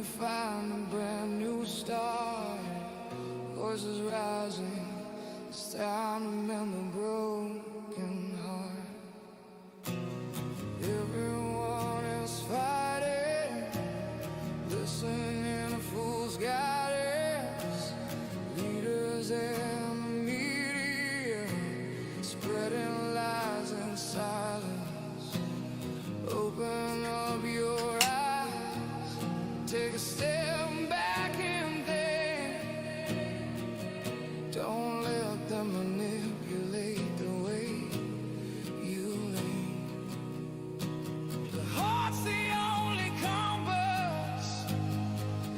we find a brand new start. Voices rising, it's time to mend the broken heart. Everyone is fighting, listening in a fool's guidance. Leaders and the media spreading lies in silence. Open up your eyes, take a step back and think. Don't let them manipulate the way you lean. The heart's the only compass.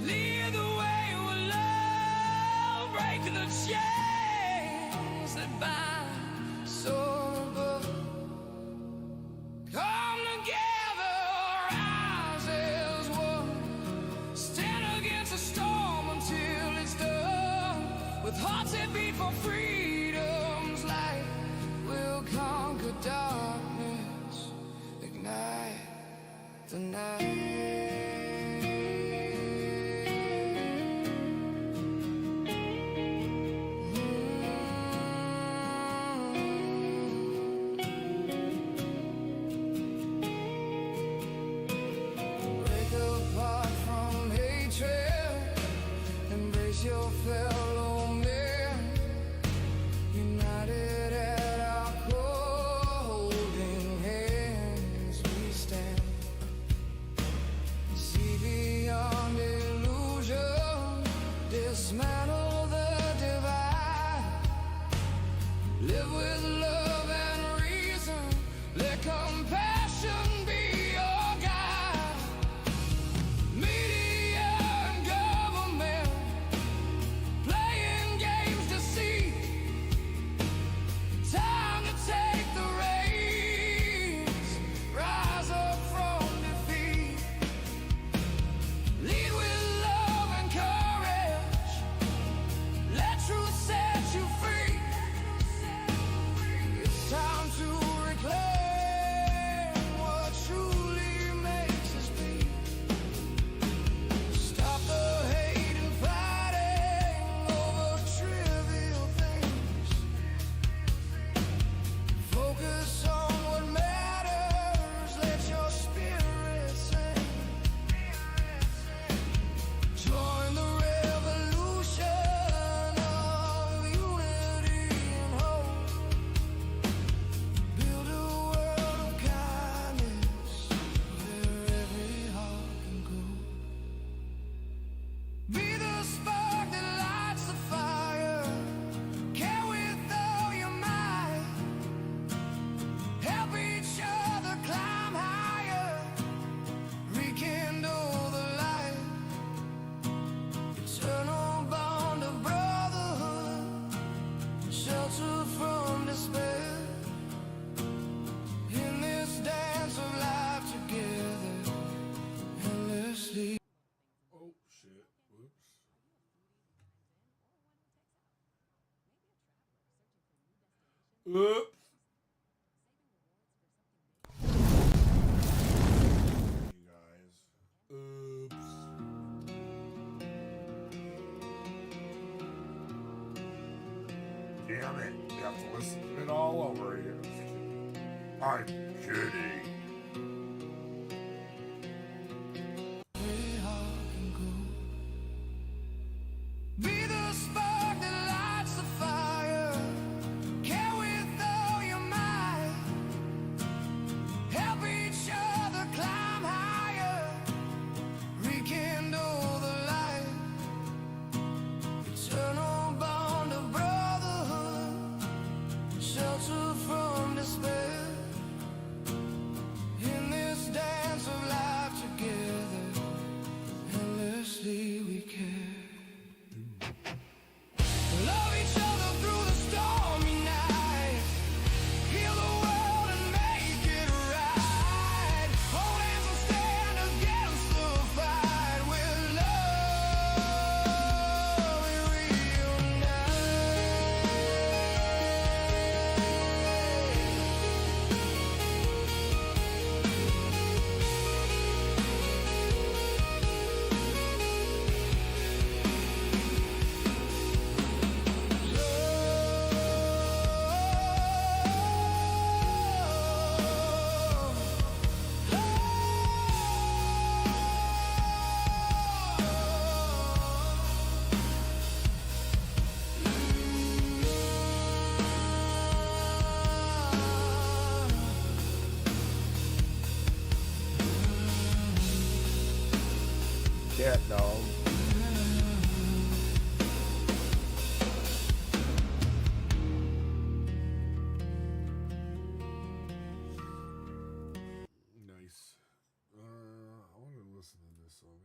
Lead the way with love, break the chains that bind soul above. Come together, rise as one. Stand against the storm until it's done. With hearts that beat for freedom's light, we'll conquer darkness, ignite the night. Break apart from hatred, embrace your fellow man. United at our core, holding hands we stand. See beyond illusion, dismantle the divide. Live with love and reason, let compassion be your guide. Media and government playing games to see. Time to take the reins, rise up from defeat. Lead with love and courage, let truth set you free. It's time to reclaim what truly makes us be. Stop the hate and fighting over trivial things. Focus on what matters, let your spirit sing. Join the revolution of unity and hope. Build a world of kindness where every heart can go. Be the spark that lights the fire. Care with all your might. Help each other climb higher. Rekindle the light. Eternal bond of brotherhood. Shelter from despair. In this dance of life together. Endlessly. Oh shit. Whoops. Oops. You guys. Oops. Damn it. You have to listen to it all over again. I'm kidding. Every heart can go. Be the spark that lights the fire. Care with all your might. Help each other climb higher. Rekindle the light. Eternal bond of brotherhood. Shelter from despair. cat dog. Nice. I want to listen to this song.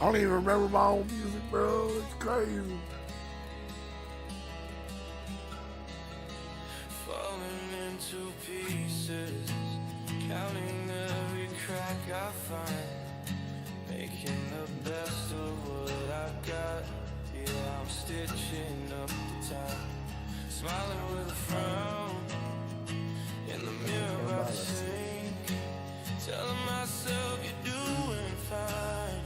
I don't even remember my own music, bro. It's crazy. Falling into pieces, counting every crack I find, making the best of what I got. Yeah, I'm stitching up the time, smiling with a frown. In the mirror I think, telling myself you're doing fine,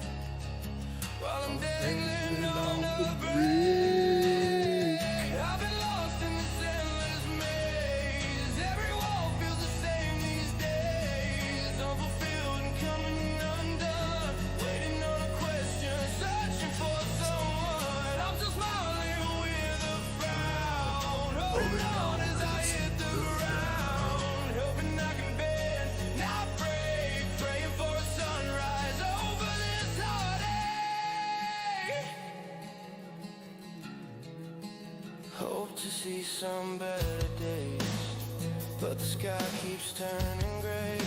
while I'm dangling on the brink. I've been lost in this endless maze. Every wall feels the same these days. Unfulfilled and coming undone, waiting on a question, searching for someone. I'm still smiling with a frown, holding on as I hit the ground, hoping I can bend, not break, praying for a sunrise over this heartache. Hope to see some better days, but the sky keeps turning gray.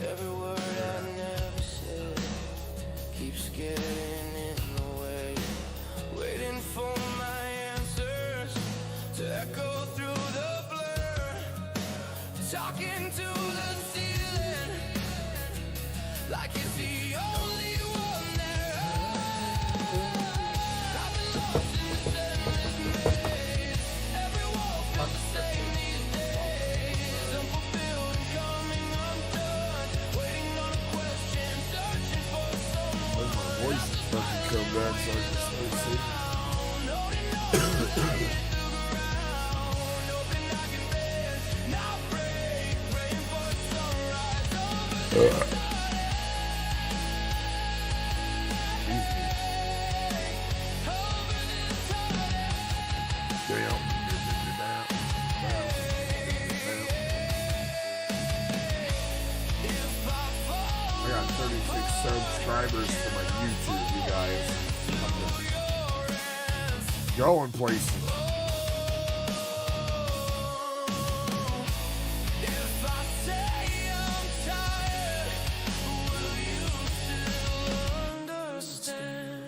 Every word I never said keeps getting in the way, waiting for my answers to echo through the blur, talking to the ceiling like it's the only one there. I've been lost in this endless maze. Every wall feels the same these days. Unfulfilled and coming undone, waiting on a question, searching for someone. My voice is fucking come back so I can start singing. Holding on as I hit the ground, hoping I can bend, not break, praying for a sunrise over this I got 36 subscribers for my YouTube, you guys. I'm going places. If I say I'm tired, will you still understand?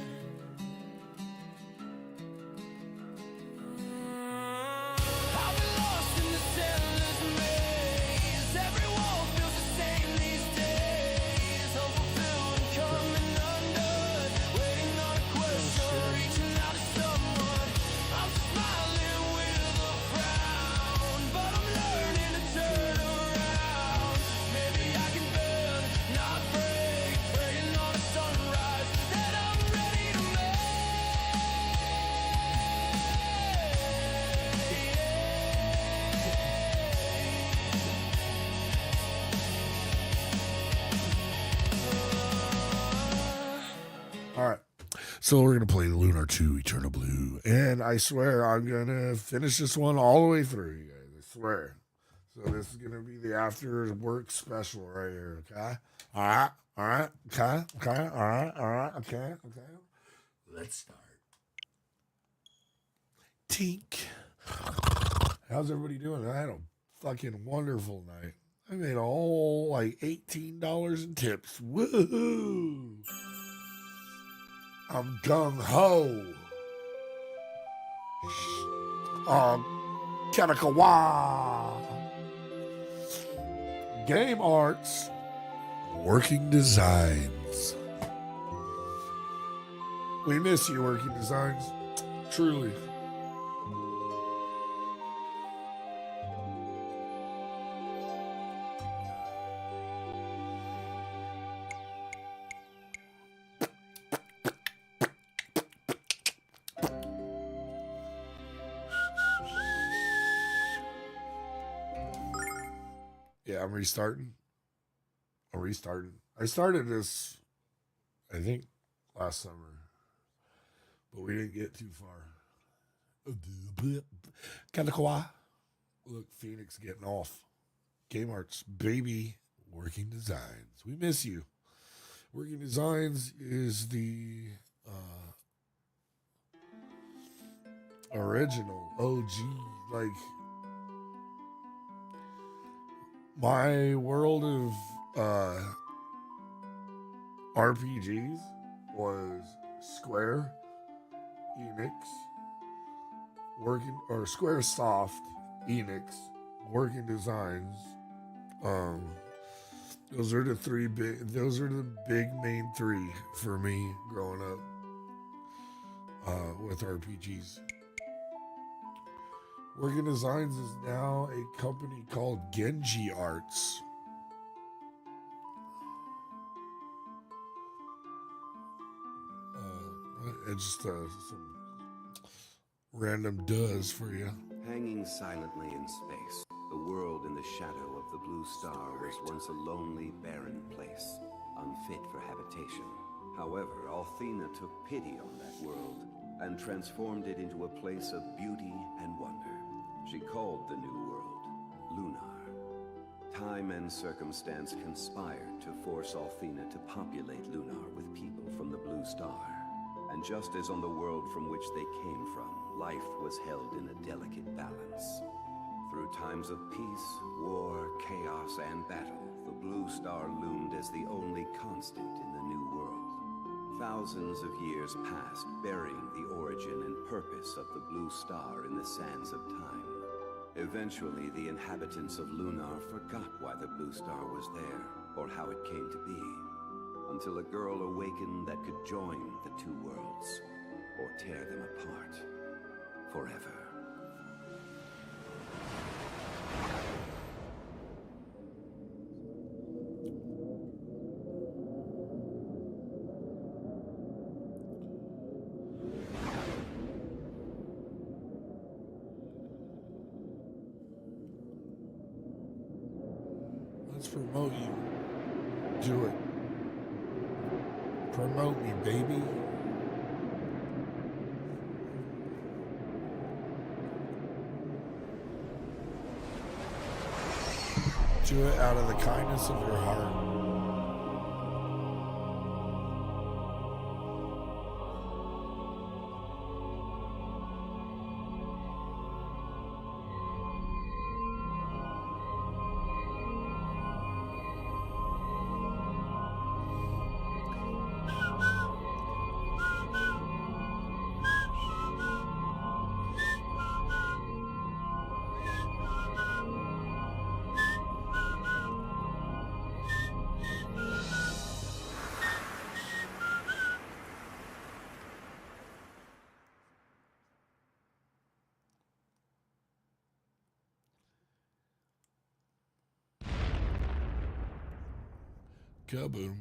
I've been lost in this endless maze. Every wall feels the same these days. Unfulfilled and coming undone, waiting on a question, reaching out to someone. I'm smiling with a frown, but I'm learning to turn around. Maybe I can bend, not break, praying on a sunrise that I'm ready to make. All right. So we're going to play Lunar 2 Eternal Blue. And I swear I'm going to finish this one all the way through, you guys. I swear. So this is going to be the after work special right here, okay? All right. All right. Okay. Okay. All right. All right. Okay. Okay. Let's start. Tink. How's everybody doing? I had a fucking wonderful night. I made a whole like $18 in tips. Woohoo! I'm gung ho. Kanakawa. Game arts. Working designs. We miss you, Working Designs. Truly. Yeah, I'm restarting. I'm restarting. I started this, I think, last summer, but we didn't get too far. Kanakawa. Look, Phoenix getting off. Game Arts, baby, Working Designs. We miss you. Working Designs is the original OG, like my world of RPGs was Square Enix working or Square Soft Enix Working Designs. Those are the three big. Those are the big main three for me growing up with RPGs. Working Designs is now a company called Genji Arts. It's just some random does for you. Hanging silently in space, the world in the shadow of the blue star was once a lonely, barren place, unfit for habitation. However, Althena took pity on that world and transformed it into a place of beauty and wonder. She called the new world Lunar. Time and circumstance conspired to force Althena to populate Lunar with people from the blue star. And just as on the world from which they came from, life was held in a delicate balance. Through times of peace, war, chaos, and battle, the blue star loomed as the only constant in the new world. Thousands of years passed, burying the origin and purpose of the blue star in the sands of time. Eventually, the inhabitants of Lunar forgot why the blue star was there, or how it came to be, until a girl awakened that could join the two worlds, or tear them apart, forever. Let's promote you. Do it. Promote me, baby. Do it out of the kindness of your heart. Kaboom.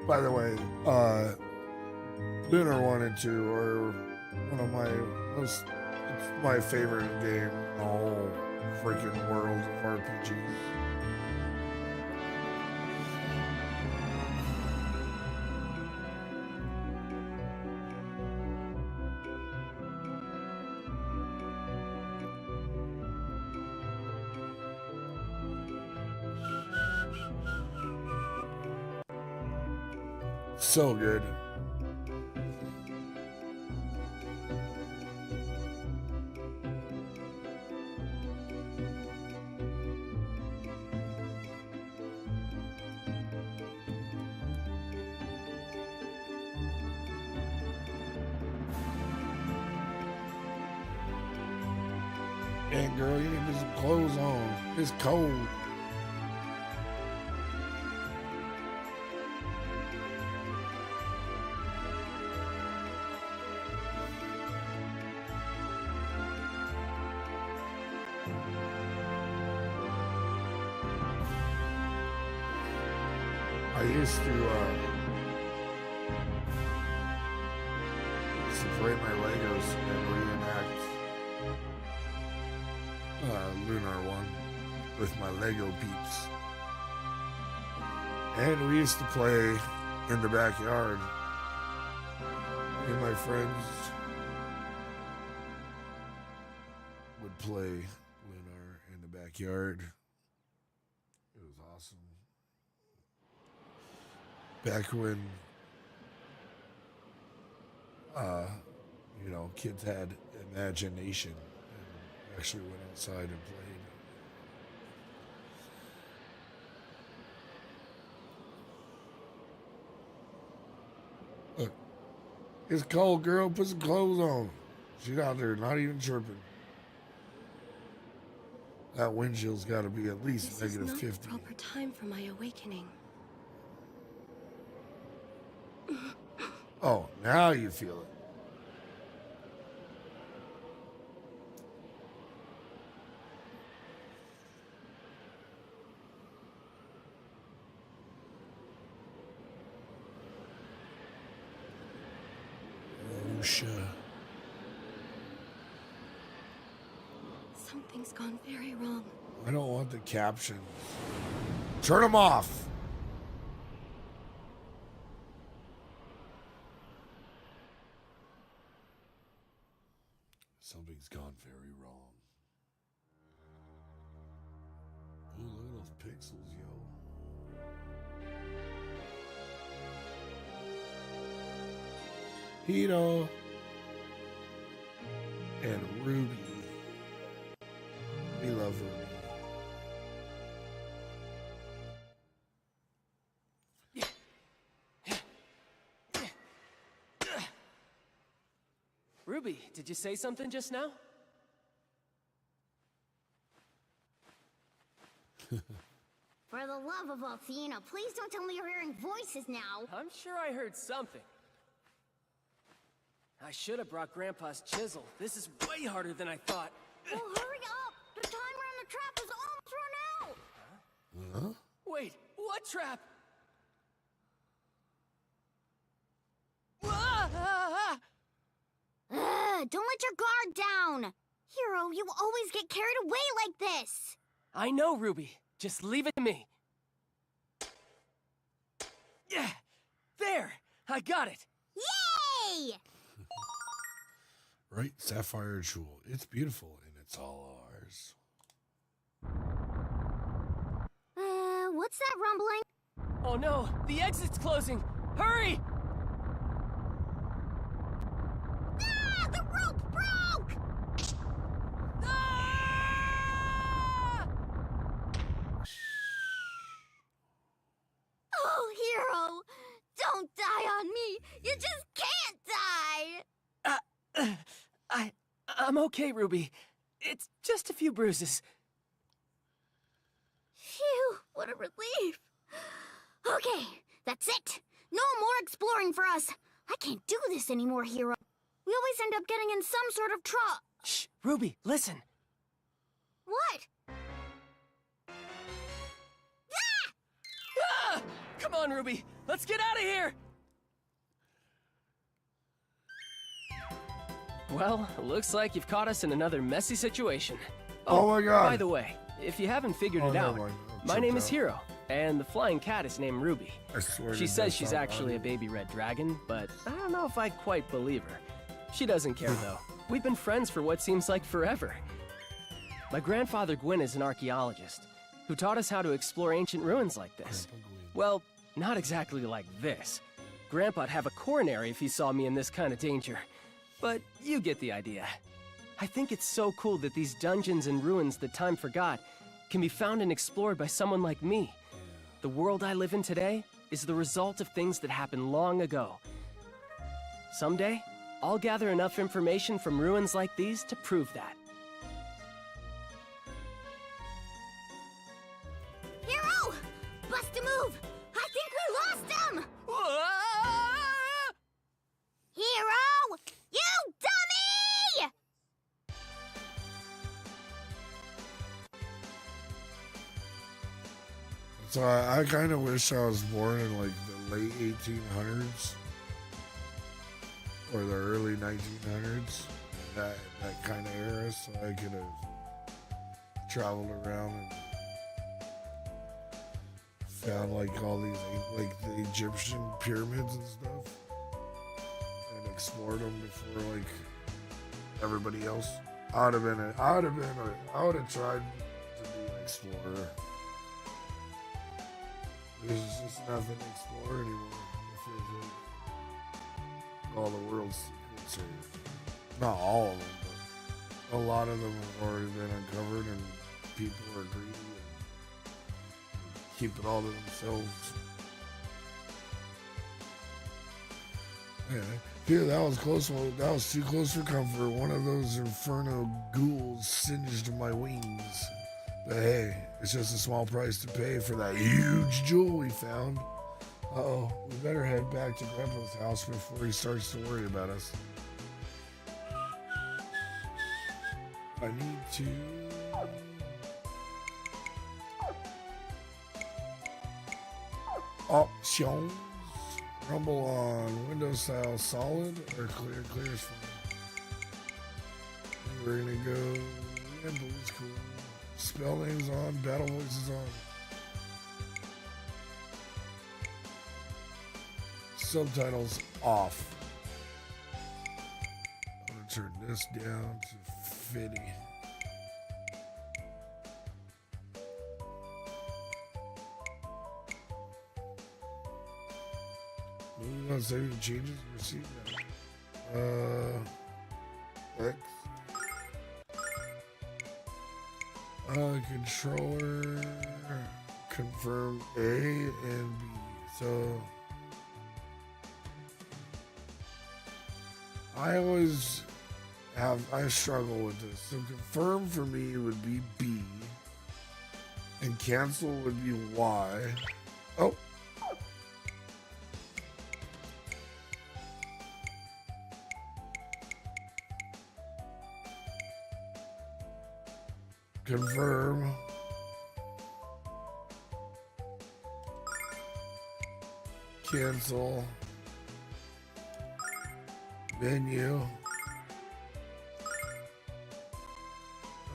By the way, Lunar 1 and 2 are one of it's my favorite game in the whole freaking world of RPGs. So good. And girl, you need to put some clothes on. It's cold. I used to separate my Legos and reenact Lunar 1 with my Lego peeps. And we used to play in the backyard. Me and my friends would play Lunar in the backyard. It was awesome. Back when, kids had imagination and actually went outside and played. Look, it's cold, girl. Put some clothes on. She's out there not even chirping. That windchill's got to be at least This is negative not 50. the proper time for my awakening. Oh, now you feel it. Lucia. Something's gone very wrong. I don't want the captions. Turn them off. Something's gone very wrong. Ooh, look at those pixels, yo. Hito and Ruby. We love Ruby. Ruby, did you say something just now? For the love of Athena, please don't tell me you're hearing voices now. I'm sure I heard something. I should have brought Grandpa's chisel. This is way harder than I thought. Well, hurry up! The timer on the trap is almost run out! Huh? Wait, what trap? Ah! Don't let your guard down! Hero, you always get carried away like this! I know, Ruby. Just leave it to me. Yeah! There! I got it! Yay! Right? Sapphire jewel. It's beautiful and it's all ours. What's that rumbling? Oh no! The exit's closing! Hurry! Ah! The rope broke! Ah! Oh, Hero! Don't die on me! You just can't die! I'm okay, Ruby. It's just a few bruises. Phew, what a relief. Okay, that's it. No more exploring for us. I can't do this anymore, Hero. We always end up getting in some sort of trouble. Shh, Ruby, listen. What? Ah! Come Come on, Ruby. Let's get out of here. Well, looks like you've caught us in another messy situation. Oh my God. By the way, if you haven't figured Oh, it never out, mind. I my name tripped is out. Hero, and the flying cat is named Ruby. I swear She to says God, she's stop actually a arguing. baby red dragon, but I don't know if I quite believe her. She doesn't care, though. We've been friends for what seems like forever. My grandfather Gwyn is an archaeologist who taught us how to explore ancient ruins like this. Grandpa Gwyn. Well, not exactly like this. Grandpa'd have a coronary if he saw me in this kind of danger. But you get the idea. I think it's so cool that these dungeons and ruins that time forgot can be found and explored by someone like me. The world I live in today is the result of things that happened long ago. Someday, I'll gather enough information from ruins like these to prove that. Hero! Bust a move! I think we lost him! Hero! You dummy! So I kind of wish I was born in like the late 1800s or the early 1900s, that kind of era, so I could have traveled around and found like all these like the Egyptian pyramids and stuff and explored them before like everybody else. I would have tried to be an explorer. There's just nothing to explore anymore. It feels like all the world's secrets are, not all of them, but a lot of them have already been uncovered, and people are greedy and keep it all to themselves. Yeah, dude, that was close. That was too close for comfort. One of those inferno ghouls singed my wings. But hey, it's just a small price to pay for that huge jewel we found. Uh-oh, we better head back to Grandpa's house before he starts to worry about us. I need to... Options. Rumble on Windows style solid or clear. Clear is fine. We're gonna go... Rumble is cool. Spell names on, battle voices on. Subtitles off. I'm gonna turn this down to 50. Moving on, saving changes, receive now. X. Controller confirm A and B. So I struggle with this. So confirm for me would be B and cancel would be Y. Oh. Confirm. Cancel. Menu.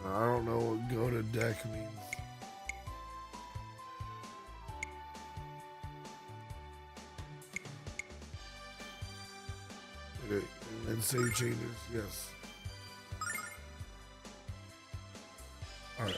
I don't know what go to deck means. Okay, and then save changes, yes. Alright.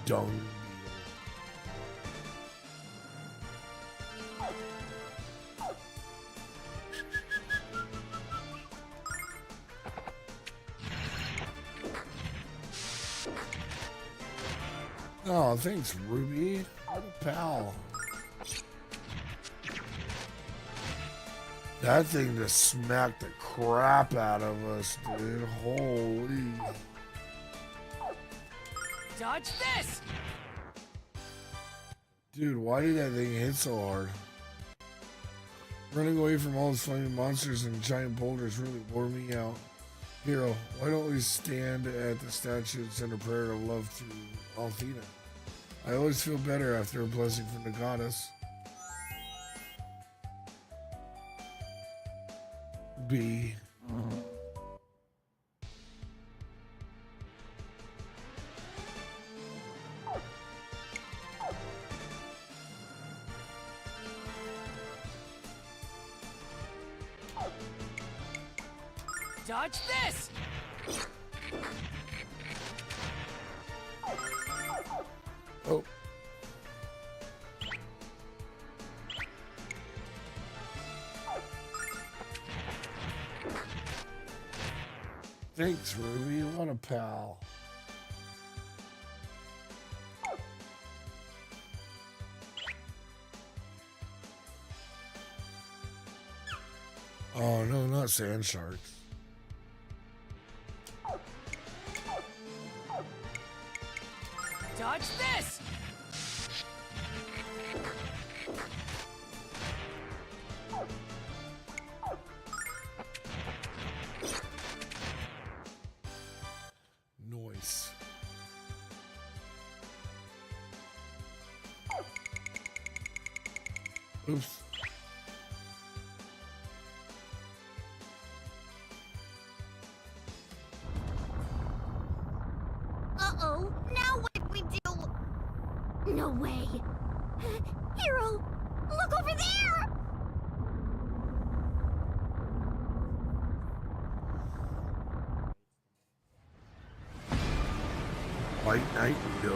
Dung beetle. Oh, thanks, Ruby. What a pal. That thing just smacked the crap out of us, dude. Holy. Dodge this! Dude, why did that thing hit so hard? Running away from all those flaming monsters and giant boulders really wore me out. Hero, why don't we stand at the statue and send a prayer of love to Althena? I always feel better after a blessing from the goddess. B. Dodge this! Oh. Thanks, Ruby. What a pal. Oh, no, not sand sharks. Dodge this! Noise. Oops. Uh-oh, now what do we do? No way. Hero, look over there! White Knight, no.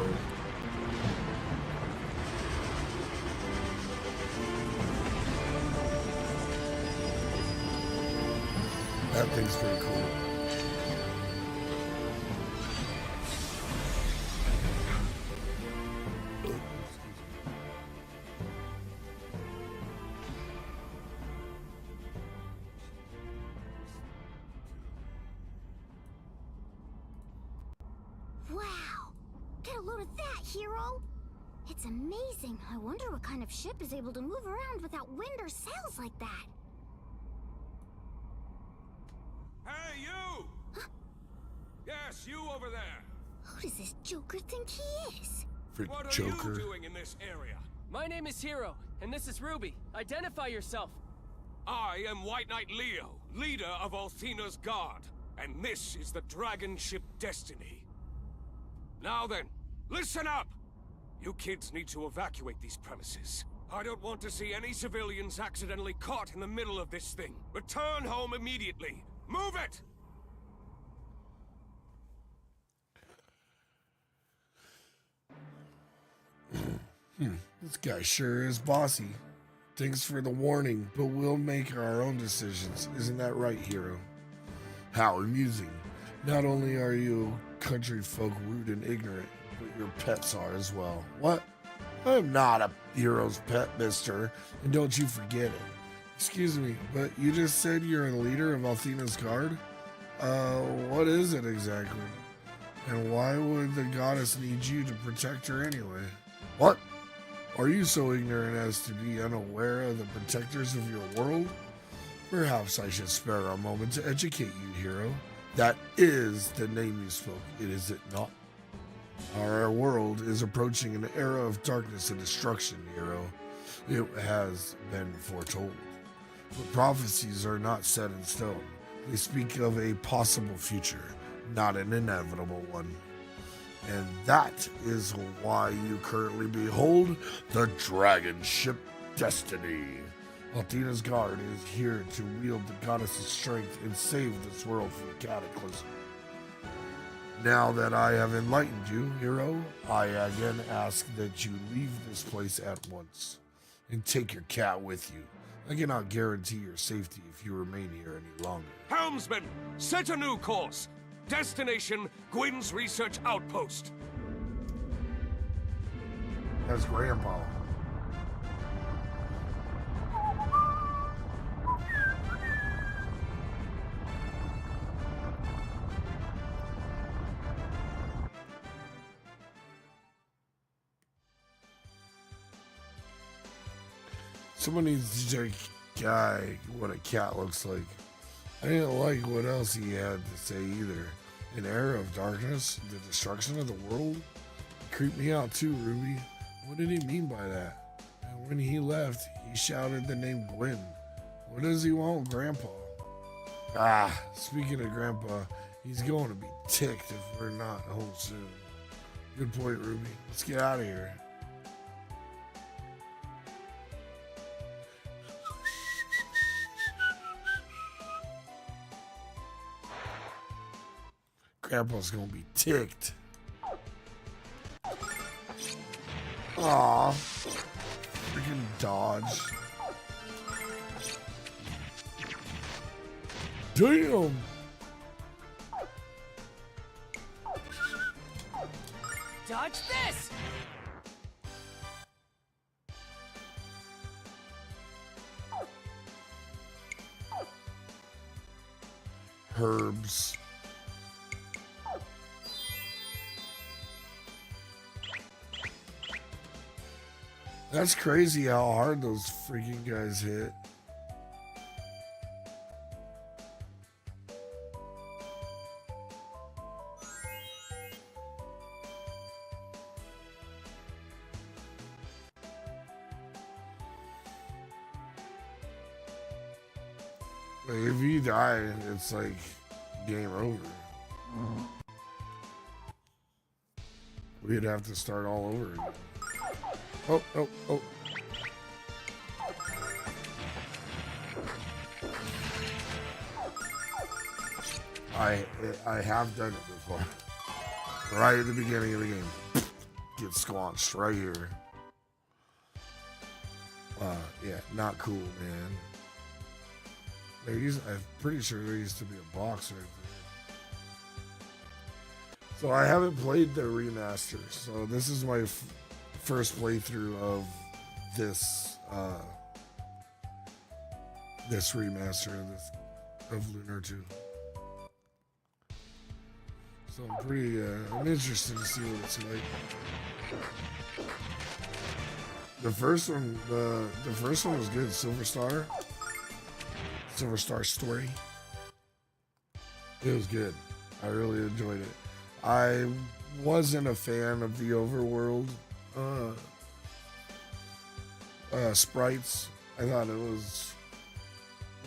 That thing's pretty cool. Wow, get a load of that, Hero. It's amazing. I wonder what kind of ship is able to move around without wind or sails like that. Hey, you! Huh? Yes, you over there. Who does this Joker think he is? For What are Joker. you doing in this area? My name is Hero, and this is Ruby. Identify yourself. I am White Knight Leo, leader of Althena's Guard, and this is the dragon ship Destiny. Now then, listen up! You kids need to evacuate these premises. I don't want to see any civilians accidentally caught in the middle of this thing. Return home immediately. Move it! This guy sure is bossy. Thanks for the warning, but we'll make our own decisions. Isn't that right, Hero? How amusing. Not only are you country folk rude and ignorant, but your pets are as well. What? I'm not a hero's pet, mister, and don't you forget it. Excuse me, but you just said you're the leader of Althena's Guard? What is it exactly? And why would the goddess need you to protect her anyway? What? Are you so ignorant as to be unaware of the protectors of your world? Perhaps I should spare a moment to educate you, Hero. That is the name you spoke, is it not? Our world is approaching an era of darkness and destruction, Hero. It has been foretold. But prophecies are not set in stone. They speak of a possible future, not an inevitable one. And that is why you currently behold the dragon ship Destiny. Althena's Guard is here to wield the goddess's strength and save this world from cataclysm. Now that I have enlightened you, Hero, I again ask that you leave this place at once and take your cat with you. I cannot guarantee your safety if you remain here any longer. Helmsman, set a new course. Destination, Gwyn's Research Outpost. That's Grandpa. Someone needs to guy what a cat looks like. I didn't like what else he had to say either. An era of darkness, the destruction of the world. It creeped me out too, Ruby. What did he mean by that? And when he left, he shouted the name Gwen. What does he want with Grandpa? Ah, speaking of Grandpa, he's going to be ticked if we're not home soon. Good point, Ruby. Let's get out of here. Grandpa's gonna be ticked. Aw. Freaking dodge. Damn. Dodge this! Herbs. That's crazy how hard those freaking guys hit. Like, if you die, it's like game over. We'd have to start all over again. Oh, oh, oh. I have done it before. Right at the beginning of the game. Get squanched right here. Yeah, not cool, man. I'm pretty sure there used to be a box right there. So I haven't played the remaster, so this is my first playthrough of this this remaster of Lunar 2. So I'm interested to see what it's like. The first one was good. Silver Star Story. It was good. I really enjoyed it. I wasn't a fan of the overworld sprites. I thought it was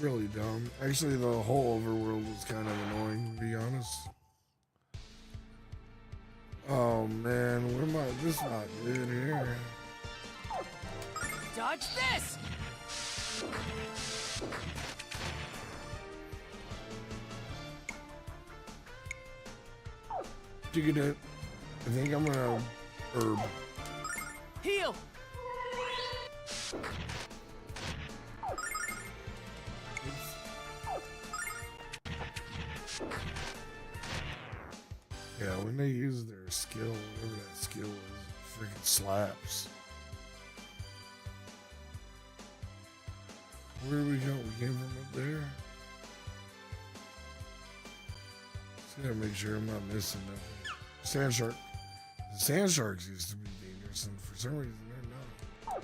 really dumb. Actually, the whole overworld was kind of annoying, to be honest. Oh man, this is not good here. Dodge this! I think I'm gonna herb. Heal! Yeah, when they use their skill, whatever that skill is, it freaking slaps. Where did we go? We came from up there? Just gotta make sure I'm not missing nothing. Sand shark. The sand sharks used to be dangerous, and for some reason they're not.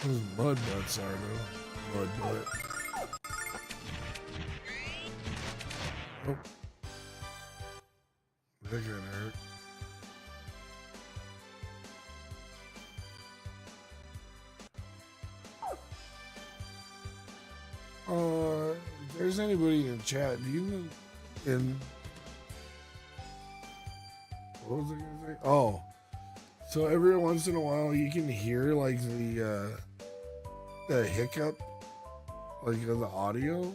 Those mud butts are though. Mud butt. Oh. That kinda hurt. If there's anybody in chat, do you know what was I gonna say? Oh. So every once in a while you can hear like the hiccup, like of the audio.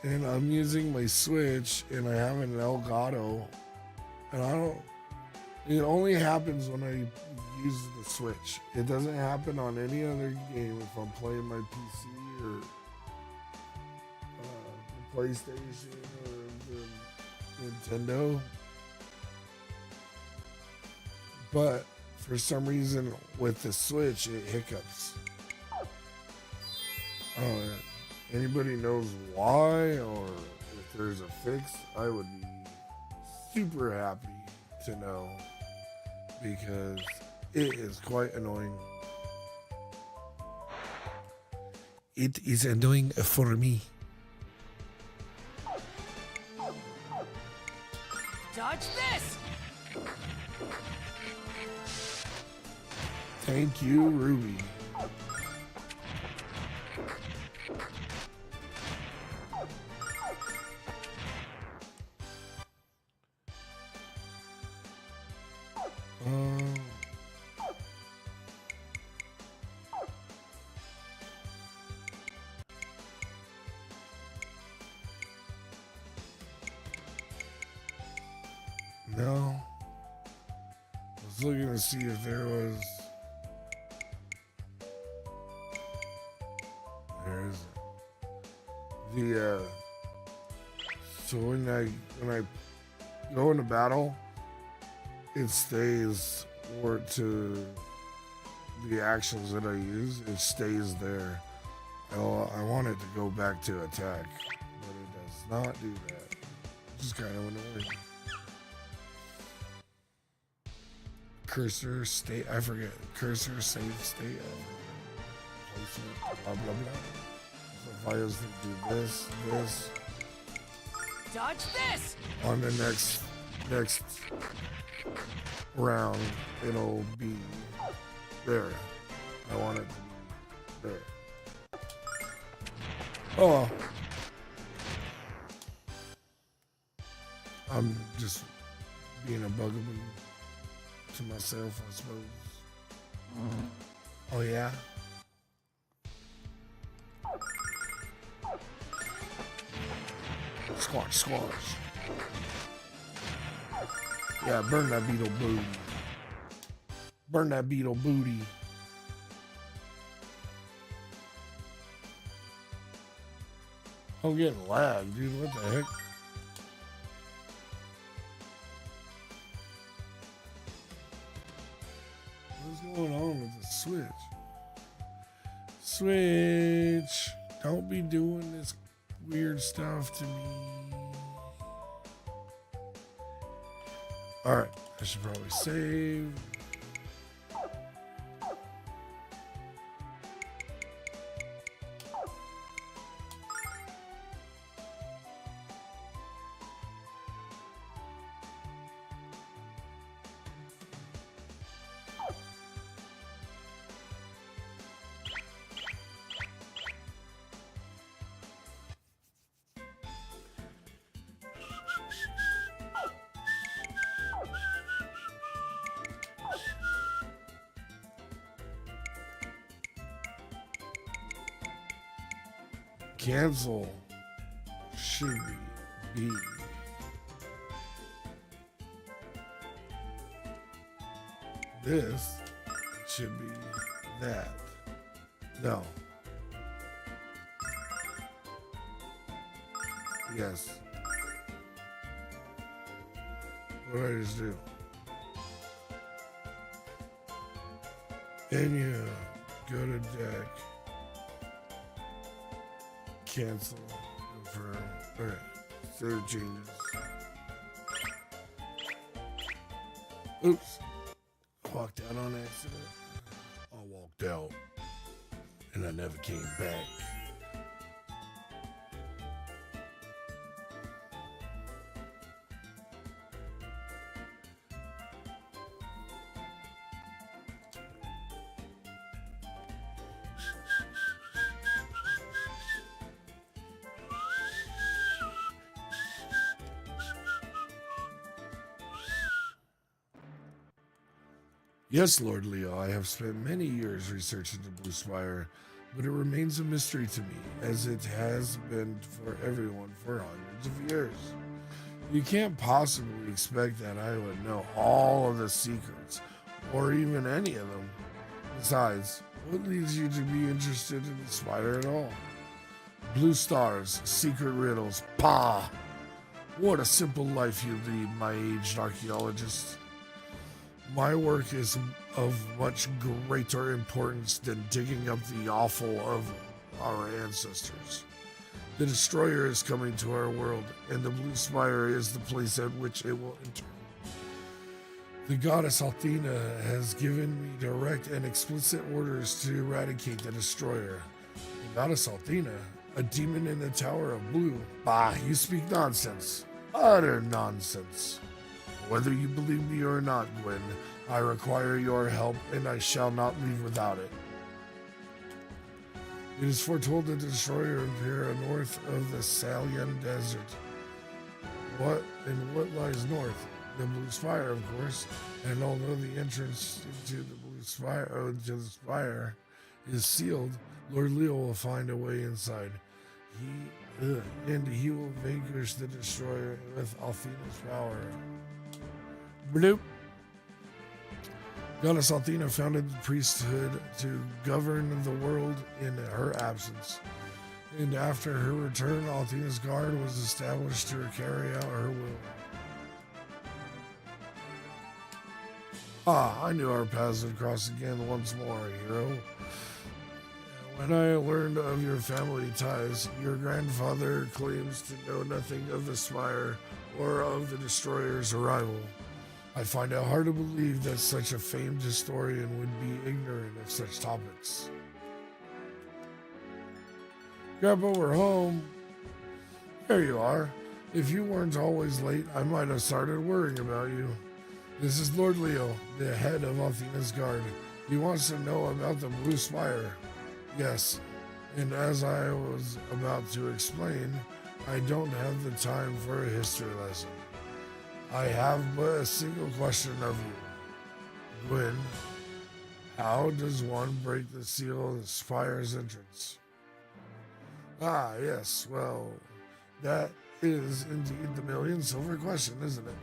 And I'm using my Switch and I have an Elgato, and it only happens when I use the Switch. It doesn't happen on any other game if I'm playing my PC or the PlayStation or the Nintendo. But for some reason with the Switch it hiccups. Oh, anybody knows why or if there's a fix, I would be super happy to know. because it is quite annoying. It is annoying for me. Dodge this! Thank you, Ruby. No. I was looking to see if there was. There isn't. The so when I go into battle, it stays or to the actions that I use. It stays there. I want it to go back to attack, but it does not do that. Which is kind of annoying. Cursor state, I forget. Cursor save state. Placement, blah blah blah. So if I was to do this, Dodge this! on the next round, it'll be there. I want it to be there. Oh well. I'm just being a bugaboo to myself, I suppose. Oh yeah. Squash, squash. Yeah, burn that beetle booty. Burn that beetle booty. I'm getting lag, dude. What the heck? What's going on with the Switch? Switch. Don't be doing this weird stuff to me. Alright, I should probably save. Cancel should be this should be that. No. Yes. What did I just do? And you go to deck. Cancel. Confirm. Alright. Save changes. Oops. Walked out on accident. I walked out. And I never came back. Yes, Lord Leo, I have spent many years researching the Blue Spire, but it remains a mystery to me, as it has been for everyone for hundreds of years. You can't possibly expect that I would know all of the secrets, or even any of them. Besides, what leads you to be interested in the Spire at all? Blue stars, secret riddles, pah! What a simple life you lead, my aged archaeologist. My work is of much greater importance than digging up the offal of our ancestors. The Destroyer is coming to our world, and the Blue Spire is the place at which it will enter. The goddess Althena has given me direct and explicit orders to eradicate the destroyer. The goddess Althena? A demon in the Tower of Blue? Bah, you speak nonsense. Utter nonsense. Whether you believe me or not, Gwen, I require your help, and I shall not leave without it. It is foretold that the destroyer appear north of the Salian Desert. What lies north? The Blue Spire, of course. And although the entrance into the Blue Spire, to the Spire, is sealed, Lord Leo will find a way inside. He will vanquish the destroyer with Althena's power. Bloop. Goddess Althena founded the priesthood to govern the world in her absence. And after her return, Althena's guard was established to carry out her will. Ah, I knew our paths would cross again once more, hero. When I learned of your family ties, your grandfather claims to know nothing of the Spire or of the Destroyer's arrival. I find it hard to believe that such a famed historian would be ignorant of such topics. Grandpa, we're home. There you are. If you weren't always late, I might have started worrying about you. This is Lord Leo, the head of Althena's guard. He wants to know about the Blue Spire. Yes, and as I was about to explain, I don't have the time for a history lesson. I have but a single question of you. Gwen, how does one break the seal of the Spire's entrance? Ah, yes, well, that is indeed the million silver question, isn't it?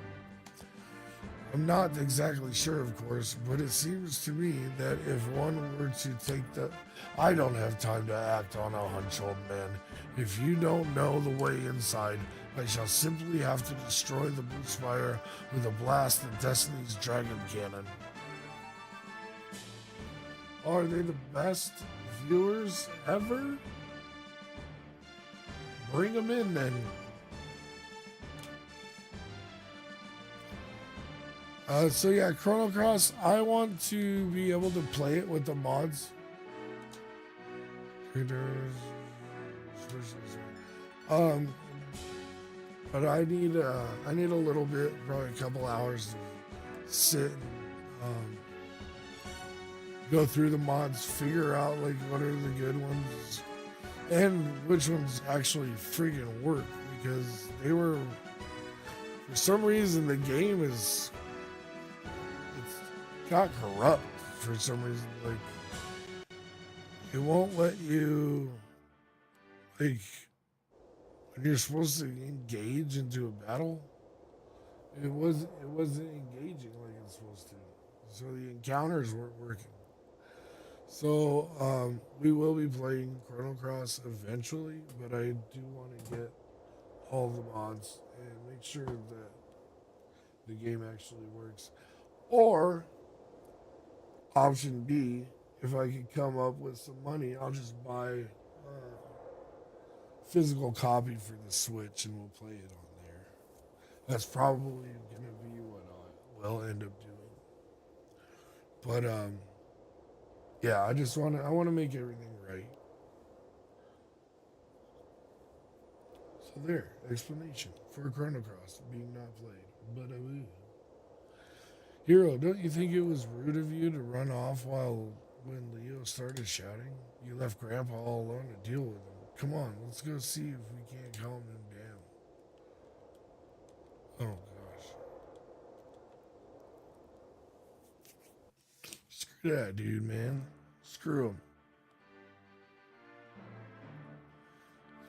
I'm not exactly sure, of course, but it seems to me that if one were to take the... I don't have time to act on a hunch, old man. If you don't know the way inside, I shall simply have to destroy the Blue Spire with a blast of Destiny's Dragon Cannon. Are they the best viewers ever? Bring them in, then. So yeah, Chrono Cross, I want to be able to play it with the mods. But I need a little bit, probably a couple hours to sit and go through the mods, figure out like what are the good ones and which ones actually freaking work, because they were, for some reason, the game is, it's got corrupt for some reason. Like, it won't let you, like, when you're supposed to engage into a battle, it wasn't engaging like it's supposed to. So the encounters weren't working. So we will be playing Chrono Cross eventually, but I do want to get all the mods and make sure that the game actually works. Or option B, if I could come up with some money, I'll just buy a physical copy for the Switch and we'll play it on there. That's probably going to be what I will end up doing. But yeah, I want to make everything right. So there, explanation for Chrono Cross being not played. But Hero, don't you think it was rude of you to run off when Leo started shouting? You left Grandpa all alone to deal with him. Come on, let's go see if we can't calm him down. Oh gosh. Screw that dude, man. Screw him.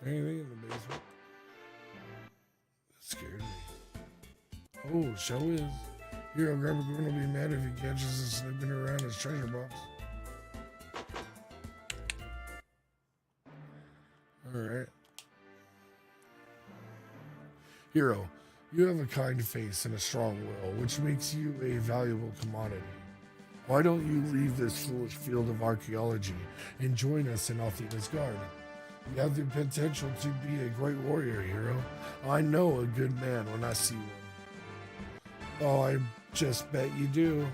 Is there anything in the basement? That scared me. Oh, show is. Hero, Grandpa Gwen will be mad if he catches us snooping around his treasure box. Alright. Hero, you have a kind face and a strong will, which makes you a valuable commodity. Why don't you leave this foolish field of archaeology and join us in Althena's guard? You have the potential to be a great warrior, Hero. I know a good man when I see one. Oh, I Just bet you do.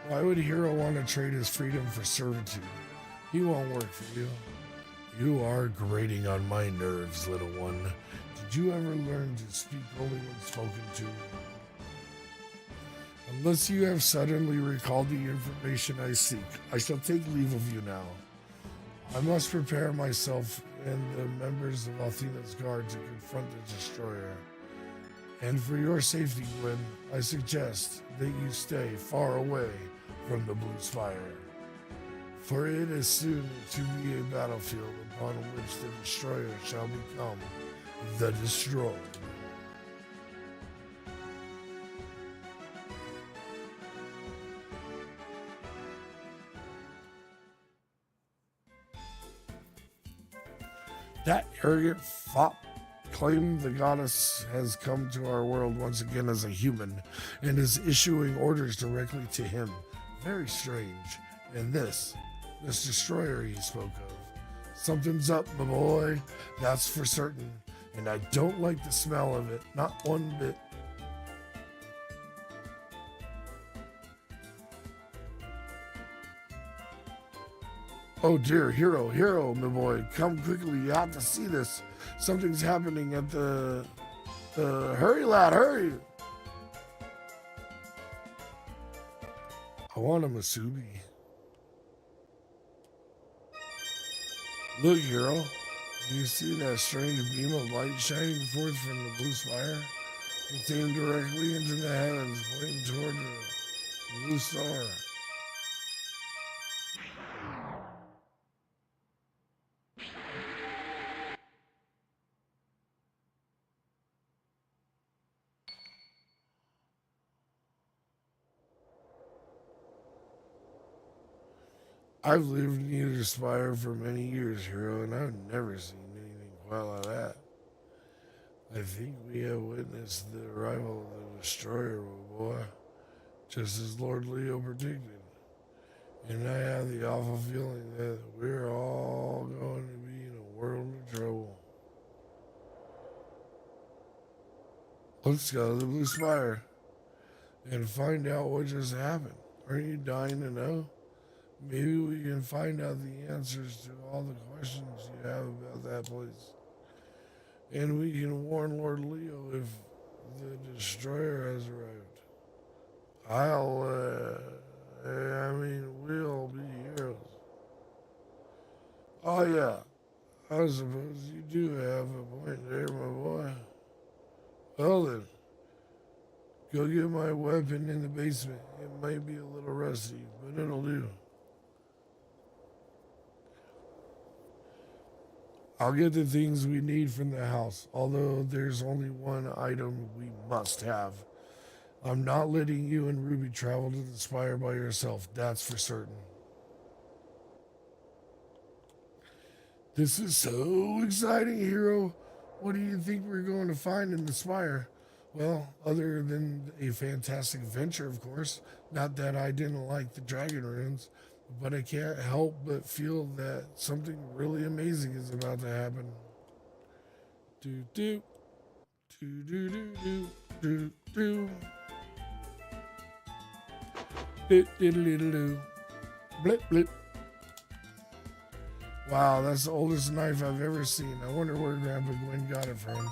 Why would Hero want to trade his freedom for servitude? He won't work for you. You are grating on my nerves, little one. Did you ever learn to speak only when spoken to? Unless you have suddenly recalled the information I seek, I shall take leave of you now. I must prepare myself and the members of Athena's guard to confront the destroyer. And for your safety, Gwen, I suggest that you stay far away from the Blue Spire. For it is soon to be a battlefield upon which the destroyer shall become the destroyed. That arrogant fop claimed the goddess has come to our world once again as a human and is issuing orders directly to him. Very strange. And this destroyer he spoke of. Something's up, my boy. That's for certain. And I don't like the smell of it. Not one bit. Oh dear, Hero, my boy, come quickly, you have to see this. Something's happening at the hurry lad, hurry. I want a Masubi. Look, Hero, do you see that strange beam of light shining forth from the Blue Spire? It's aimed directly into the heavens, pointing toward the blue star. I've lived near the Spire for many years, Hero, and I've never seen anything quite like that. I think we have witnessed the arrival of the Destroyer, my boy, just as Lord Leo predicted. And I have the awful feeling that we're all going to be in a world of trouble. Let's go to the Blue Spire and find out what just happened. Aren't you dying to know? Maybe we can find out the answers to all the questions you have about that place. And we can warn Lord Leo if the destroyer has arrived. We'll be heroes. Oh yeah, I suppose you do have a point there, my boy. Well then, go get my weapon in the basement. It might be a little rusty, but it'll do. I'll get the things we need from the house, although there's only one item we must have. I'm not letting you and Ruby travel to the Spire by yourself, that's for certain. This is so exciting, Hero. What do you think we're going to find in the Spire? Well, other than a fantastic adventure, of course. Not that I didn't like the dragon runes, but I can't help but feel that something really amazing is about to happen. Do do do do do do do do do do blip blip. Wow, that's the oldest knife I've ever seen. I wonder where Grandpa Gwen got it from.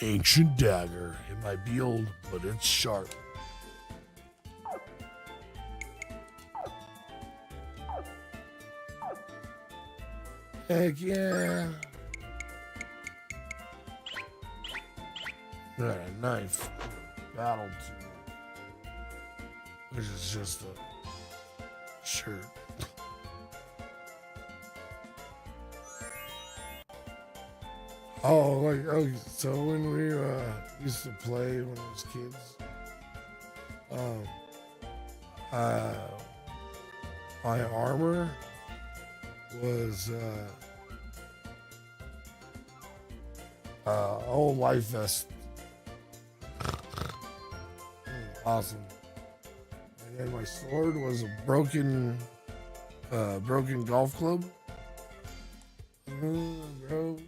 Ancient dagger. It might be old, but it's sharp. Heck yeah. Got a knife. Battle tool. Which is just a shirt. Oh, so when we used to play when I was kids, my armor was old life vest. Awesome. And then my sword was a broken golf club. Bro.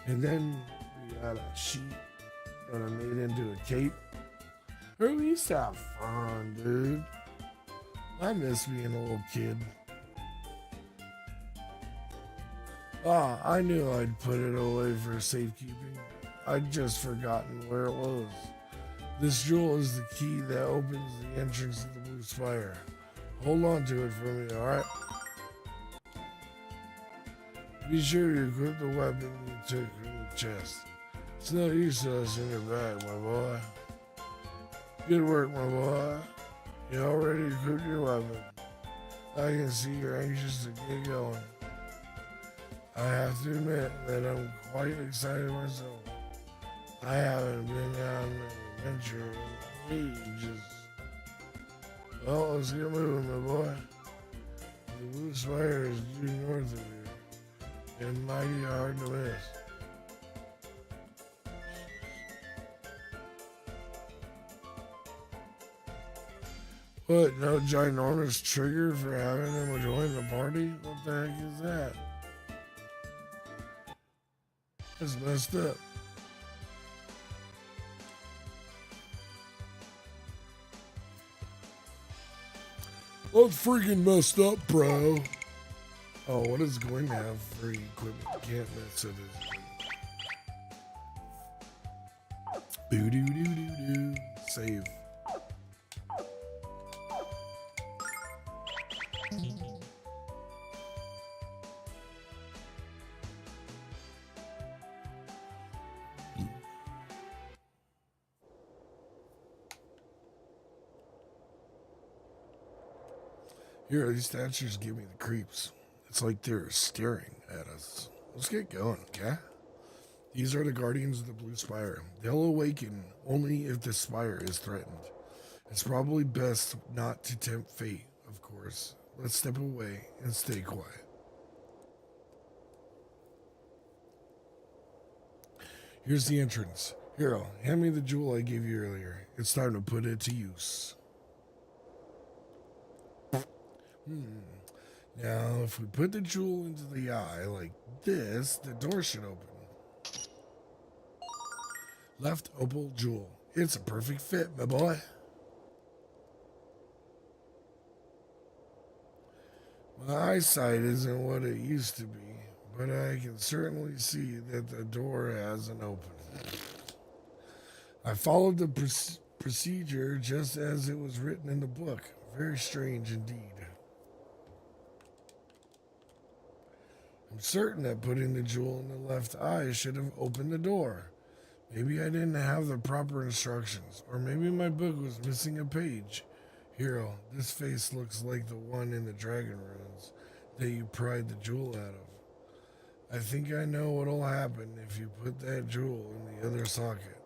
And then we had a sheet that I made into a cape. Or at least have fun, dude. I miss being a little kid. Ah, I knew I'd put it away for safekeeping. I'd just forgotten where it was. This jewel is the key that opens the entrance to the Blue Spire. Hold on to it for me, alright? Be sure to equip the weapon you took from the chest. It's no use to us in your bag, my boy. Good work, my boy. You already equipped your weapon. I can see you're anxious to get going. I have to admit that I'm quite excited myself. I haven't been on an adventure in ages. Well, let's get moving, my boy. The Blue Spire is due north of here, and mighty hard to miss. What, no ginormous trigger for having him join the party? What the heck is that? That's messed up. That's freaking messed up, bro. Oh, what is going to have free equipment? Can't mess with it. Boo doo doo doo doo. Save. Here, these statues give me the creeps. It's like they're staring at us. Let's get going, okay? These are the guardians of the Blue Spire. They'll awaken only if the spire is threatened. It's probably best not to tempt fate, of course. Let's step away and stay quiet. Here's the entrance. Hero, hand me the jewel I gave you earlier. It's time to put it to use. Now, if we put the jewel into the eye like this, the door should open. Left opal jewel. It's a perfect fit, my boy. My eyesight isn't what it used to be, but I can certainly see that the door hasn't opened. I followed the procedure just as it was written in the book. Very strange indeed. I'm certain that putting the jewel in the left eye should have opened the door. Maybe I didn't have the proper instructions, or maybe my book was missing a page. Hero, this face looks like the one in the dragon runes that you pried the jewel out of. I think I know what'll happen if you put that jewel in the other socket.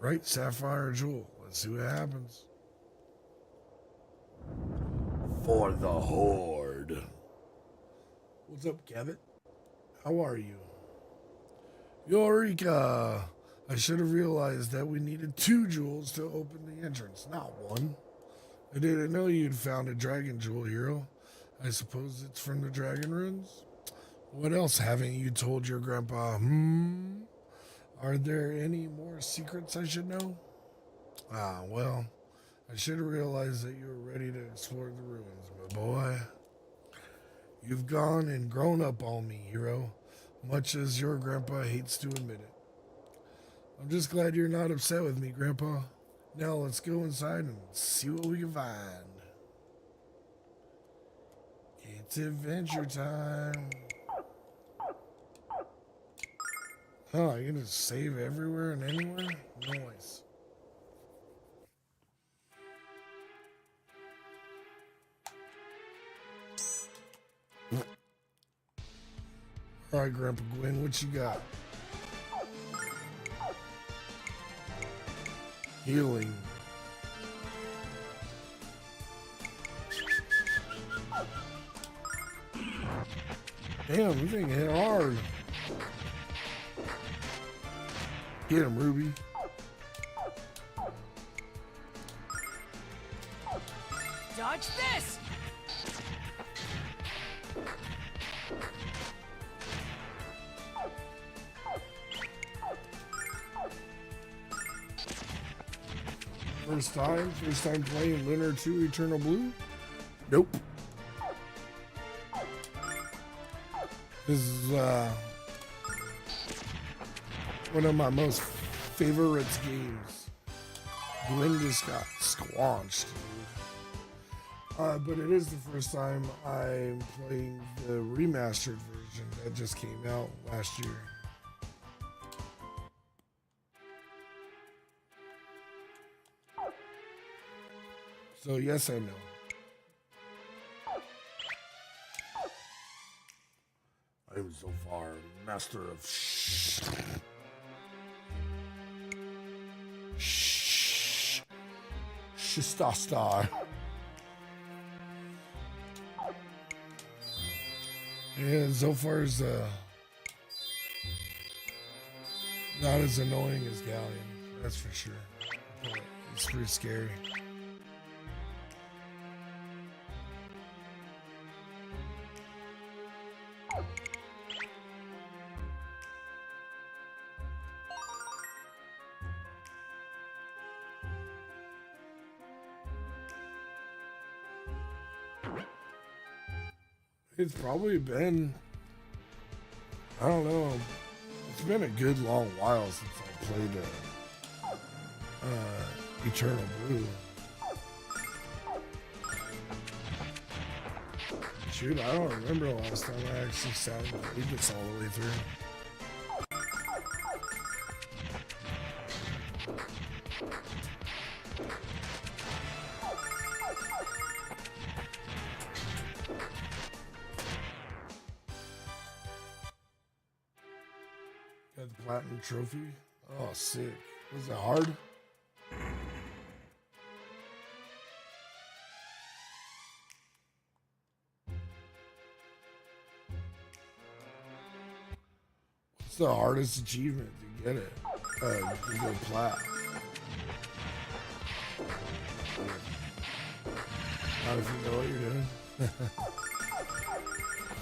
Right, sapphire jewel. Let's see what happens. For the Horde. What's up, Cabot? How are you? Eureka! I should have realized that we needed 2 jewels to open the entrance, not 1. I didn't know you'd found a dragon jewel, hero. I suppose it's from the dragon runes? What else haven't you told your grandpa? Are there any more secrets I should know? Ah, well, I should have realized that you were ready to explore the ruins, my boy. You've gone and grown up on me, hero, much as your grandpa hates to admit it. I'm just glad you're not upset with me, Grandpa. Now let's go inside and see what we can find. It's adventure time. Oh, you gonna save everywhere and anywhere? Nice. All right, Grandpa Gwen, what you got? Healing. Damn, you thing hit hard. Get him, Ruby. Dodge this! First time playing Lunar 2 Eternal Blue? Nope. This is one of my most favorite games. Gwen just got squanched. But it is the first time I'm playing the remastered version that just came out last year. So yes, I know. I am so far master of Shistastar. And so far as not as annoying as Galleon, that's for sure. But it's pretty scary. It's probably been, I don't know, it's been a good long while since I played Eternal Blue. Shoot, I don't remember the last time I actually sat and played this all the way through. Got the platinum trophy. Oh, sick. Was it hard? What's the hardest achievement to get it? To go plat. Not if you know what you're doing.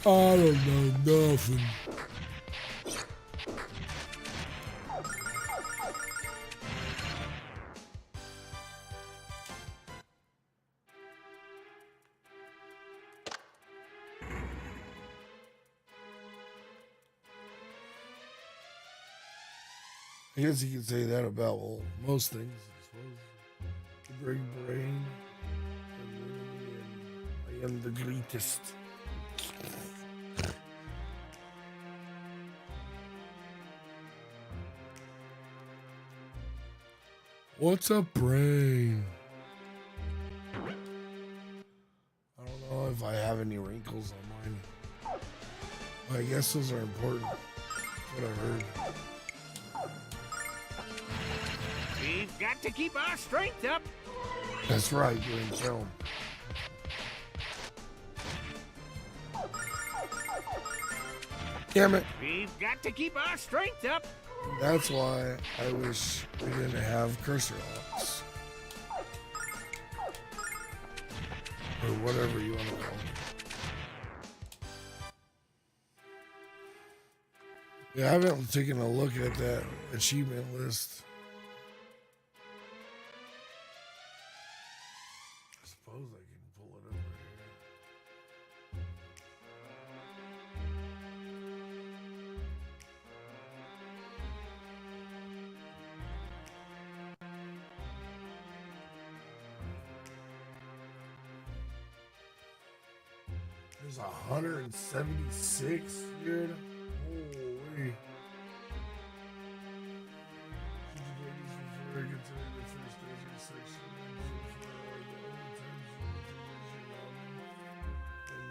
I don't know nothing. I guess you could say that about, well, most things, I suppose. The big brain, and I am the greatest. What's a brain? I don't know if I have any wrinkles on mine. But I guess those are important. That's what I heard. We've got to keep our strength up. That's right, you're in film. Damn it. We've got to keep our strength up. That's why I wish we didn't have cursor locks. Or whatever you want to call them. Yeah, I haven't taken a look at that achievement list. I suppose I can pull it over here. There's 176, dude. Holy.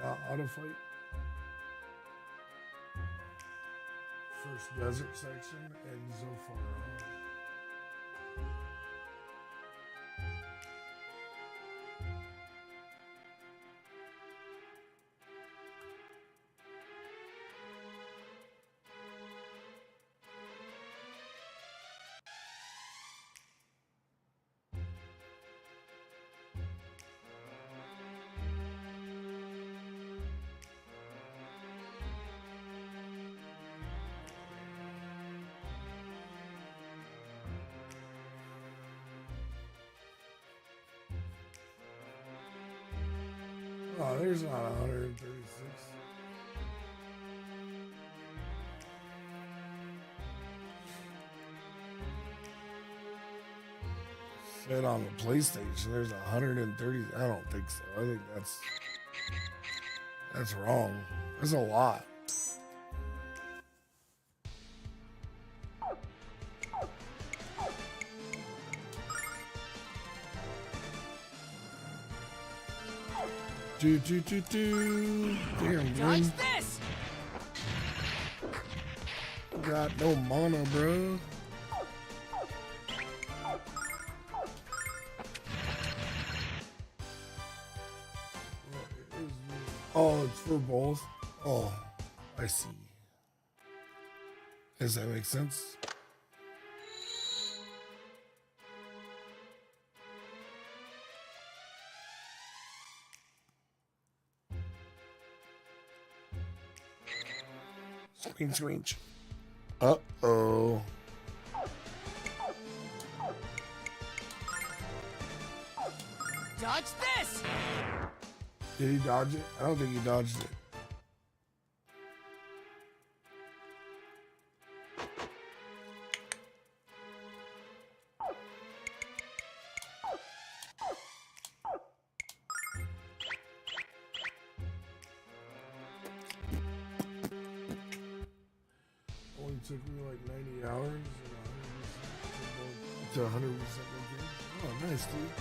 Not auto fight. First desert section and Zofar. Oh, there's not 136. Said on the PlayStation, there's 130. I don't think so. I think that's wrong. There's a lot. Do. Damn, Dodge man. this! Got no mana, bro. Oh, it's for both. Oh, I see. Does that make sense? Screech. Uh-oh. Dodge this! Did he dodge it? I don't think he dodged it. Only took me like 90 hours and 100% to 100% complete. Oh, nice, dude.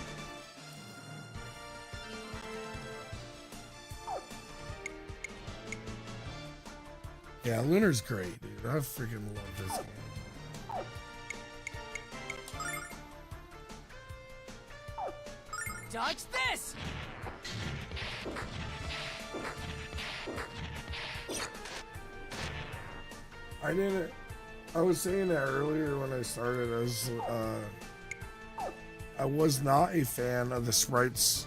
Yeah, Lunar's great, dude. I freaking love this game. Dodge this! I was saying that earlier when I started. I was not a fan of the sprites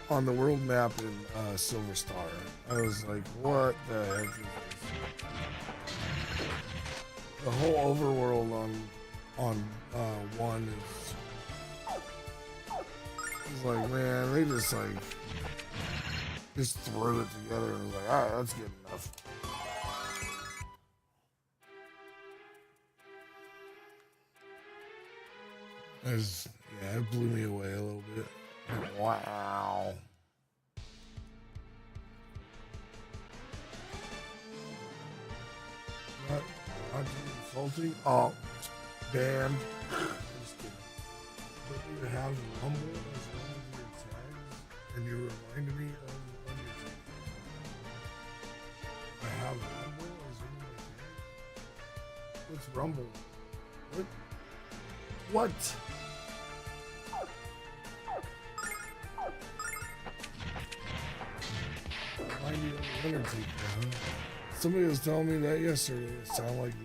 on the world map in Silver Star. I was like, what the heck is this? The whole overworld on one is like, man, they just threw it together and was like, all right, that's good enough. It blew me away a little bit. Wow. Not too insulting. Oh, banned. Just kidding. But you have Rumble as one of your tags, and you reminded me of Undertale. I have Rumble as one of my tags. What's Rumble? What? Remind me of the Undertaker, huh? Somebody was telling me that yesterday. It sounded like the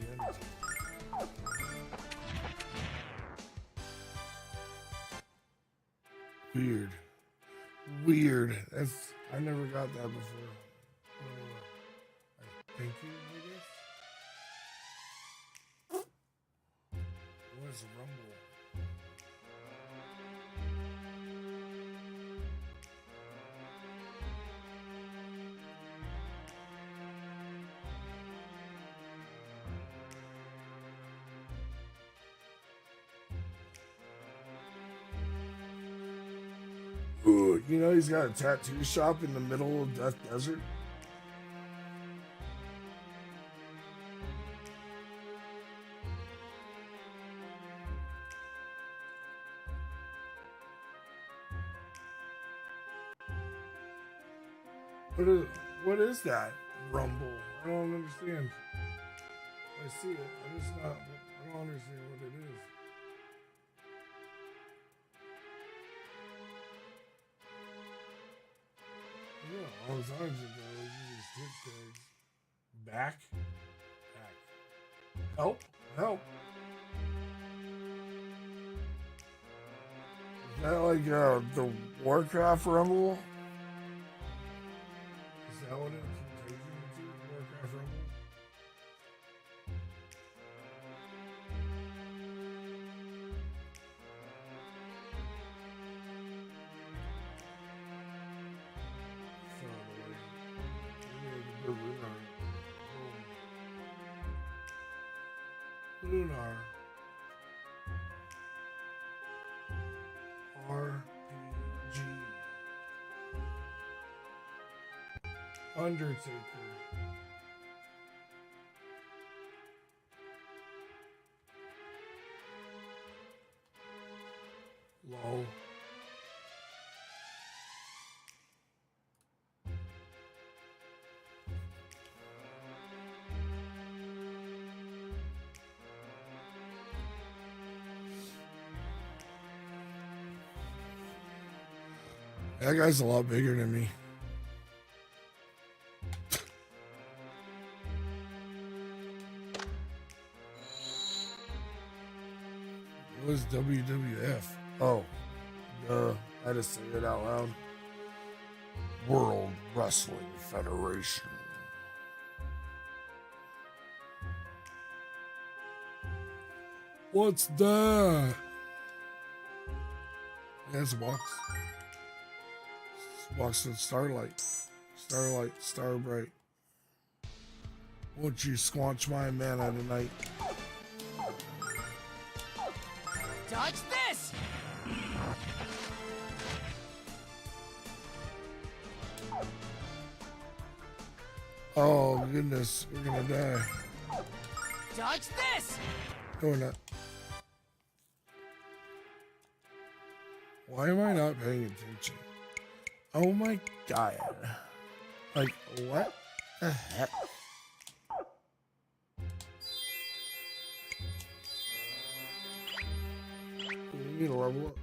Undertaker. Weird. I never got that before. Thank you, I guess. What is Rumble? Ooh, you know he's got a tattoo shop in the middle of Death Desert? What is that? Rumble. I don't understand. I see it. I don't understand what it is. Yeah, all the times ago, these Twitch tags. Back. Help. Is that like the Warcraft Rumble? Is that what it takes you to? Warcraft Rumble? Lunar. RPG. Undertaker. Lol. That guy's a lot bigger than me. What is WWF? Oh, I had to say it out loud. World Wrestling Federation. What's that? Yeah, it's a box. It's a box of Starlight. Starlight, Starbright. Won't you squanch my mana tonight? Dodge this! Oh, goodness. We're gonna die. Dodge this! No, we're not. Why am I not paying attention? Oh my god. Like, what the heck? We need to level up.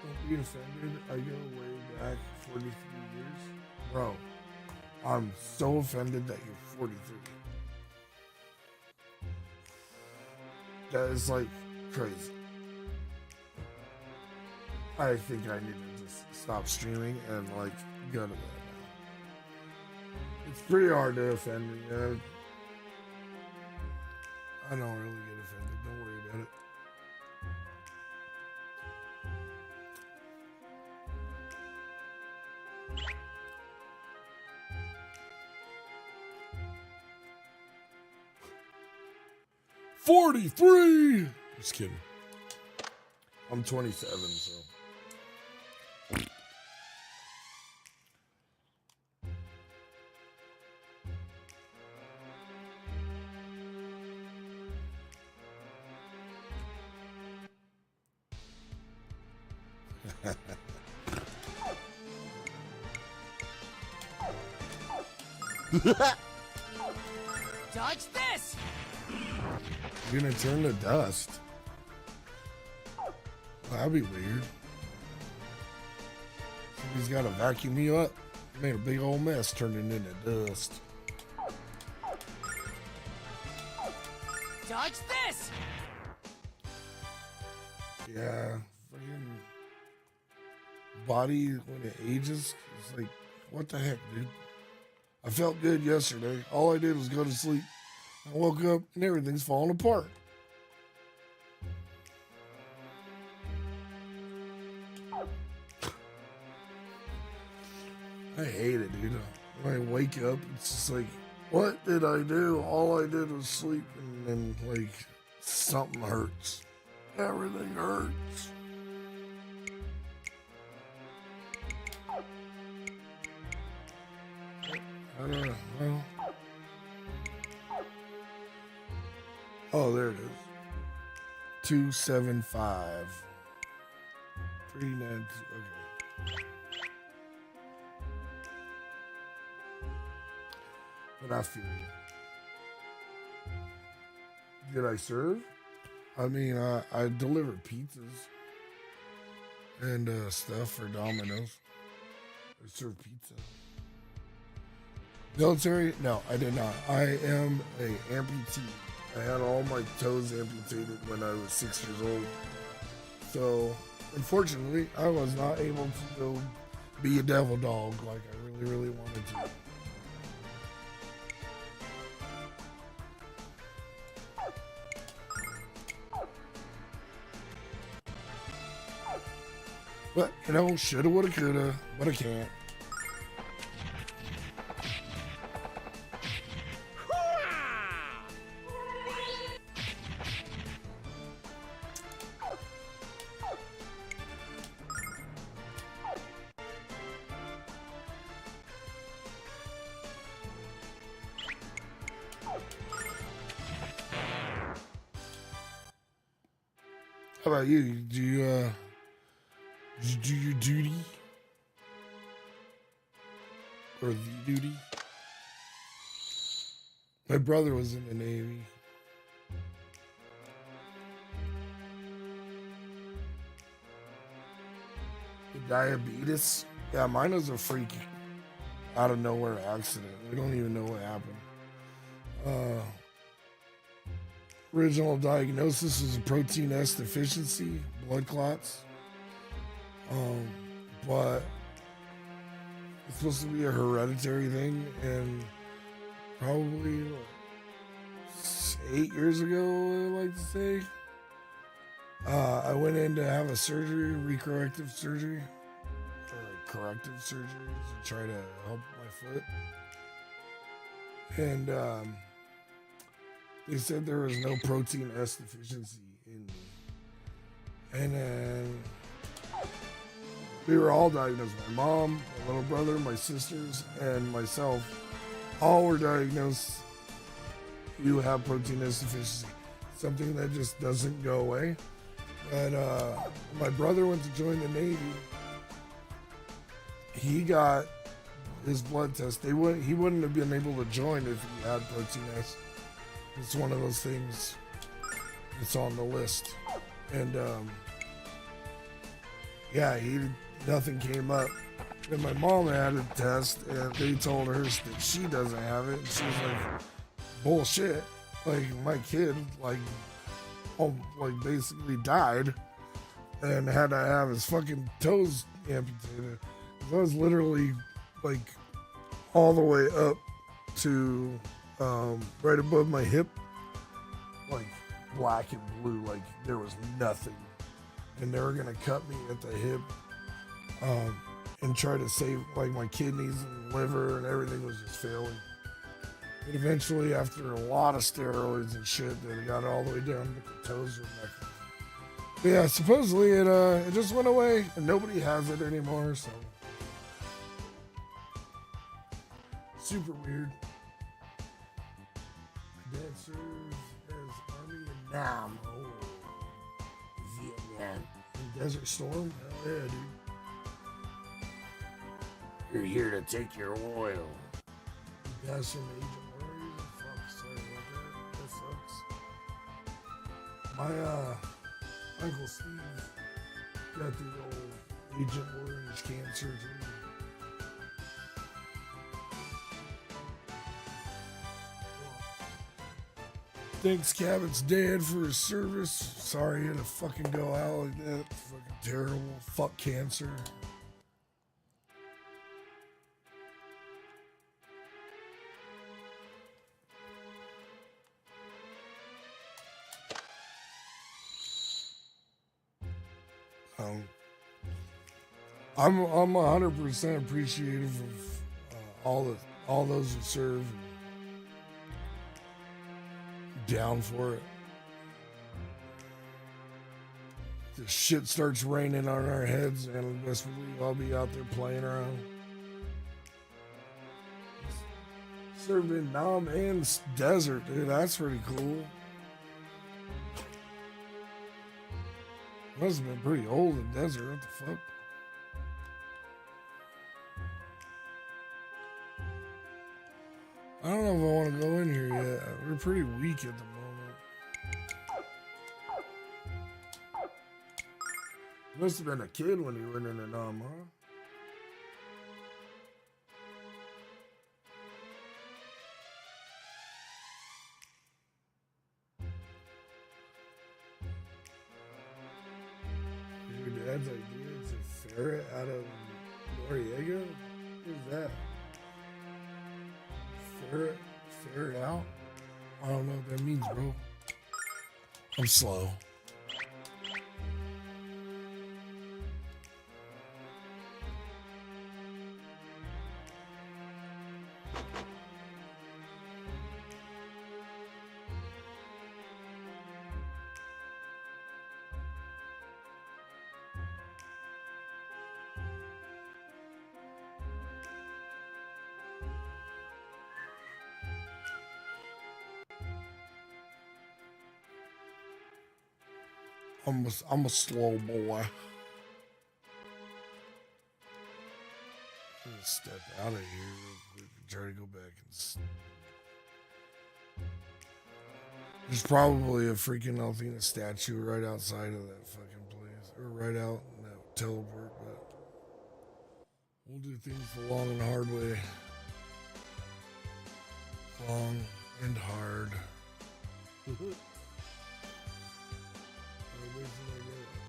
Don't be offended. I go way back 43 years. Bro, I'm so offended that you're 43. That is like crazy. I think I need to just stop streaming and like go to bed now. It's pretty hard to offend me. I don't really get offended. Don't worry about it. $43. Just kidding. I'm 27, so. Dodge this! You're gonna turn to dust. That'd be weird. Somebody's gotta vacuum you up. You made a big old mess turning into dust. Dodge this! Yeah, fucking body when it ages, it's like, what the heck, dude? I felt good yesterday. All I did was go to sleep. I woke up and everything's falling apart. I hate it, dude. When I wake up, it's just like, what did I do? All I did was sleep, and then, like, something hurts. Everything hurts. I don't know. Well, oh, there it is. 275. 392. Okay. But I feel you. Did I serve? I mean, I delivered pizzas and stuff for Domino's. I served pizza. Military? No, I did not. I am a amputee. I had all my toes amputated when I was 6 years old. So, unfortunately, I was not able to go be a devil dog like I really, really wanted to. But, you know, shoulda, woulda, coulda, but I can't. How about you? Did you do your duty? Or the duty? My brother was in the Navy. The diabetes? Yeah, mine was a freak out of nowhere accident. We don't even know what happened. Original diagnosis is a protein S deficiency, blood clots. But it's supposed to be a hereditary thing, and probably 8 years ago, I like to say, I went in to have a surgery, recorrective surgery, or corrective surgery to try to help my foot. And they said there was no protein S deficiency in me. And then we were all diagnosed. My mom, my little brother, my sisters, and myself all were diagnosed. You have protein S deficiency. Something that just doesn't go away. But my brother went to join the Navy. He got his blood test. He wouldn't have been able to join if he had protein S. It's one of those things. It's on the list. And yeah, nothing came up. And my mom had a test, and they told her that she doesn't have it. And she was like, bullshit. Like, my kid, basically died and had to have his fucking toes amputated. I was literally, all the way up to right above my hip, black and blue, there was nothing. And they were going to cut me at the hip and try to save, my kidneys and liver, and everything was just failing. And eventually, after a lot of steroids and shit, they got it all the way down to the toes or neck. But yeah, supposedly it just went away, and nobody has it anymore, so. Super weird. My dad serves as Army in Nam. Oh, Vietnam. In Desert Storm? Hell yeah, dude. You're here to take your oil. You guys from Agent Warriors? Fuck, sorry about that. That sucks. My Uncle Steve got the old Agent Warriors cancer too. Thanks, Cabot's dad, for his service. Sorry he had to fucking go out like that. Fucking terrible. Fuck cancer. I'm 100% appreciative of all those who serve. Down for it. The shit starts raining on our heads, and best believe I'll be out there playing around. Served in Nam and Desert, dude. That's pretty cool. Must have been pretty old in Desert. What the fuck? I don't know if I want to go in here yet. We're pretty weak at the moment. Must have been a kid when he went into Nam, huh? Your dad's idea is a ferret out of Noriega? Who's that? Ferret out? I don't know what that means, bro. I'm slow. I'm a slow boy. I'm gonna step out of here real quick and try to go back and. There's probably a freaking Althena statue right outside of that fucking place, or right out in that teleport. But we'll do things the long and hard way. Long and hard.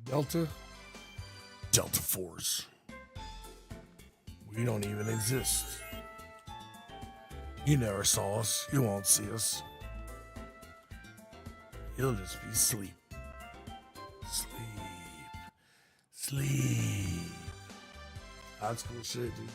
Delta? Delta Force. We don't even exist. You never saw us. You won't see us. You'll just be asleep. Sleep. That's cool shit, dude.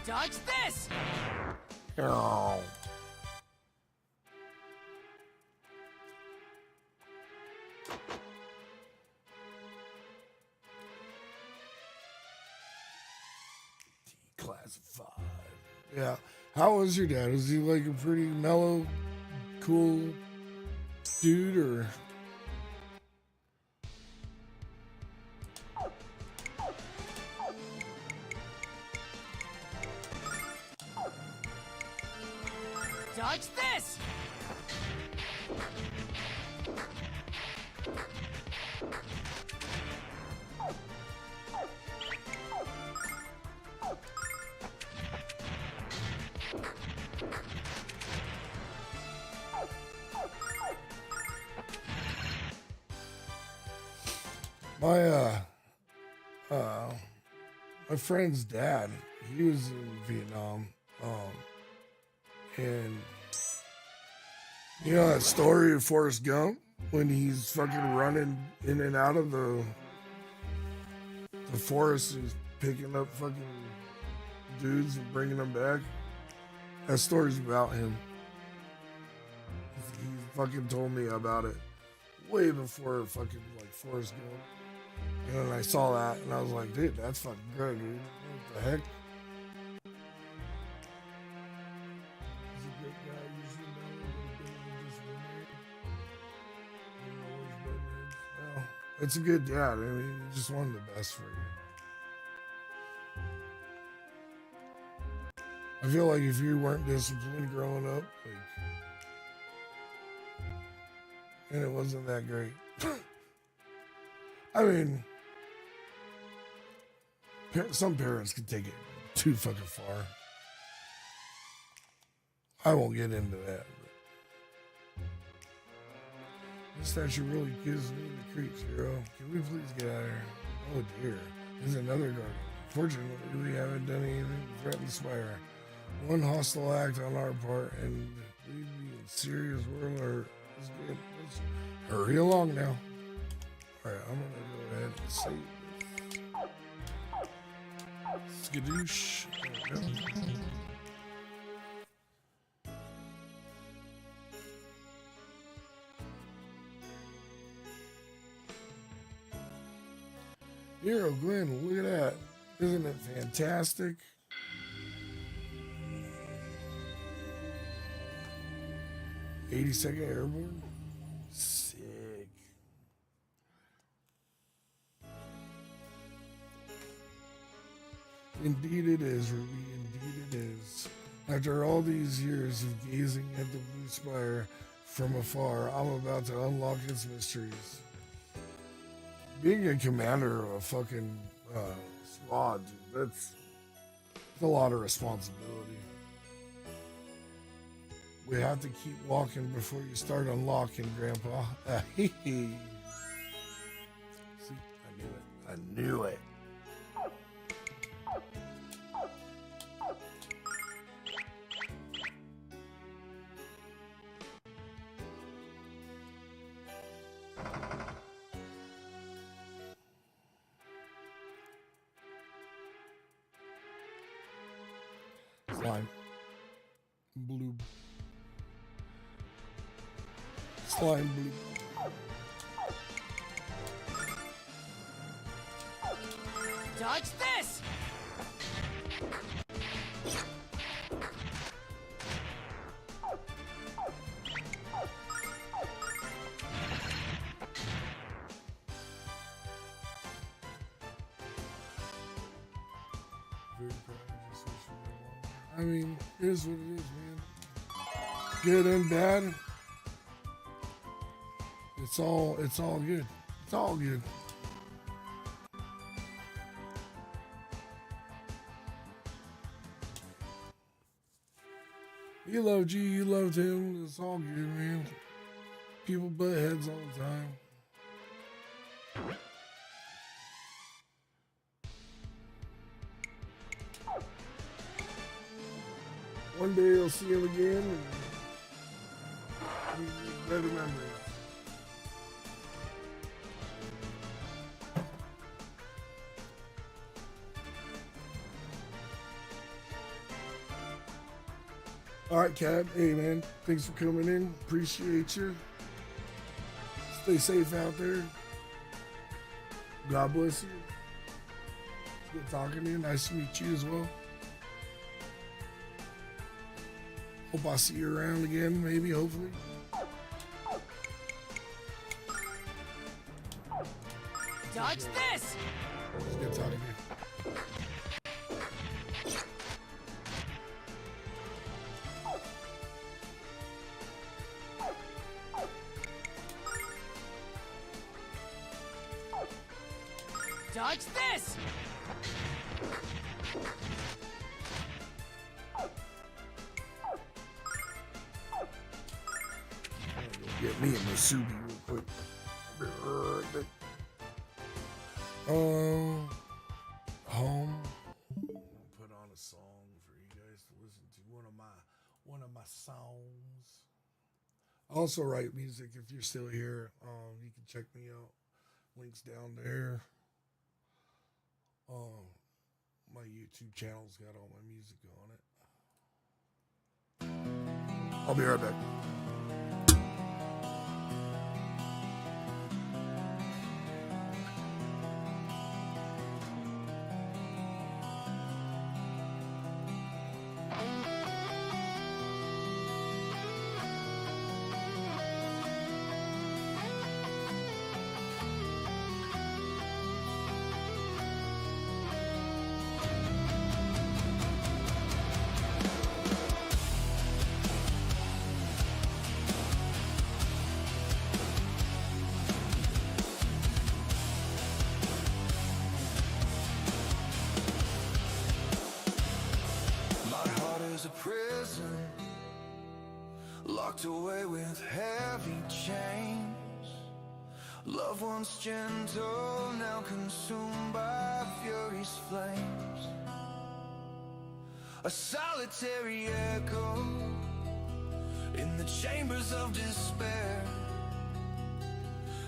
Dodge this! Oh. Declassified. Yeah. How was your dad? Was he like a pretty mellow, cool dude, or? Dodge this! My friend's dad, he was in Vietnam, and you know that story of Forrest Gump when he's fucking running in and out of the forest, he's picking up fucking dudes and bringing them back. That story's about him. He fucking told me about it way before fucking like Forrest Gump. And then I saw that and I was like, dude, that's fucking good, dude. What the heck? He's a good guy. You should know him. Just well, it's a good dad. I mean, he just wanted the best for you. I feel like if you weren't disciplined growing up, like, and it wasn't that great. I mean, some parents can take it too fucking far. I won't get into that. But this statue really gives me the creeps, hero. Can we please get out of here? Oh dear, there's another guardian. Fortunately, we haven't done anything to threaten the Spire. One hostile act on our part, and we'd be in serious world hurt. Let's hurry along now. Alright, I'm gonna go ahead and save this. Skadoosh. There we go. Hero Glenn, look at that. Isn't it fantastic? '82nd Airborne? Sick. Indeed it is, Ruby. Indeed it is. After all these years of gazing at the Blue Spire from afar, I'm about to unlock its mysteries. Being a commander of a fucking squad, dude, that's a lot of responsibility. We have to keep walking before you start unlocking, Grandpa. See, I knew it. I knew it. Slime. Blue. Slime blue. Dodge this! I mean, it is what it is, man. Good and bad. It's all good. It's all good. He loved you, you loved him. It's all good, man. People butt heads all the time. One day you'll see him again and better memories. All right, Cat. Hey, man. Thanks for coming in. Appreciate you. Stay safe out there. God bless you. It's good talking to you. Nice to meet you as well. Hope I see you around again, maybe, hopefully. Dodge this! It's good talking to you. Dodge this! Get me a Masubi real quick. Home. Put on a song for you guys to listen to. One of my songs. I also write music. If you're still here, you can check me out. Links down there. My YouTube channel's got all my music on it. I'll be right back. A prison locked away with heavy chains, loved ones gentle, now consumed by fury's flames. A solitary echo in the chambers of despair,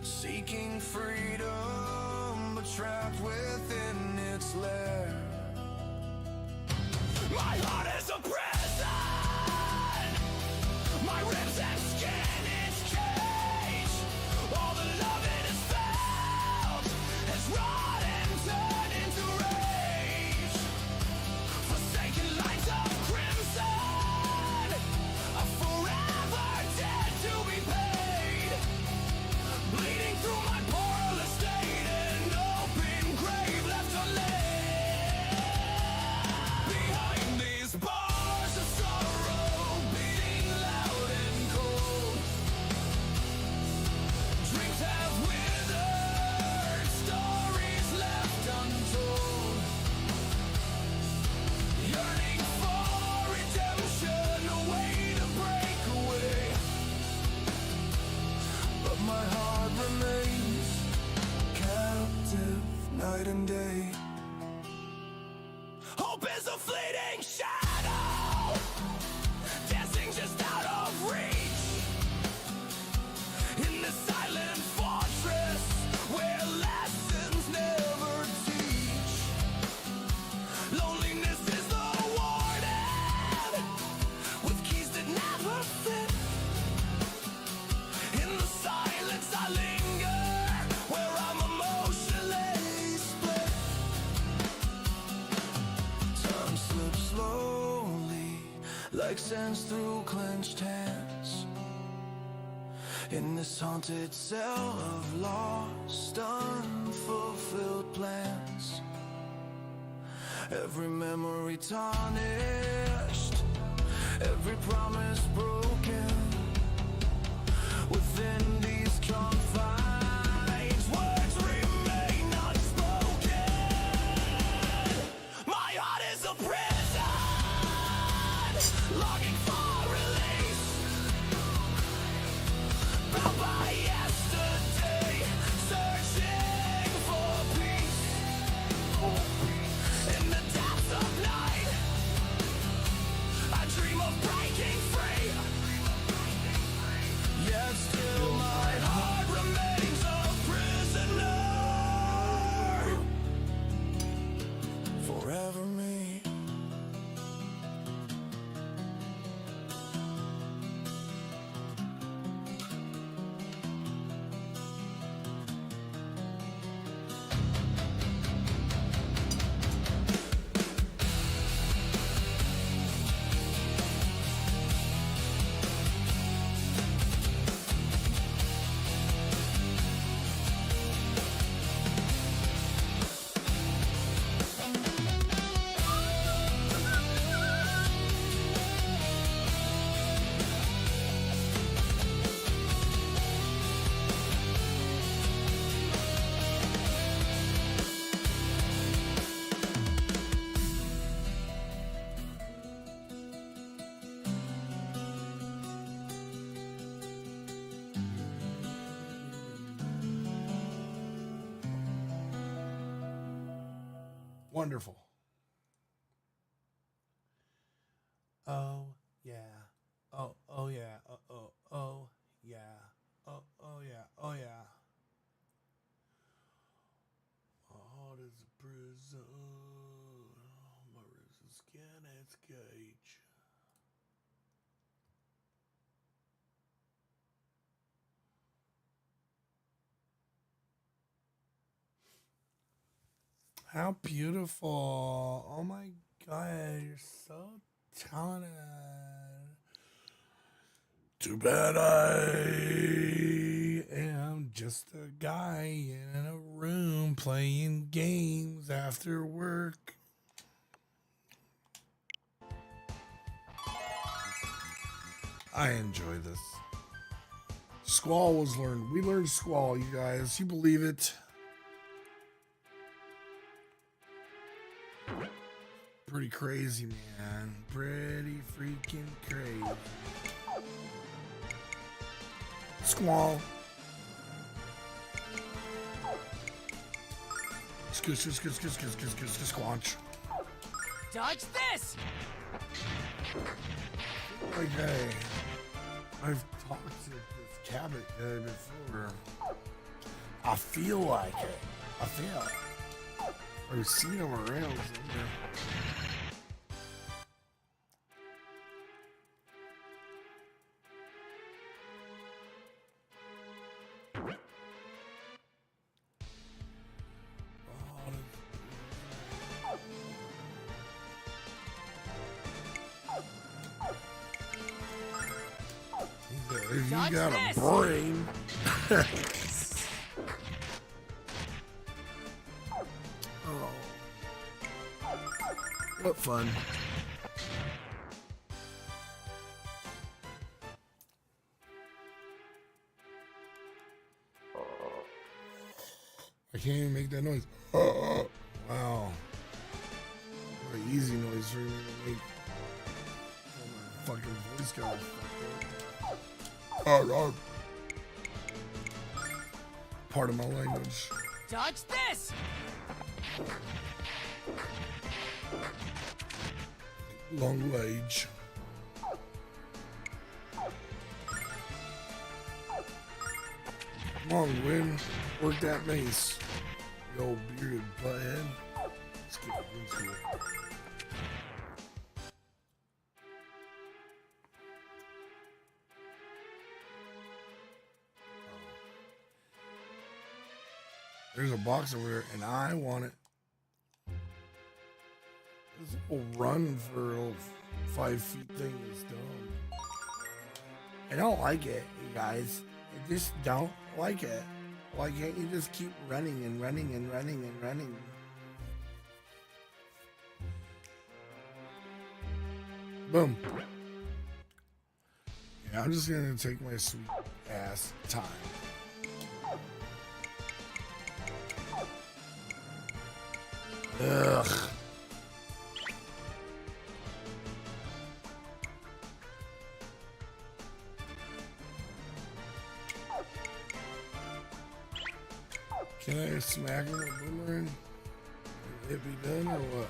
seeking freedom but trapped within its lair. My heart is a prison. My ribs and skin is cage. All the love it has felt has rot and turned into rage. Forsaken lights of crimson, a forever debt to be paid. Bleeding through my portal estate, an open grave left unlaid. like sands through clenched hands. In this haunted cell of lost, unfulfilled plans. Every memory tarnished, every promise broken. Within these confines, words remain unspoken. My heart is a prison, longing for release. Bound by yesterday, searching for peace. In the depths of night, I dream of breaking free. Yet still my heart remains a prisoner. Forever me. Wonderful. Oh yeah. Oh yeah. Oh yeah. Oh yeah. Oh yeah. My heart is a prison. My wrist is skin its cage. How beautiful. Oh my god, you're so talented. Too bad I am just a guy in a room playing games after work. I enjoy this. Squall was learned. We learned Squall, you guys. You believe it? Pretty crazy, man. Pretty freaking crazy. Squall. Squanch. Dodge this! Okay. I've talked to this cabinet guy before. I feel like it. I've seen him around somewhere. If you got a brain. Oh. What fun. I can't even make that noise. Wow. What an easy noise for me to make. Oh, my fucking voice got fucked up. Part of my language. Dodge this! Long wage. Come on, Win. Work that mace. You old bearded butthead. Let's get into it. There's a box over there, and I want it. This will run for 5 feet thing is dumb. I don't like it, you guys. I just don't like it. Why can't you just keep running and running and running and running? Boom. Yeah, I'm just gonna take my sweet ass time. Ugh. Can I smack him with boomerang? Will it be done or what?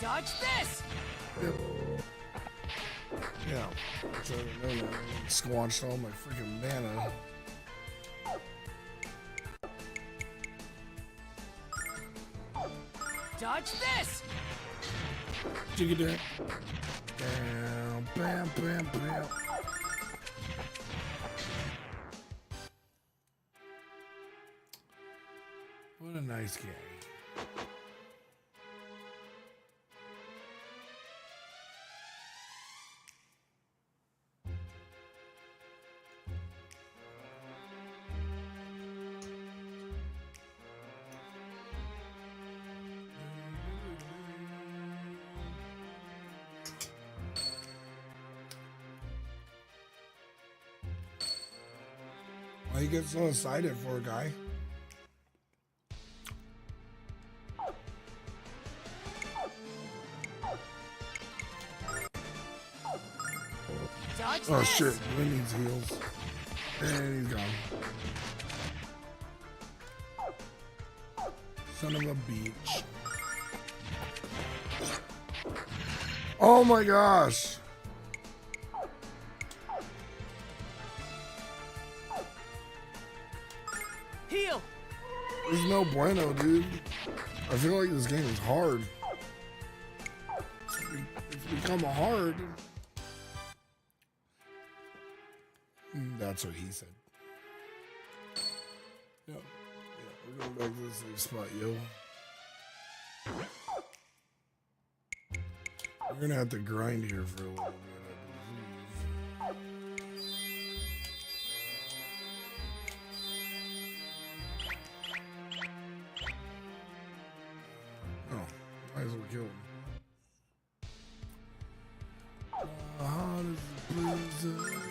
Dodge this! Yep. Yeah. So I know that. I squanched all my freaking mana. Dodge this! Jiggy that. Bam, bam, bam, bam. What a nice game. Why you get so excited for a guy? Dodge Oh this! shit, Glenn needs heals. And he's gone. Son of a bitch. Oh my gosh. Heal! There's no bueno, dude. I feel like this game is hard. It's become hard. That's what he said. Yeah, we're going back to the same spot, yo. We're gonna have to grind here for a little bit, I believe. Oh, might as well kill him. How does the blues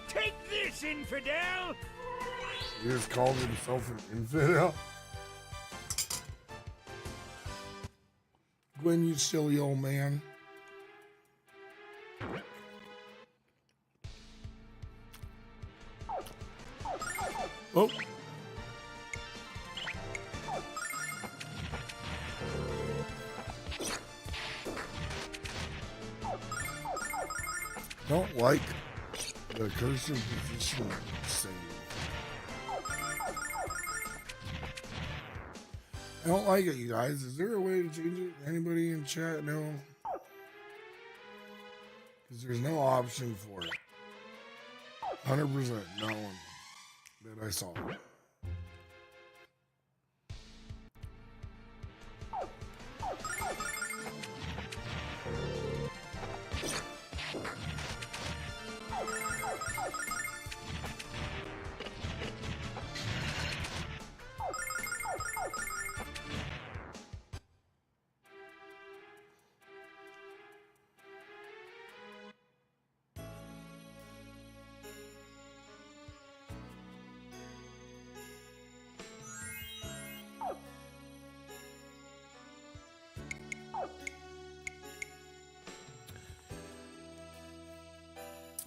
Take this, infidel! He just called himself an infidel. Gwen, you silly old man. Oh. Don't like the cursor position save. I don't like it, you guys. Is there a way to change it? Anybody in chat know? Because there's no option for it. 100%, no one that I saw.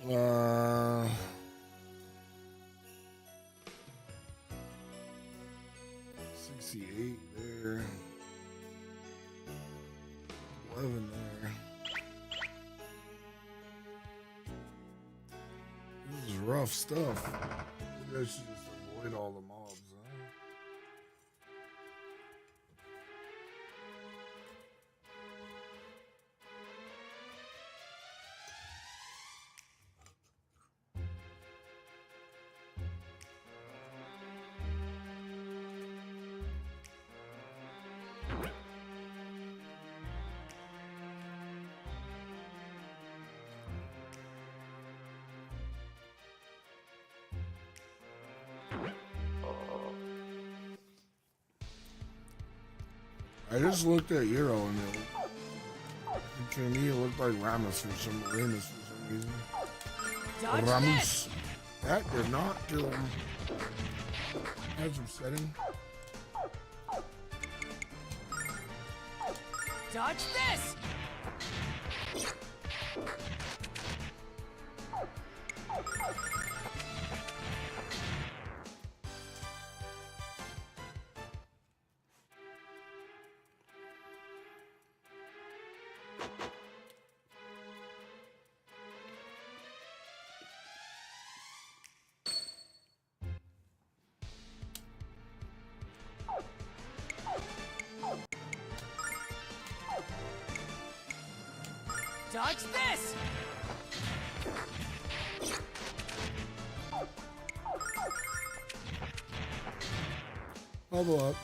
Uh, 68 there. 11 there. rough stuff. Maybe I should just avoid all the mobs, huh? I just looked at Euro and to me it looked like Ramos for some reason. Dodge Ramos. That did not kill him. That's upsetting. Dodge this! Dodge this! Bubble up.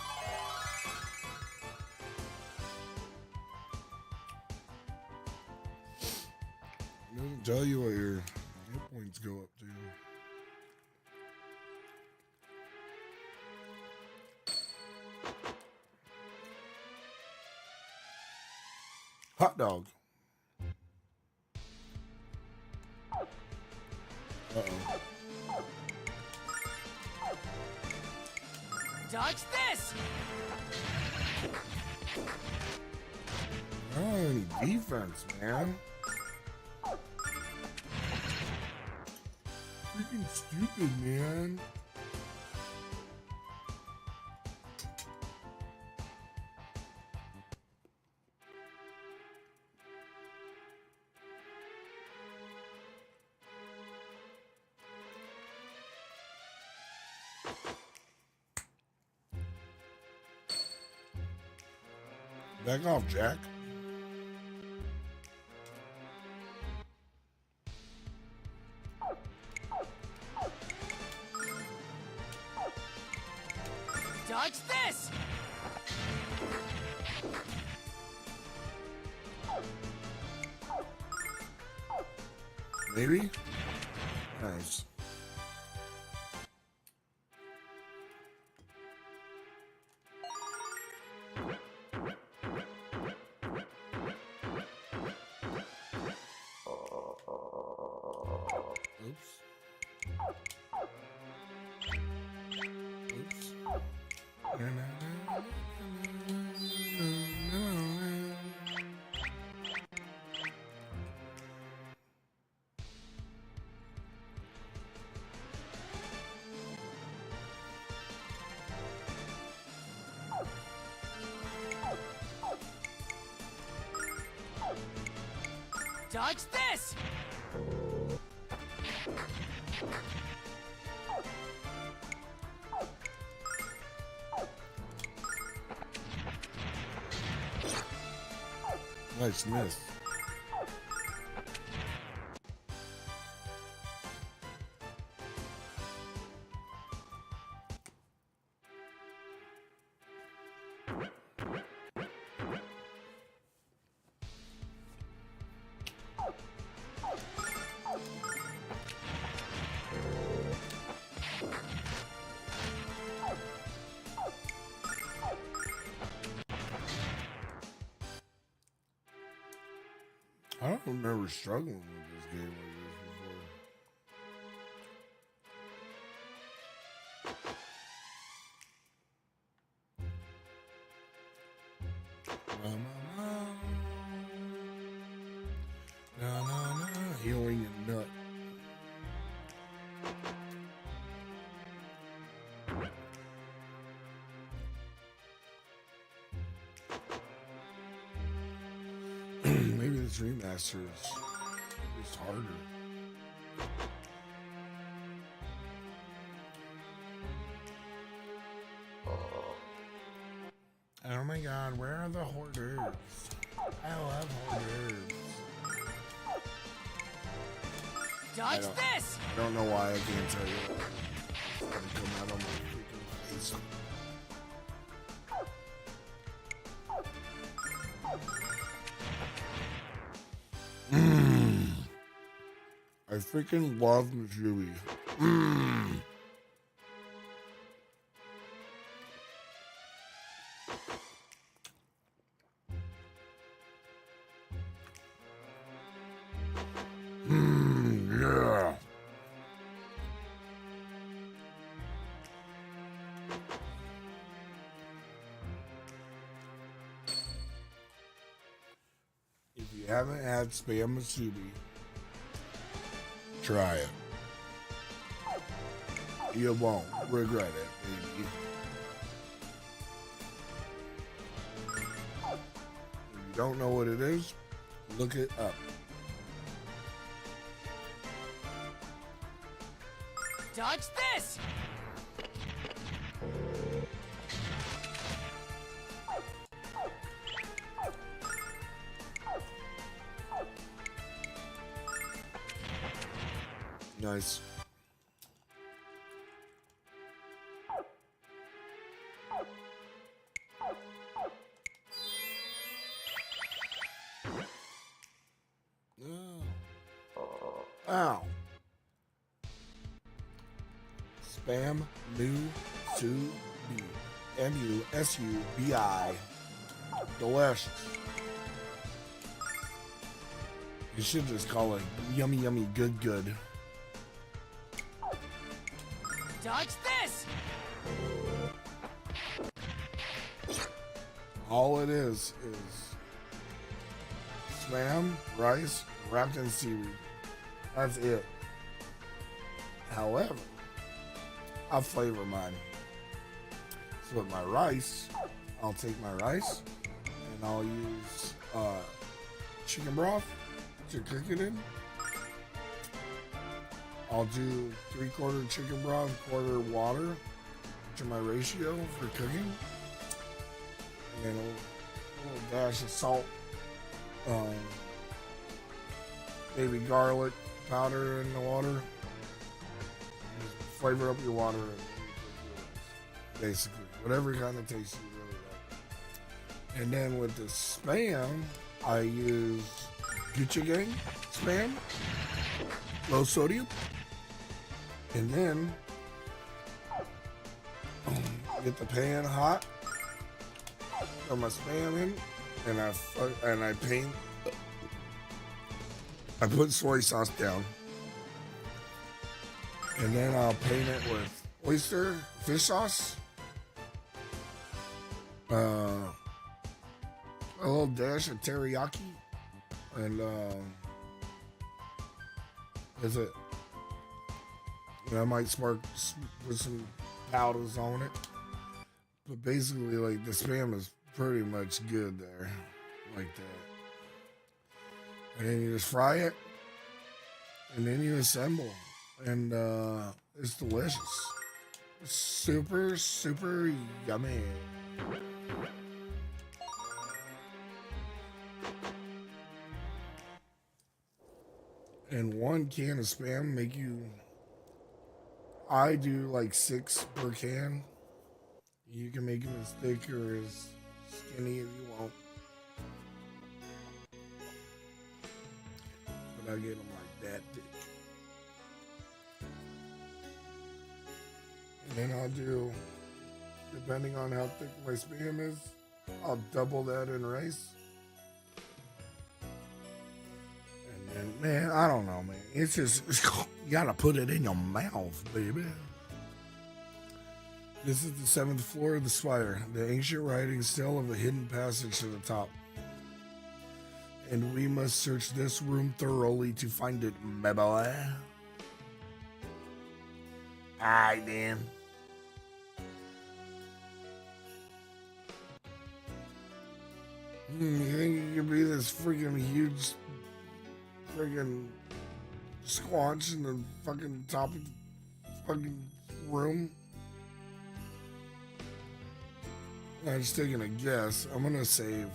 It doesn't tell you what your hit points go up to. Hot dog. Uh-oh. Dodge this! I don't have any defense, man. Freaking stupid, man. Back off, Jack. Dodge this! Maybe? Nice. Dodge this! Nice miss. I don't remember struggling with this game like this before. Healing and nut. Maybe this remaster is harder. my god, where are the hors d'oeuvres? I love hors d'oeuvres. Dodge this! I don't know why I can't tell you. It's gonna come out on my freaking face. I freaking love Missouri. Yeah. If you haven't had Spam Masubi, try it. You won't regret it, baby. If you don't know what it is, look it up. Dodge this! Nice. Ow. Spam Musubi. Musubi. Delicious. You should just call it yummy, yummy, good, good. Dodge this! All it is spam, rice, wrapped in seaweed. That's it. However, I flavor mine. So with my rice, I'll take my rice and I'll use chicken broth to cook it in. I'll do 3/4 chicken broth, 1/4 water to my ratio for cooking. And then a little dash of salt, maybe garlic powder in the water. Just flavor up your water and basically whatever kind of taste you really like. And then with the spam, I use Gucci Gang spam, low sodium. And then get the pan hot, throw my spam in, and I paint. I put soy sauce down, and then I'll paint it with oyster fish sauce, a little dash of teriyaki, and that's it. And I might spark with some powders on it. But basically, like, the spam is pretty much good there. Like that. And then you just fry it. And then you assemble. And it's delicious. Super, super yummy. And 1 can of spam make you... I do like 6 per can. You can make them as thick or as skinny as you want. But I get them like that thick. And then I'll do, depending on how thick my spam is, I'll double that in rice. And then, man, I don't know, man. It's just, you gotta put it in your mouth, baby. This is the 7th floor of the spire, the ancient writing still of a hidden passage to the top. And we must search this room thoroughly to find it, my boy. Aye, then. You think you could be this freaking huge freaking squanch in the fucking top of the fucking room? I'm just taking a guess. I'm gonna save.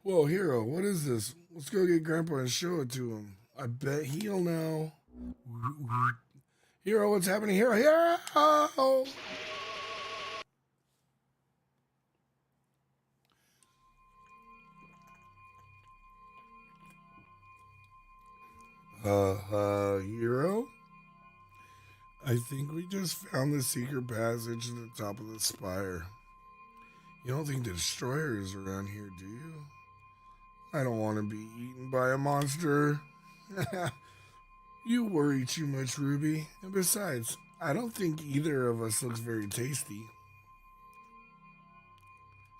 Whoa, Hero, what is this? Let's go get Grandpa and show it to him. I bet he'll know. Hero, what's happening? Hero, Hero! Hero? I think we just found the secret passage to the top of the spire. You don't think the destroyer is around here, do you? I don't want to be eaten by a monster. You worry too much, Ruby. And besides, I don't think either of us looks very tasty.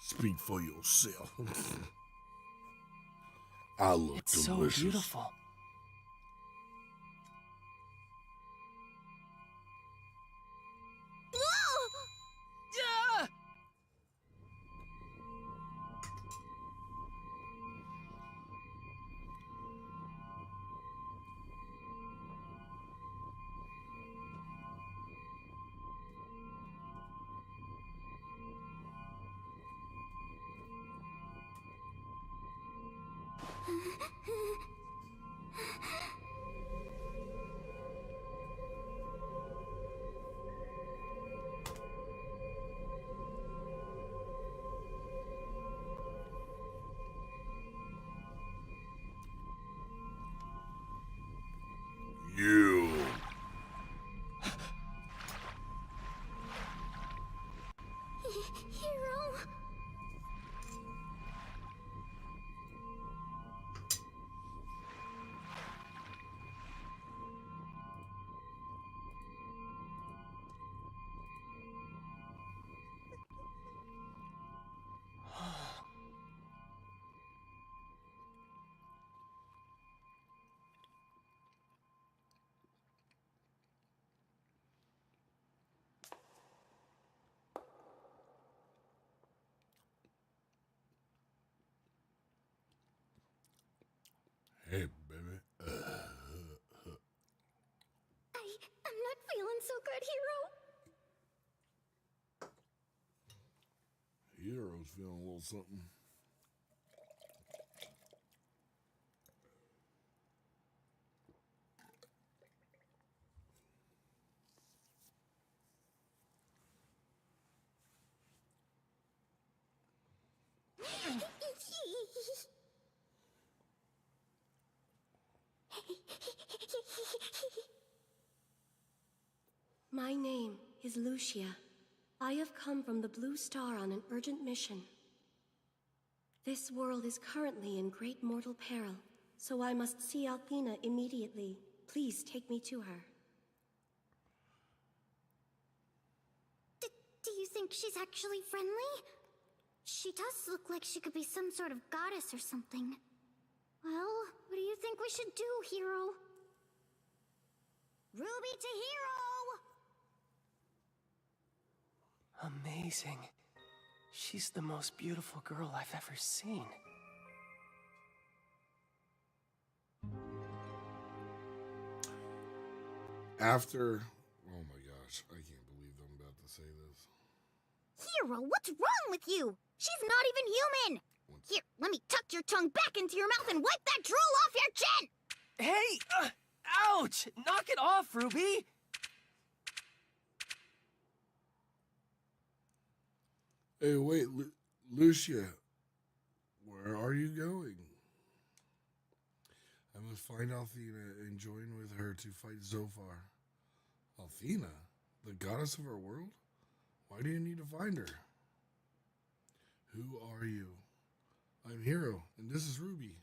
Speak for yourself. I look It's delicious. so beautiful. Yeah! You. Hero. Hey, baby. I'm not feeling so good, Hero. Hero's feeling a little something. My name is Lucia. I have come from the Blue Star on an urgent mission. This world is currently in great mortal peril, so I must see Althena immediately. Please take me to her. Do you think she's actually friendly? She does look like she could be some sort of goddess or something. Well, what do you think we should do, Hero? Ruby to Hero! Amazing. She's the most beautiful girl I've ever seen. After. Oh my gosh, I can't believe I'm about to say this. Hero, what's wrong with you? She's not even human! Here, let me tuck your tongue back into your mouth and wipe that drool off your chin! Hey! Ouch! Knock it off, Ruby! Hey, wait, Lucia. Where are you going? I must find Althena and join with her to fight Zophar. Althena? The goddess of our world? Why do you need to find her? Who are you? I'm Hero, and this is Ruby.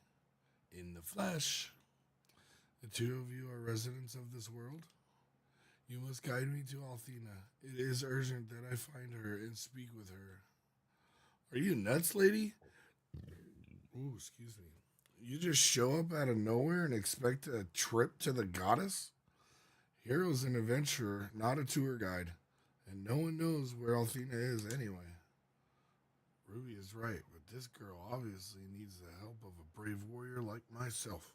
In the flesh. The two of you are residents of this world? You must guide me to Althena. It is urgent that I find her and speak with her. Are you nuts, lady? Ooh, excuse me. You just show up out of nowhere and expect a trip to the goddess? Hero's an adventurer, not a tour guide. And no one knows where Althena is anyway. Ruby is right, but this girl obviously needs the help of a brave warrior like myself.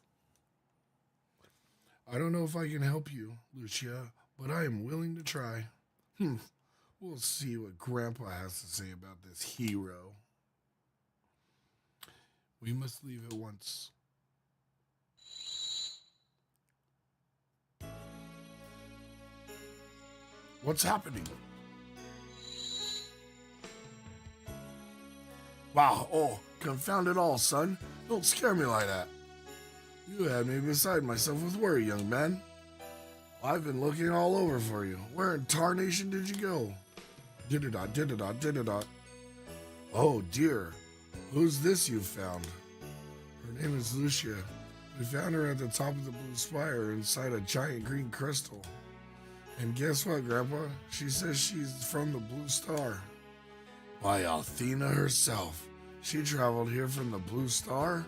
I don't know if I can help you, Lucia, but I am willing to try. We'll see what Grandpa has to say about this hero. We must leave at once. What's happening? Wow, oh, confound it all, son. Don't scare me like that. You had me beside myself with worry, young man. I've been looking all over for you. Where in tarnation did you go? Did-a-dot, did-a-dot, did-a-dot. Oh dear, who's this you found? Her name is Lucia. We found her at the top of the blue spire inside a giant green crystal. And guess what, Grandpa? She says she's from the Blue Star. By Athena herself. She traveled here from the Blue Star?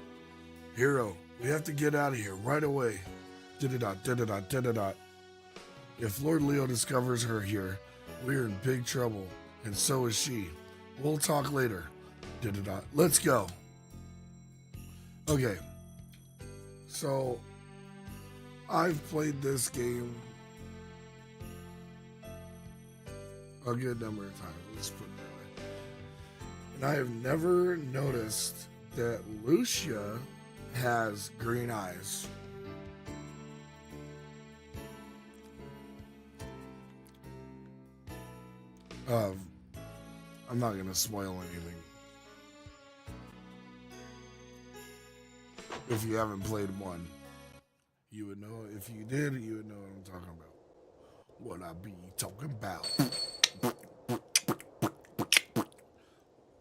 Hero, we have to get out of here right away. Did-a-dot, did-a-dot, did-a-dot. If Lord Leo discovers her here, we're in big trouble, and so is she. We'll talk later. Did-a-dot. Let's go. Okay. So, I've played this game a good number of times. Let's put it that way. And I have never noticed that Lucia has green eyes. I'm not going to spoil anything. If you haven't played one, you would know. If you did, you would know what I'm talking about. What I be talking about.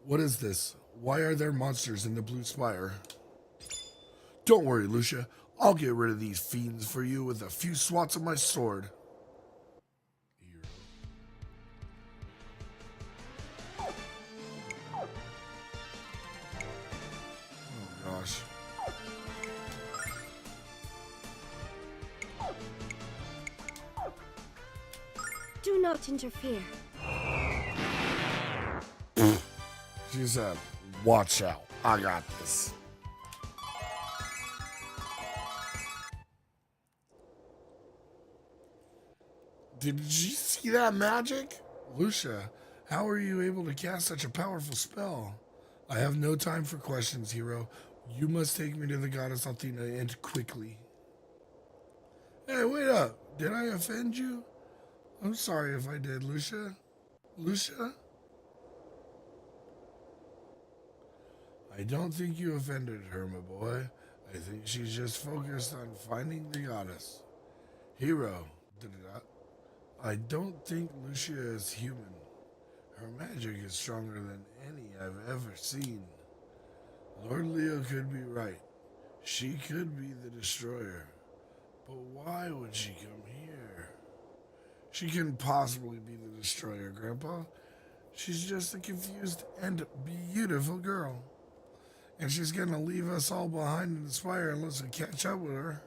What is this? Why are there monsters in the Blue Spire? Don't worry, Lucia. I'll get rid of these fiends for you with a few swats of my sword. Oh gosh. Do not interfere. She said, watch out. I got this. Did you see that magic? Lucia, how are you able to cast such a powerful spell? I have no time for questions, hero. You must take me to the goddess Athena and quickly. Hey, wait up. Did I offend you? I'm sorry if I did, Lucia. Lucia? I don't think you offended her, my boy. I think she's just focused on finding the goddess. Hero, I don't think Lucia is human. Her magic is stronger than any I've ever seen. Lord Leo could be right. She could be the destroyer. But why would she come here? She couldn't possibly be the destroyer, Grandpa. She's just a confused and beautiful girl. And she's gonna leave us all behind in the spire unless we catch up with her.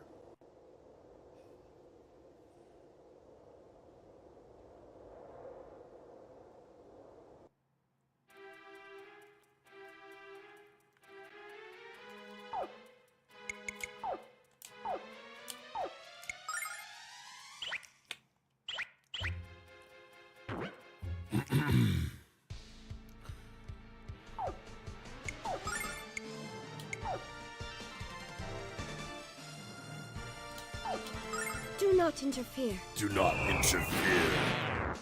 Do not interfere. Do not interfere.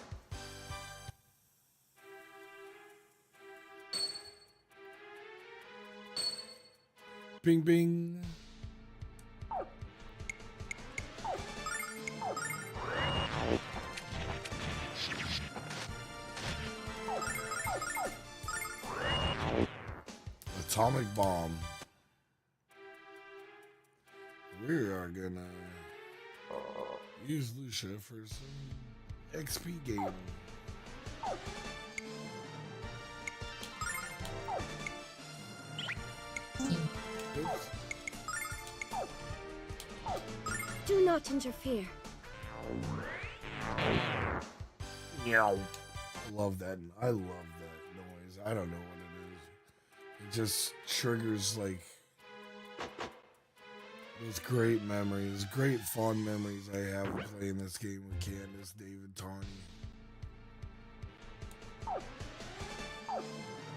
Bing, bing. Atomic bomb. We are gonna use Lucia for some XP gain. Oops. Do not interfere. I love that. I love that noise. I don't know what it is. It just triggers like Those great memories, great fond memories I have of playing this game with Candace, David, Tawny.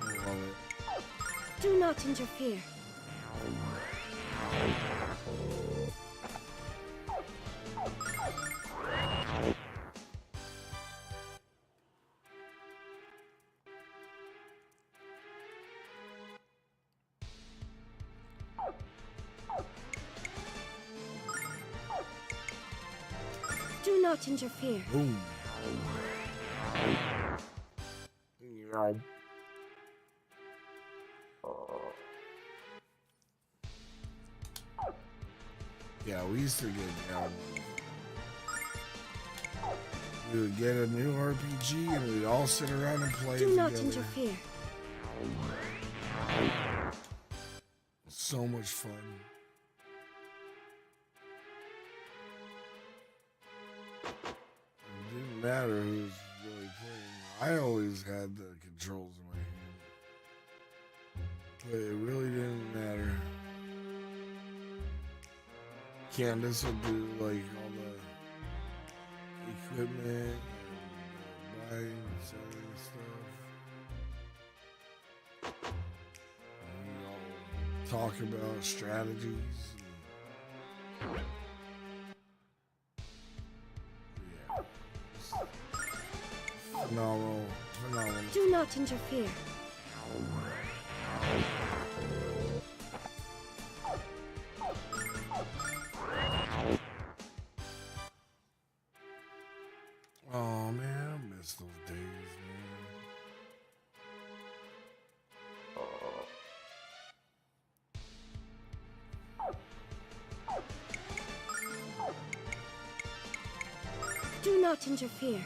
I love it. Do not interfere. Do not interfere. Boom. Yeah, we used to get down. We would get a new RPG and we'd all sit around and play Do it not together. interfere. So much fun. It didn't matter who was really playing. I always had the controls in my hand. But it really didn't matter. Candace would do like all the equipment and buying and selling stuff. And we all talk about strategies. Yeah. Phenomenal. Phenomenal. Do not interfere. Oh man, I miss those days, man. Do not interfere.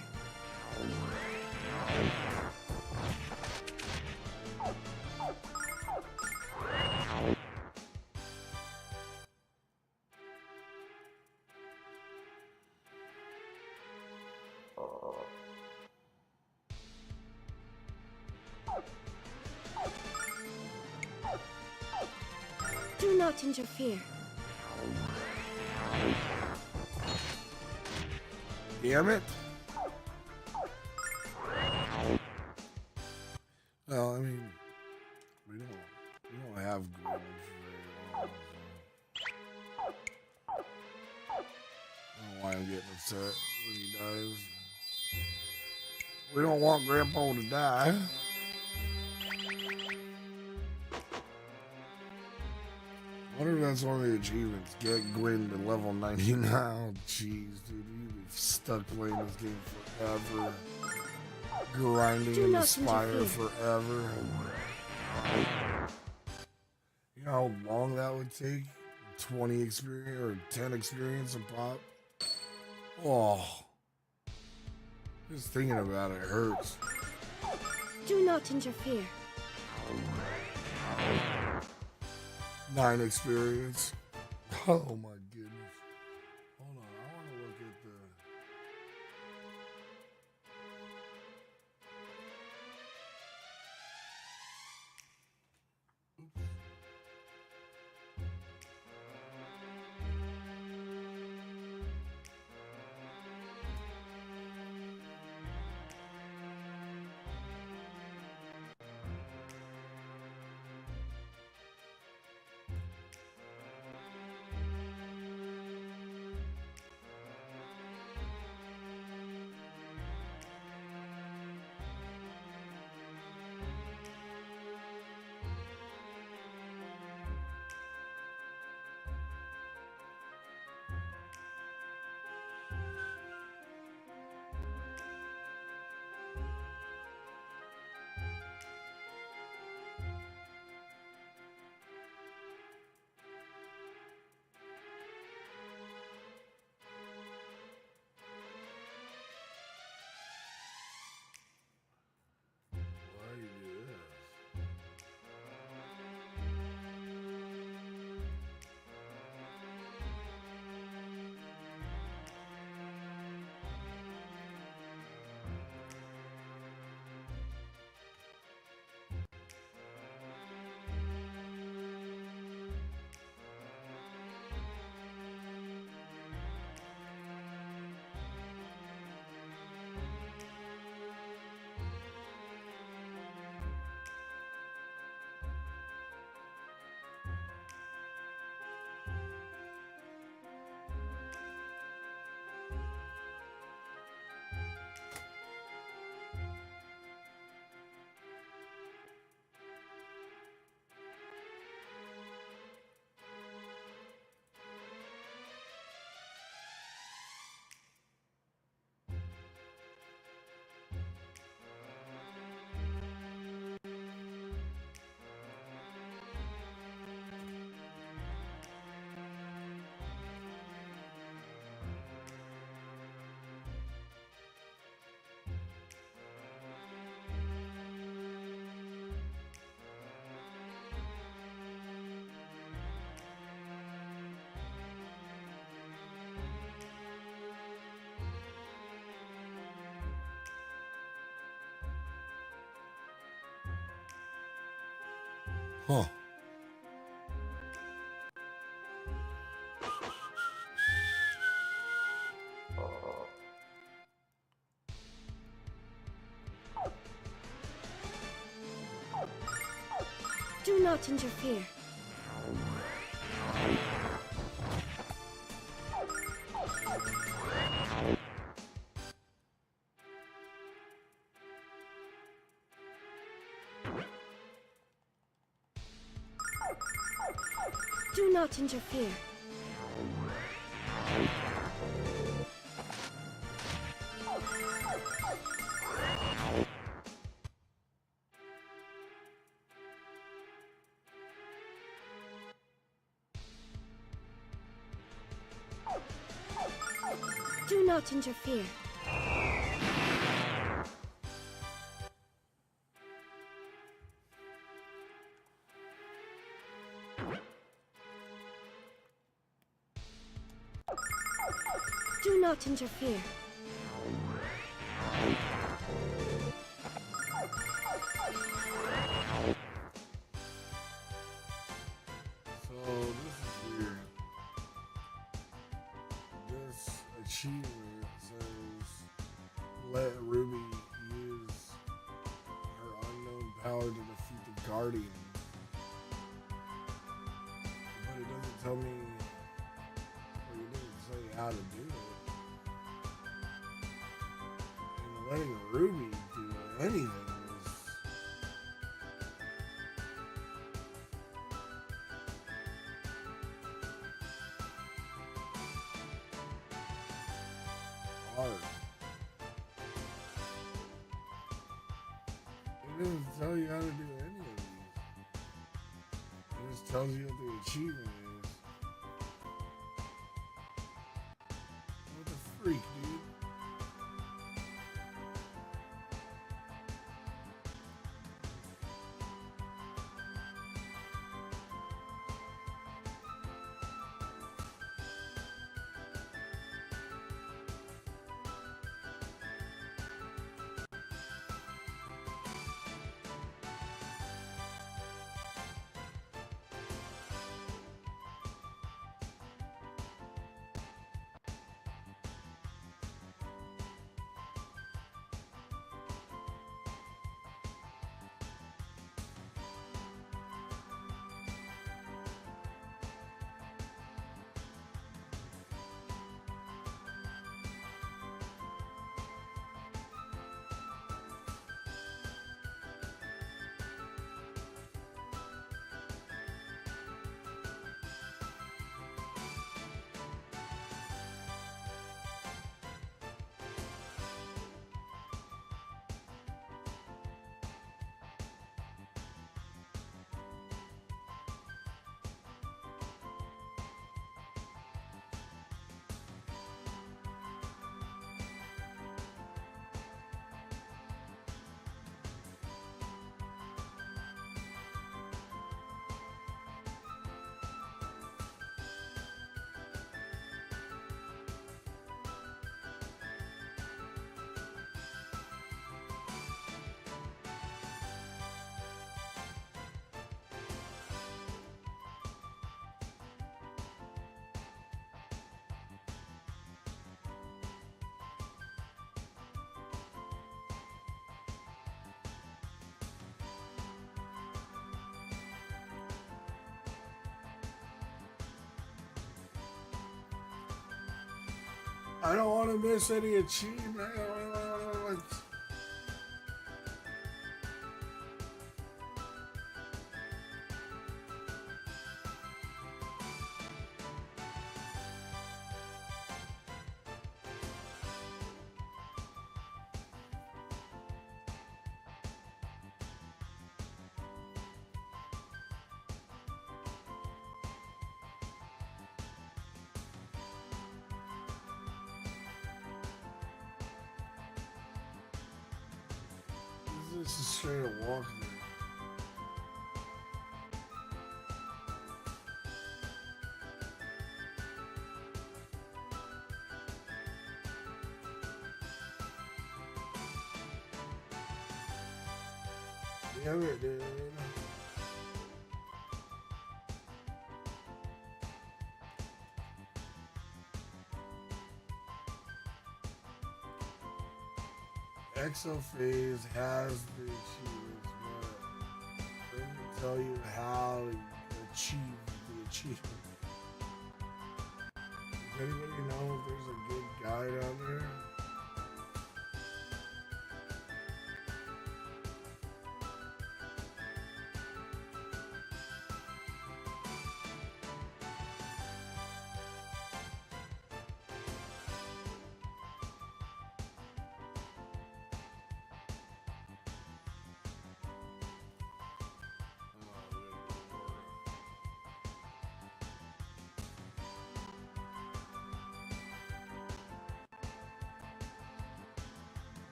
Do not interfere. Damn it. Well, I mean, we don't have Grim for very long. So. I don't know why I'm getting upset when he dies. We don't want Grandpa to die. I wonder if that's one of the achievements. Get Gwyn to level 99. Oh, jeez, dude. You've stuck playing this game forever. Grinding Do in the not spire interfere. forever. You know how long that would take? 20 experience or 10 experience a pop? Oh. Just thinking about it hurts. Do not interfere. 9 experience. Oh my goodness. Hold on, I want to look at the. Huh. Do not interfere. Do not interfere. Do not interfere. Do not interfere. So this is weird. This achievement says let Ruby use her unknown power to defeat the Guardian. But it doesn't tell me, or it doesn't say how to do it. And letting Ruby do anything is hard. It doesn't tell you how to do any of these. It just tells you what the achievement is. What the freak, dude? I don't want to miss any achievements. This is straight up walking. Damn it, dude. Exophase has the achievements, but doesn't tell you how to achieve the achievement. Does anybody know if there's a good guide out there?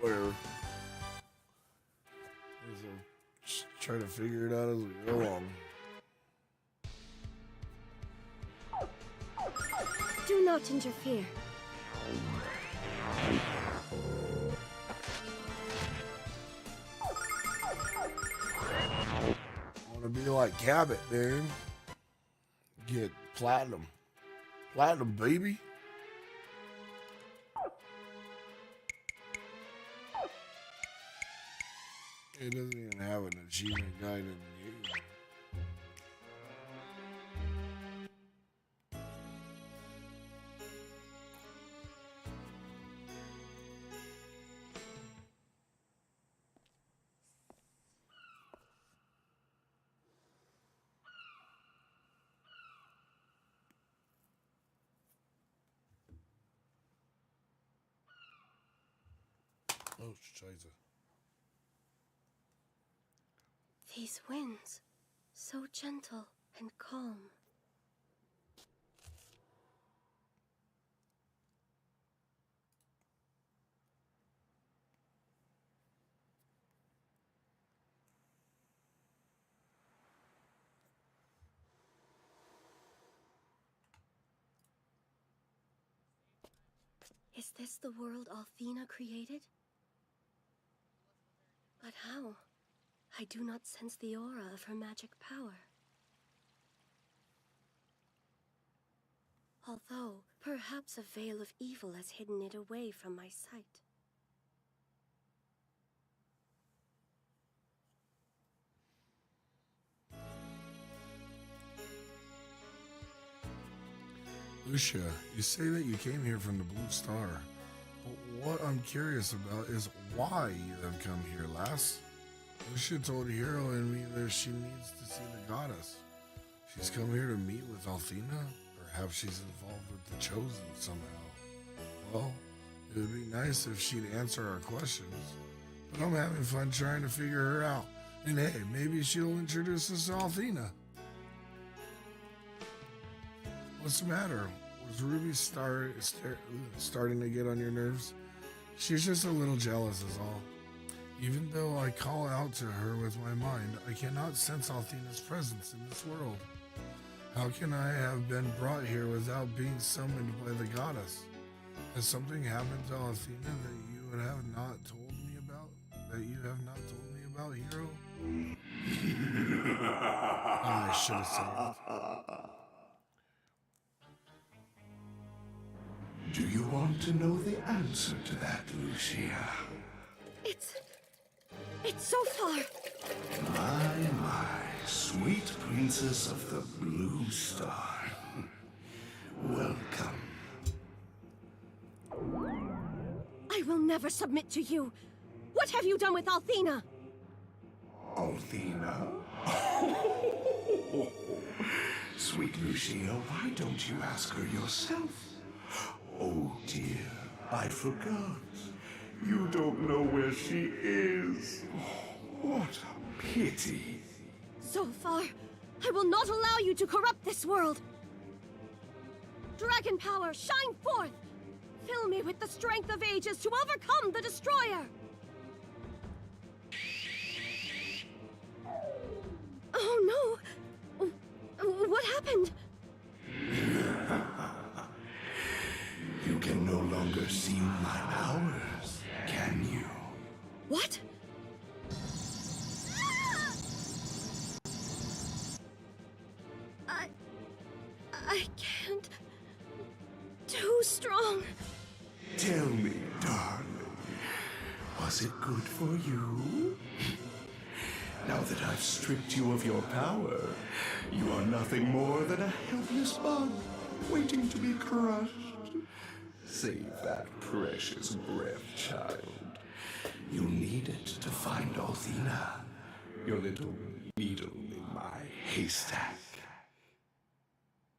Whatever. Just try to figure it out as we go along. Do not interfere. I want to be like Cabot, dude. Get platinum. Platinum, baby. It doesn't even have an achievement guide in the game. Oh, scheiße. These winds, so gentle and calm. Is this the world Althena created? But how? I do not sense the aura of her magic power. Although, perhaps a veil of evil has hidden it away from my sight. Lucia, you say that you came here from the Blue Star. But what I'm curious about is why you have come here, lass. Lucia told Hero and me that she needs to see the goddess. She's come here to meet with Althena. Perhaps she's involved with the Chosen somehow. Well, it would be nice if she'd answer our questions. But I'm having fun trying to figure her out. And hey, maybe she'll introduce us to Althena. What's the matter? Was Ruby starting to get on your nerves? She's just a little jealous is all. Even though I call out to her with my mind, I cannot sense Althena's presence in this world. How can I have been brought here without being summoned by the goddess? Has something happened to Althena that you would have not told me about? That you have not told me about, Hero? I should have said it. Do you want to know the answer to that, Lucia? It's so far. My, sweet princess of the Blue Star. Welcome. I will never submit to you. What have you done with Althena? Althena? Sweet Lucia, why don't you ask her yourself? Oh dear, I forgot. You don't know where she is. Oh, what a pity. So far, I will not allow you to corrupt this world. Dragon power, shine forth! Fill me with the strength of ages to overcome the Destroyer! Oh no! What happened? You can no longer see my powers, can you? What? I can't. Too strong. Tell me, darling, was it good for you? Now that I've stripped you of your power, you are nothing more than a helpless bug, waiting to be crushed. Save that precious breath, child. You need it to find Althena, your little needle in my haystack.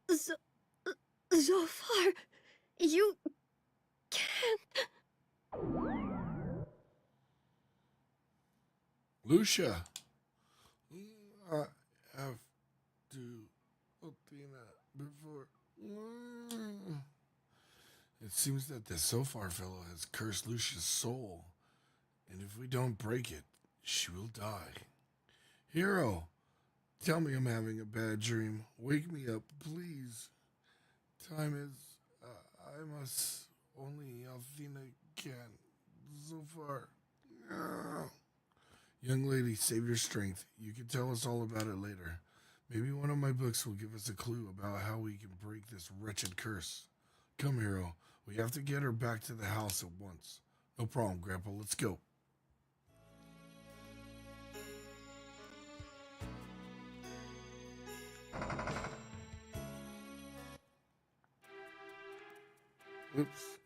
So far, you can't. Lucia. I have to Athena before. It seems that the Sofar fellow has cursed Lucia's soul, and if we don't break it, she will die. Hero, tell me I'm having a bad dream. Wake me up, please. Time is. I must. Only Athena can. So far. Young lady, save your strength. You can tell us all about it later. Maybe one of my books will give us a clue about how we can break this wretched curse. Come, Hero. We have to get her back to the house at once. No problem, Grandpa. Let's go. Oops.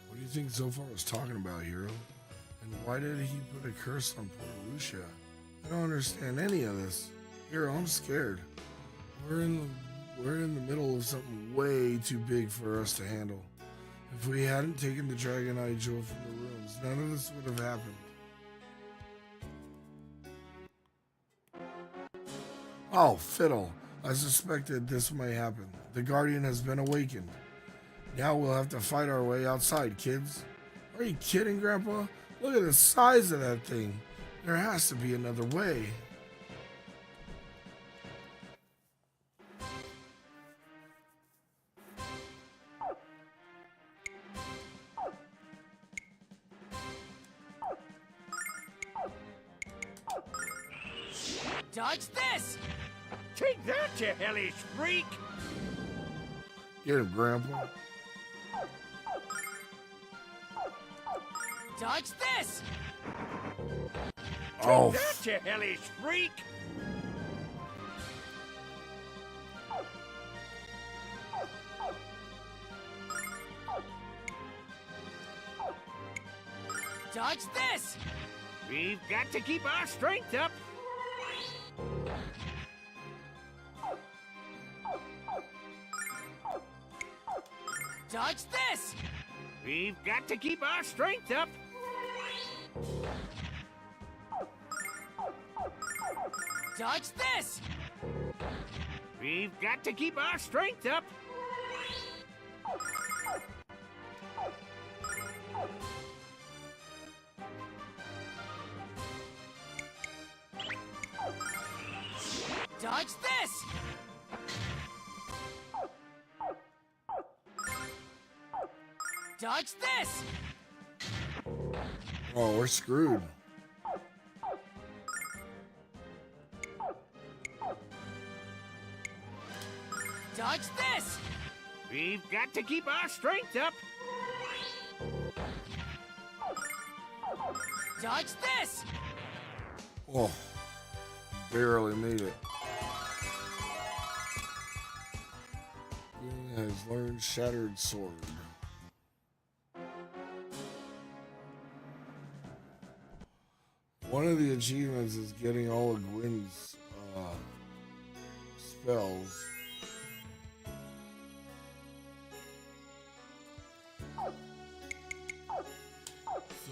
What do you think Zofar was talking about, Hero? And why did he put a curse on poor Lucia? I don't understand any of this. Hero, I'm scared. We're in the middle of something way too big for us to handle. If we hadn't taken the Dragon Eye Jewel from the rooms, none of this would have happened. Oh, fiddle. I suspected this might happen. The Guardian has been awakened. Now we'll have to fight our way outside, kids. Are you kidding, Grandpa? Look at the size of that thing. There has to be another way. Dodge this! Take that, you hellish freak! Get him, Grandpa. Dodge this! Oh, That, you hellish freak! Dodge this! We've got to keep our strength up! Dodge this! We've got to keep our strength up! Dodge this! We've got to keep our strength up! Dodge this! Dodge this! oh, we're screwed. Dodge this! We've got to keep our strength up! Dodge this! Oh, barely made it. Luna has learned Shattered Sword. One of the achievements is getting all of Gwyn's spells.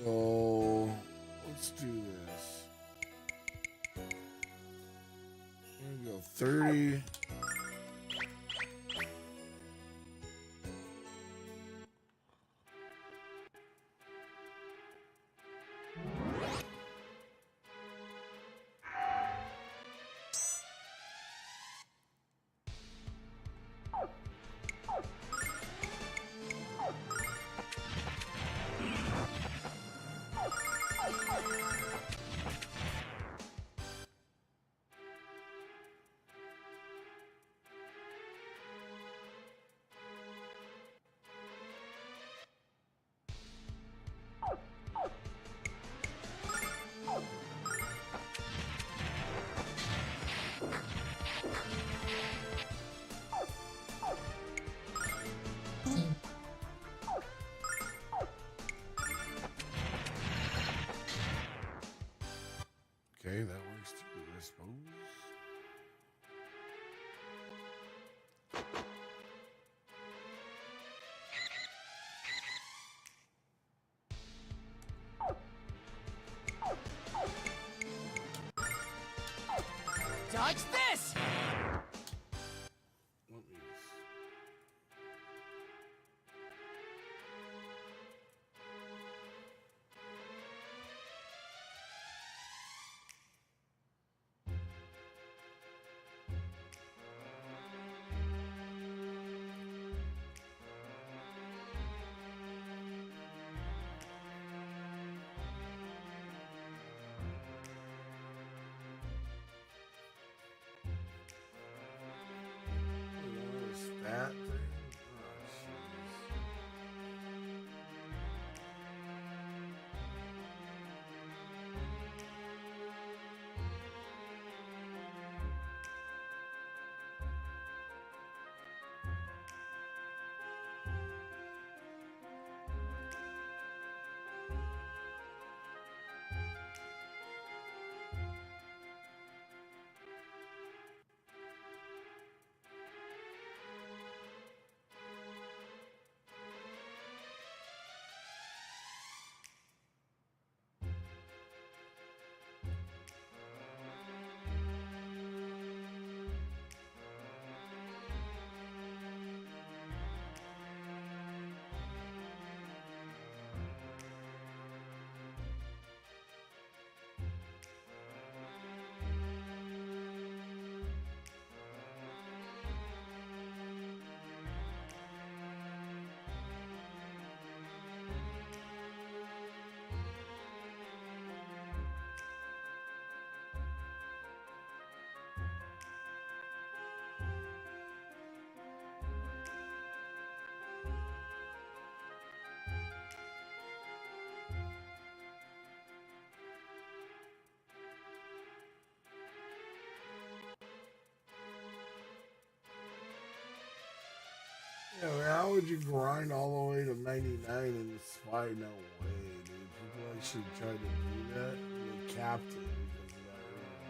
So let's do this. I'm gonna go 30. Okay, that works too, I suppose. Dodge this! Let me that thing. Oh, jeez. Yeah, how would you grind all the way to 99 in the spy? No way, dude. People actually tried to do that, and they capped it because of that reason.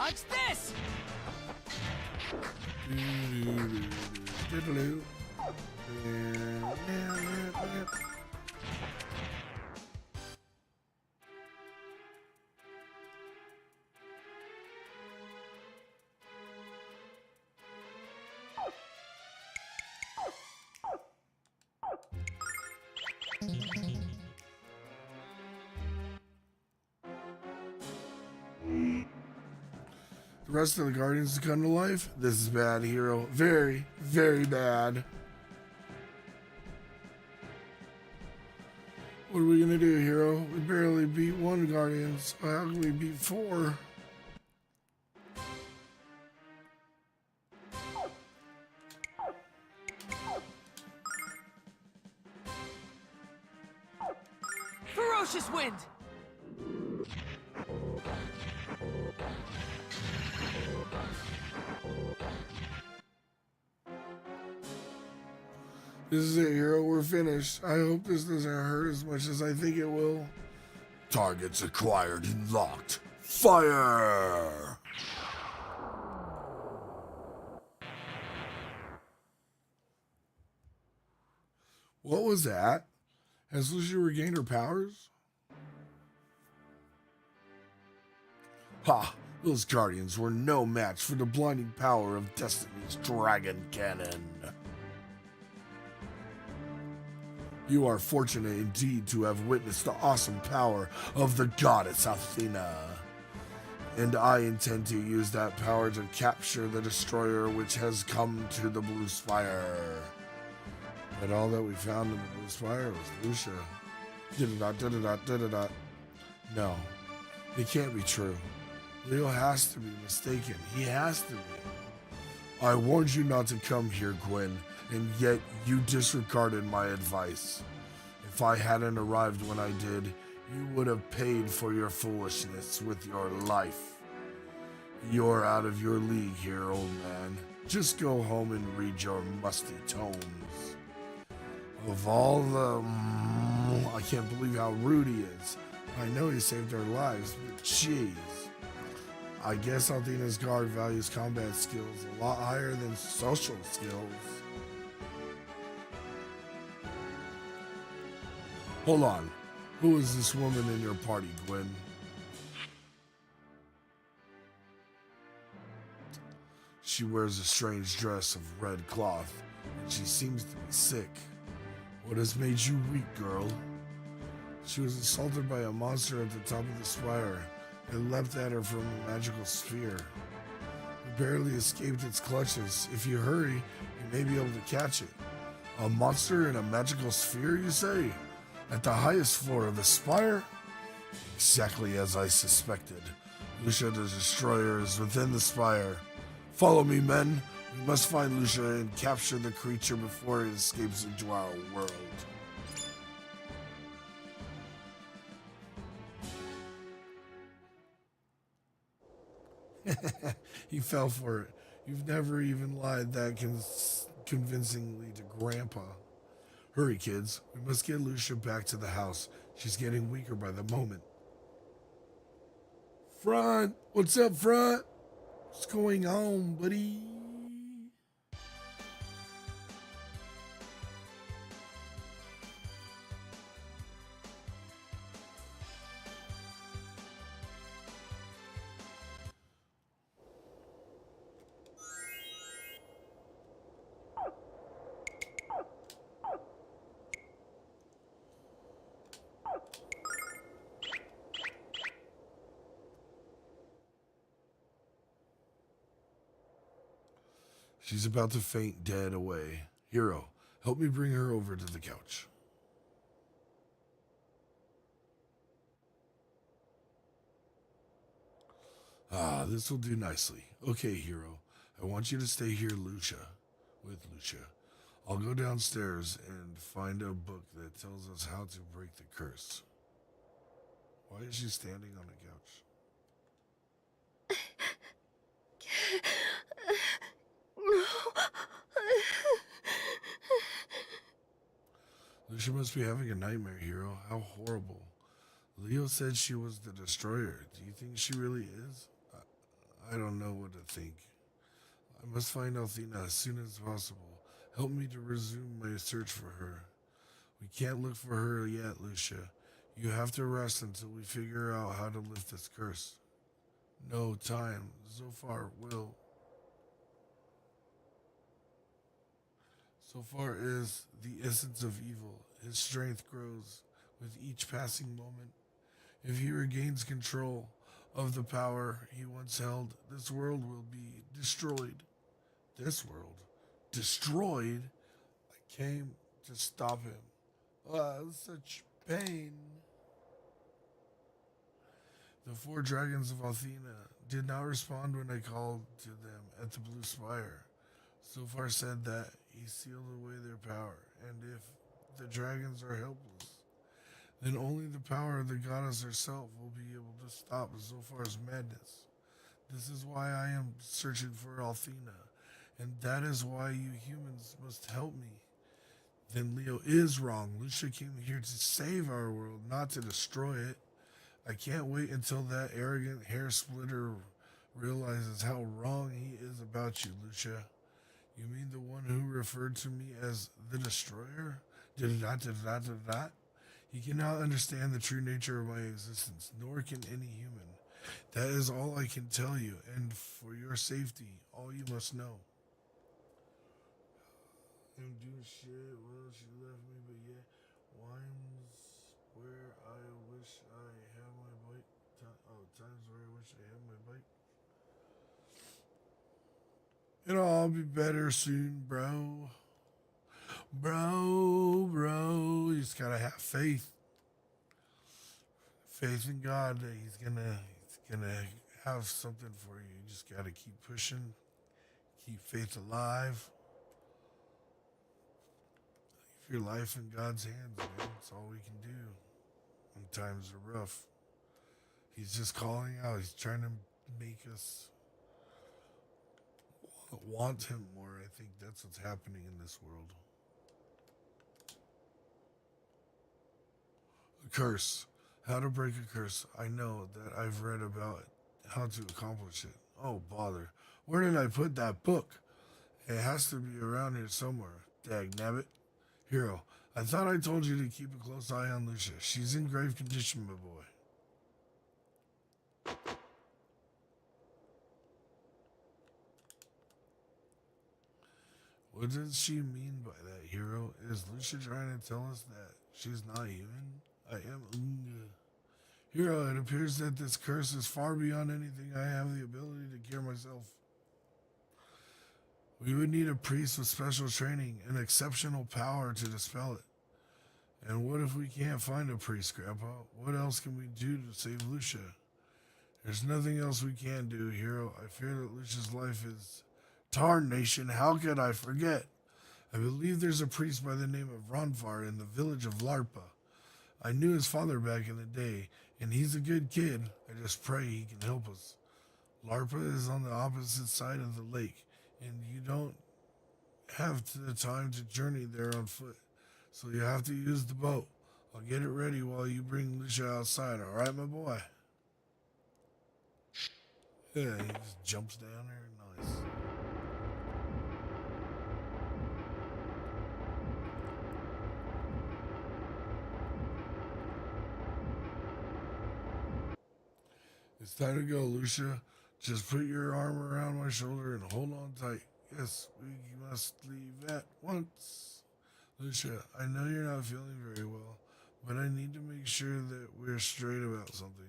Dodge this! Diddle-oo. The rest of the Guardians to come to life? This is bad, hero. Very, very bad. What are we gonna do, hero? We barely beat one Guardians. How can we beat 4? Ferocious wind! This is it, hero. We're finished. I hope this doesn't hurt as much as I think it will. Targets acquired and locked. Fire! What was that? Has Lucia regained her powers? Ha! Those Guardians were no match for the blinding power of Destiny's Dragon Cannon. You are fortunate indeed to have witnessed the awesome power of the goddess Athena. And I intend to use that power to capture the destroyer which has come to the Blue Spire. But all that we found in the Blue Spire was Lucia. Did-a-dot. No, it can't be true. Leo has to be mistaken. He has to be. I warned you not to come here, Gwen, and yet you disregarded my advice. If I hadn't arrived when I did, you would have paid for your foolishness with your life. You're out of your league here, old man. Just go home and read your musty tomes. Of all the... I can't believe how rude he is. I know he saved our lives, but jeez. I guess Athena's guard values combat skills a lot higher than social skills. Hold on. Who is this woman in your party, Gwen? She wears a strange dress of red cloth, and she seems to be sick. What has made you weak, girl? She was assaulted by a monster at the top of the spire. It leapt at her from a magical sphere. You barely escaped its clutches. If you hurry, you may be able to catch it. A monster in a magical sphere, you say? At the highest floor of the spire? Exactly as I suspected. Lucia the Destroyer is within the spire. Follow me, men. We must find Lucia and capture the creature before it escapes into our world. He fell for it. You've never even lied that convincingly to Grandpa. Hurry, kids. We must get Lucia back to the house. She's getting weaker by the moment. Front! What's up, Front? What's going on, buddy? She's about to faint dead away. Hero, help me bring her over to the couch. Ah, this will do nicely. Okay, Hero, I want you to stay here, with Lucia. I'll go downstairs and find a book that tells us how to break the curse. Why is she standing on the couch? Lucia must be having a nightmare, Hero. How horrible. Leo said she was the destroyer. Do you think she really is? I don't know what to think. I must find Althena as soon as possible. Help me to resume my search for her. We can't look for her yet, Lucia. You have to rest until we figure out how to lift this curse. No time. Zophar will. Zophar is the essence of evil. His strength grows with each passing moment. If he regains control of the power he once held, this world will be destroyed. This world? Destroyed? I came to stop him. Ah, such pain. The four dragons of Althena did not respond when I called to them at the Blue Spire. So far said that he sealed away their power, and if the dragons are helpless, then only the power of the goddess herself will be able to stop Zophar's madness. This is why I am searching for Althena, and that is why you humans must help me. Then Leo is wrong. Lucia came here to save our world, not to destroy it. I can't wait until that arrogant hair splitter realizes how wrong he is about you, Lucia. You mean the one who referred to me as the destroyer? Da-da-da-da-da-da-da? He cannot understand the true nature of my existence, nor can any human. That is all I can tell you, and for your safety, all you must know. I'm doing shit, well, she left me, but yeah, times where I wish I had my bike. Times where I wish I had my bike. It'll all be better soon, bro. Bro, you just gotta have faith. Faith in God that he's gonna have something for you. You just gotta keep pushing, keep faith alive. Leave your life in God's hands, man. That's all we can do when times are rough. He's just calling out. He's trying to make us want him more. I think that's what's happening in this world. A curse. How to break a curse. I know that I've read about it. How to accomplish it. Oh, bother. Where did I put that book? It has to be around here somewhere. Dag nabbit. Hero, I thought I told you to keep a close eye on Lucia. She's in grave condition, my boy. What does she mean by that, Hero? Is Lucia trying to tell us that she's not human? I am Hero, it appears that this curse is far beyond anything I have the ability to cure myself. We would need a priest with special training and exceptional power to dispel it. And what if we can't find a priest, Grandpa? What else can we do to save Lucia? There's nothing else we can do, Hero. I fear that Lucia's life is... Tarnation, how could I forget? I believe there's a priest by the name of Ronfar in the village of Larpa. I knew his father back in the day, and he's a good kid. I just pray he can help us. Larpa is on the opposite side of the lake, and you don't have the time to journey there on foot, so you have to use the boat. I'll get it ready while you bring Lucia outside, all right, my boy? Yeah, he just jumps down there. Nice. It's time to go, Lucia. Just put your arm around my shoulder and hold on tight. Yes, we must leave at once. Lucia, I know you're not feeling very well, but I need to make sure that we're straight about something.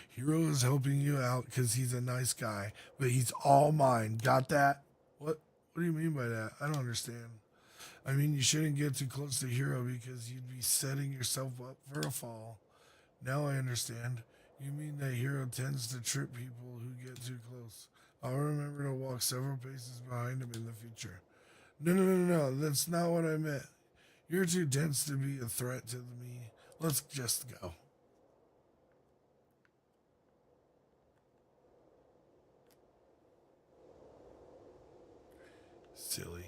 Hero is helping you out because he's a nice guy, but he's all mine. Got that? What do you mean by that? I don't understand. I mean, you shouldn't get too close to Hero because you'd be setting yourself up for a fall. Now I understand. You mean that Hero tends to trip people who get too close. I'll remember to walk several paces behind him in the future. No, that's not what I meant. You're too dense to be a threat to me. Let's just go. Silly.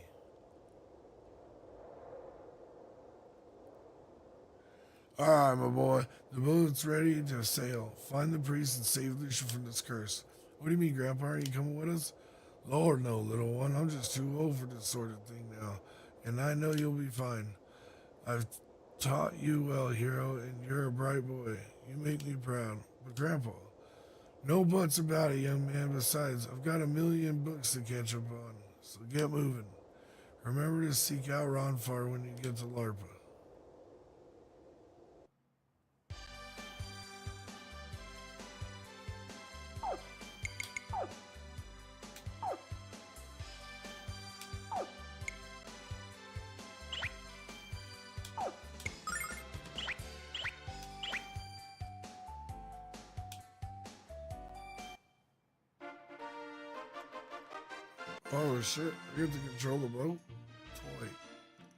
All right, my boy. The boat's ready to sail. Find the priest and save Lucia from this curse. What do you mean, Grandpa? Are you coming with us? Lord, no, little one. I'm just too old for this sort of thing now. And I know you'll be fine. I've taught you well, hero, and you're a bright boy. You make me proud. But, Grandpa, no buts about it, young man. Besides, I've got a million books to catch up on. So get moving. Remember to seek out Ronfar when you get to Larpa. Oh shit, I get to control the boat?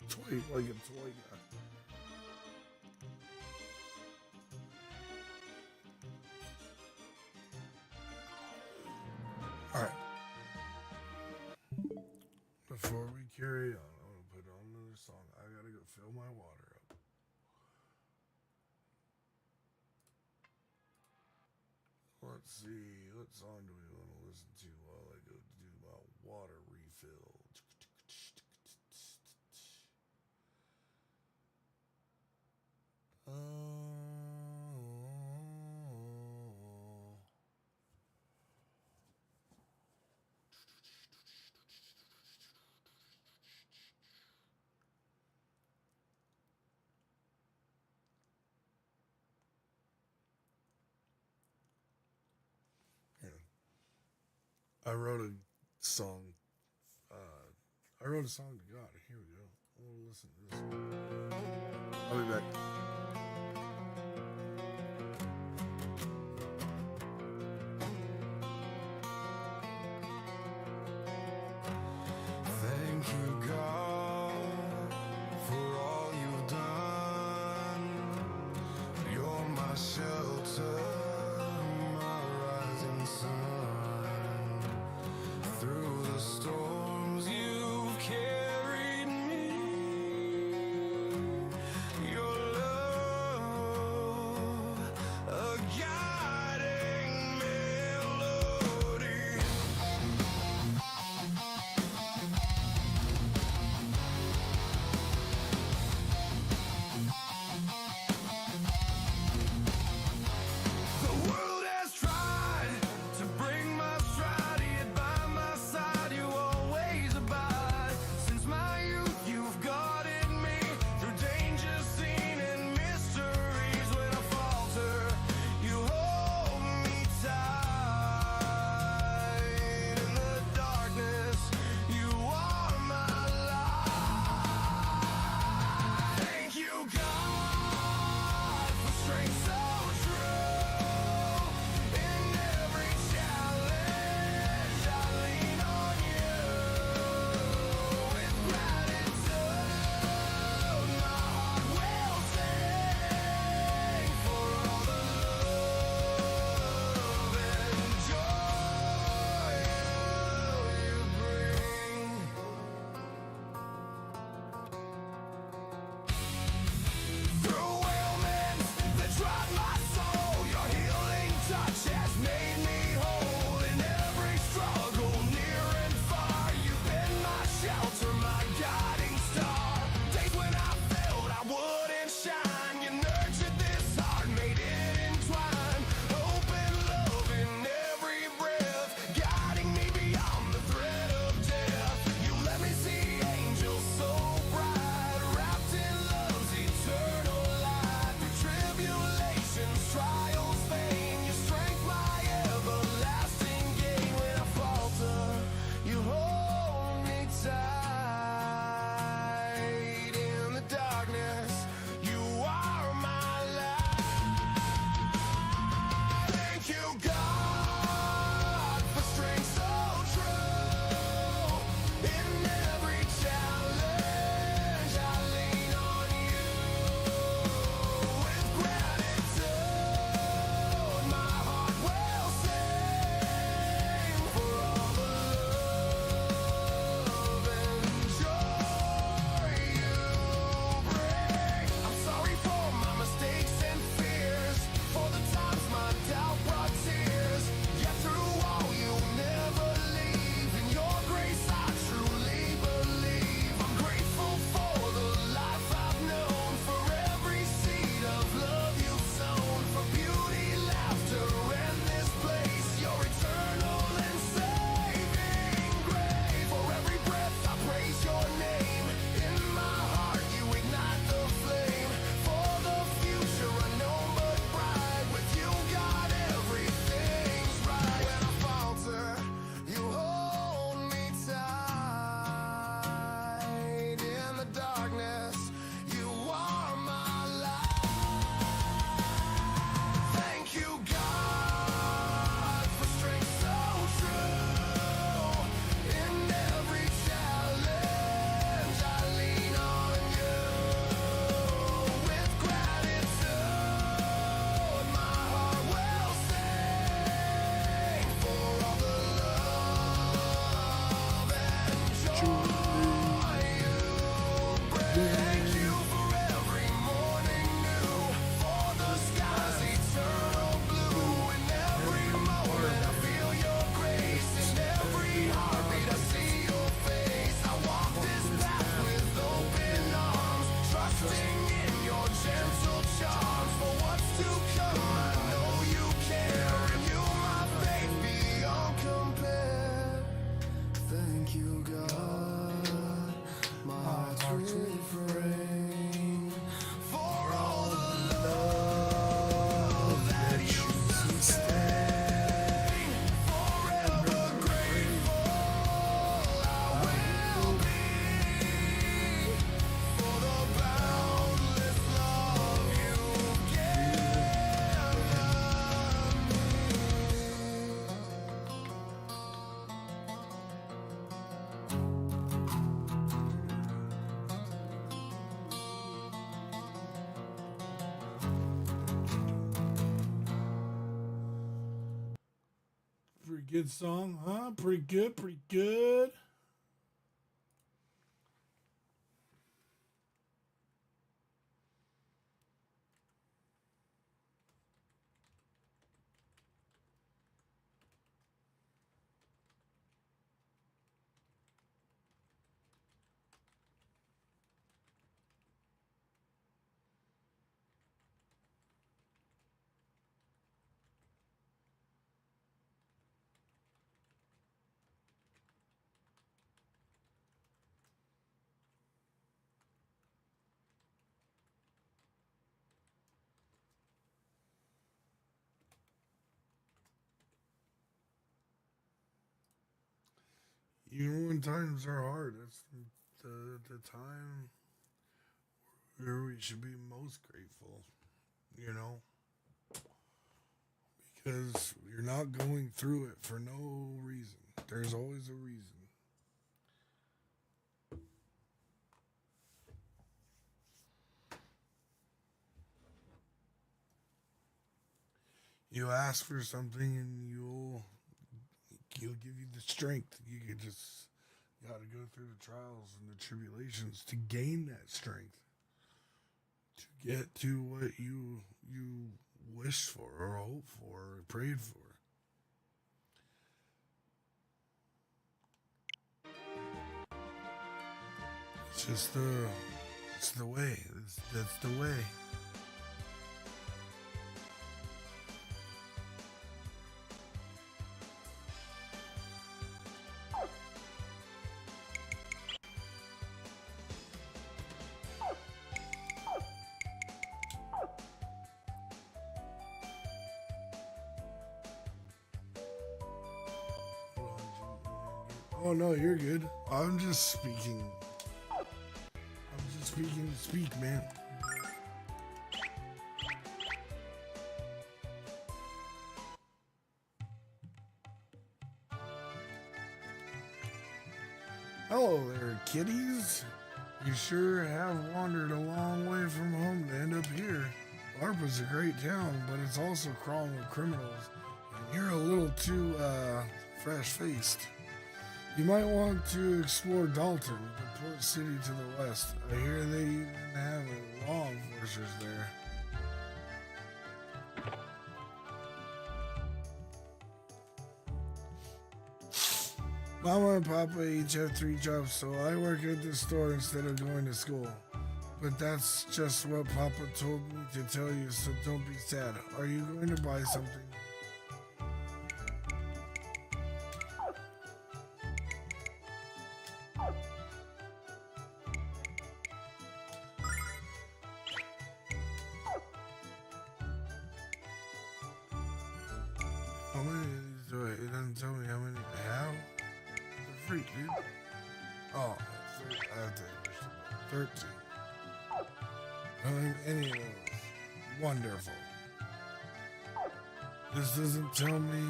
Toy like a toy guy. Alright. Before we carry on, I'm gonna put on another song. I gotta go fill my water up. Let's see, what song do we want to listen to while I go do my water refill? I wrote a song. I wrote a song to God. Here we go. We'll listen to this. I'll be back. Thank you, God, for all you've done. You're my shelter, my rising sun. Through the storms you've carried me. Your love Trusting in your gentle charms for what's to come. I know you care, and you my faith beyond compare. Thank you, God. My heart's refrain for all the love that you sustain. Forever grateful I will be for the boundless love you've given Pretty good song, huh? Pretty good, pretty good. You know when times are hard, that's the time where we should be most grateful, you know? Because you're not going through it for no reason. There's always a reason. You ask for something and he'll give you the strength. You can just got to go through the trials and the tribulations to gain that strength to get to what you wished for or hoped for or prayed for. It's the way. That's the way. Oh no, you're good. I'm just speaking. I'm just speaking to speak, man. Hello there, kitties. You sure have wandered a long way from home to end up here. Larpa's a great town, but it's also crawling with criminals. And you're a little too, fresh-faced. You might want to explore Dalton, the port city to the west. I hear they even have law enforcers there. Mama and Papa each have 3 jobs, so I work at the store instead of going to school. But that's just what Papa told me to tell you, so don't be sad. Are you going to buy something? How many of these do I? It doesn't tell me how many I have. They're free, dude. Oh, I have to 13. I don't have any of those. Wonderful. This doesn't tell me.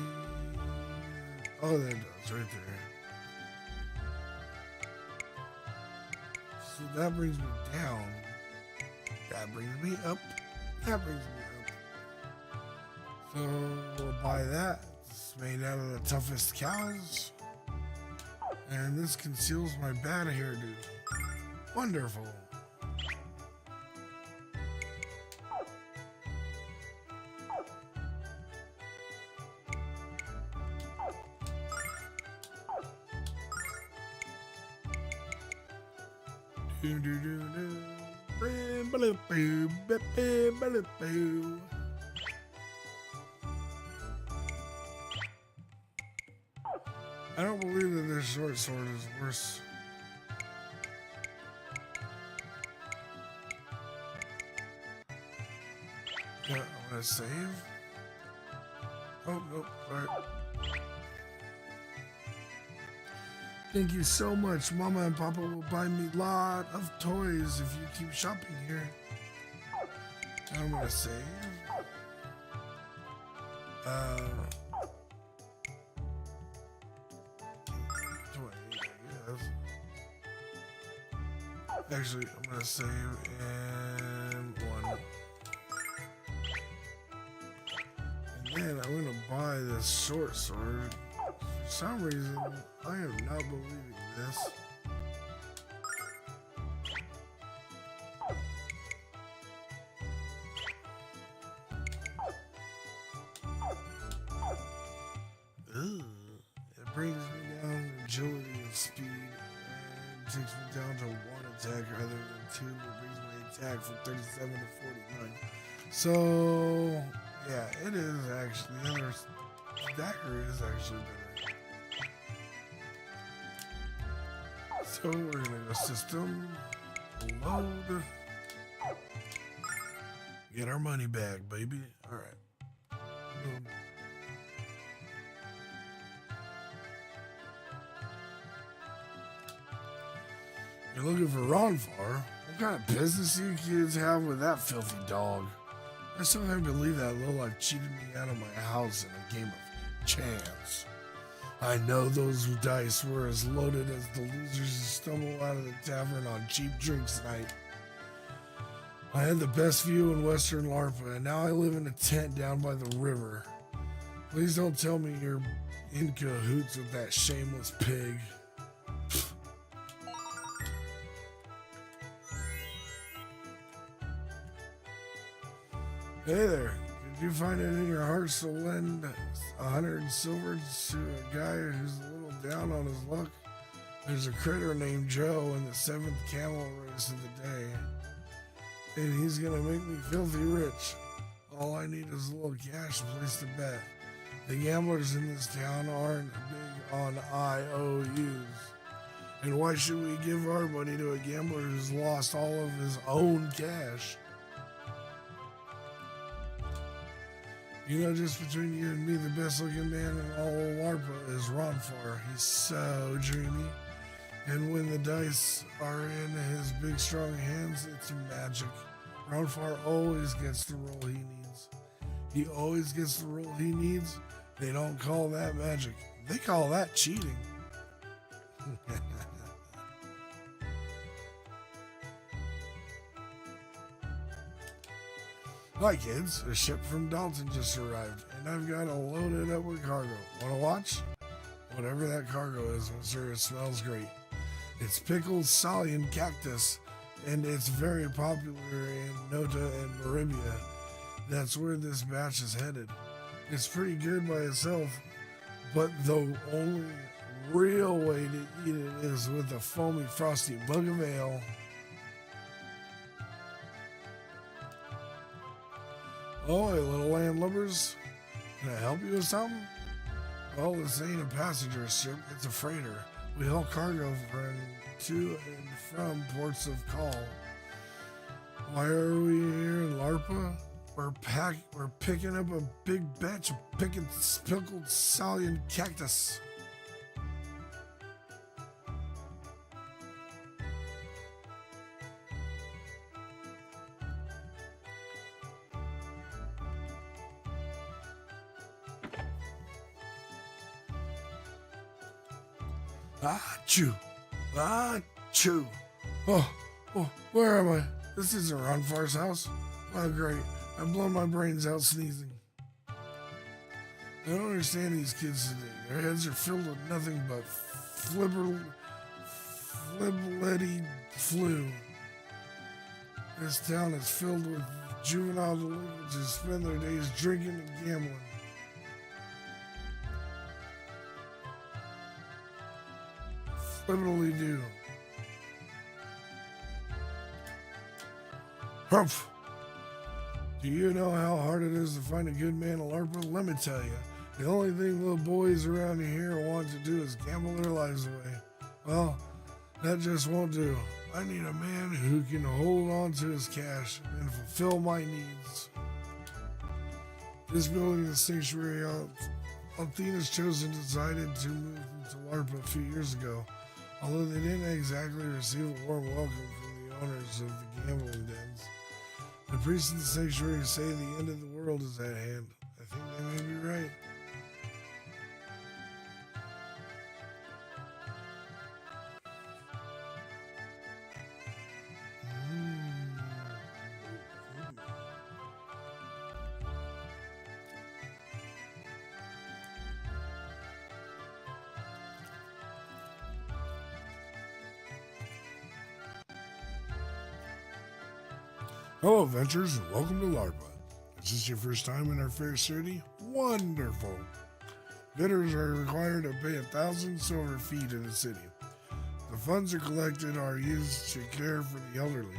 Oh, that does right there. So that brings me down. That brings me up. That brings me up. So we'll buy that. It's made out of the toughest cows. And this conceals my bad hairdo. Wonderful. Do do do do. Bring I don't believe that this short sword is worse. Yeah, I'm gonna save. Oh, nope. Alright. Thank you so much. Mama and Papa will buy me a lot of toys if you keep shopping here. I'm gonna save. Actually, I'm gonna save and one. And then I'm gonna buy this short sword. For some reason, I am not believing this. Ugh. It brings me down agility and speed. And takes me down to one attack rather than two. It brings my attack from 37 to 49. So, yeah, it is actually. The other dagger is actually better. So, we're going to go system, load, get our money back, baby. All right. Boom. You're looking for Ronfar? What kind of business do you kids have with that filthy dog? I still can't believe that lowlife cheated me out of my house in a game of chance. I know those dice were as loaded as the losers who stumble out of the tavern on cheap drinks night. I had the best view in Western Larpa, and now I live in a tent down by the river. Please don't tell me you're in cahoots with that shameless pig. Hey there, did you find it in your hearts to lend 100 silver to a guy who's a little down on his luck? There's a critter named Joe in the 7th camel race of the day, and he's gonna make me filthy rich. All I need is a little cash and place to bet. The gamblers in this town aren't big on IOUs. And why should we give our money to a gambler who's lost all of his own cash? You know, just between you and me, the best looking man in all of LARPA is Ronfar. He's so dreamy. And when the dice are in his big strong hands, it's magic. Ronfar always gets the roll he needs. He always gets the roll he needs. They don't call that magic. They call that cheating. Hi kids, a ship from Dalton just arrived, and I've got to load it up with cargo. Wanna watch? Whatever that cargo is, I'm sure it smells great. It's pickled Salian cactus, and it's very popular in Nota and Maribia. That's where this batch is headed. It's pretty good by itself, but the only real way to eat it is with a foamy, frosty mug of ale. Oh, hey, little landlubbers. Can I help you with something? Well, this ain't a passenger ship, it's a freighter. We haul cargo to and from ports of call. Why are we here in Larpa? We're picking up a big batch of pickled Salian cactus. Achoo! Achoo! Oh, where am I? This isn't Ronfar's house. Oh, great. I've blown my brains out sneezing. I don't understand these kids today. Their heads are filled with nothing but flibblety flu. This town is filled with juvenile delinquents who spend their days drinking and gambling. Flibbly do. Humph! Do you know how hard it is to find a good man, LARPer? Let me tell you. The only thing little boys around here want to do is gamble their lives away. Well, that just won't do. I need a man who can hold on to his cash and fulfill my needs. This building the sanctuary Athena's chosen decided to move into LARP a few years ago. Although they didn't exactly receive a warm welcome from the owners of the gambling dens. The priests in the sanctuary say the end of the world is at hand. I think they may be right. Hello, adventurers, and welcome to LARPA. Is this your first time in our fair city? Wonderful! Bidders are required to pay 1,000 silver fee to the city. The funds collected are used to care for the elderly.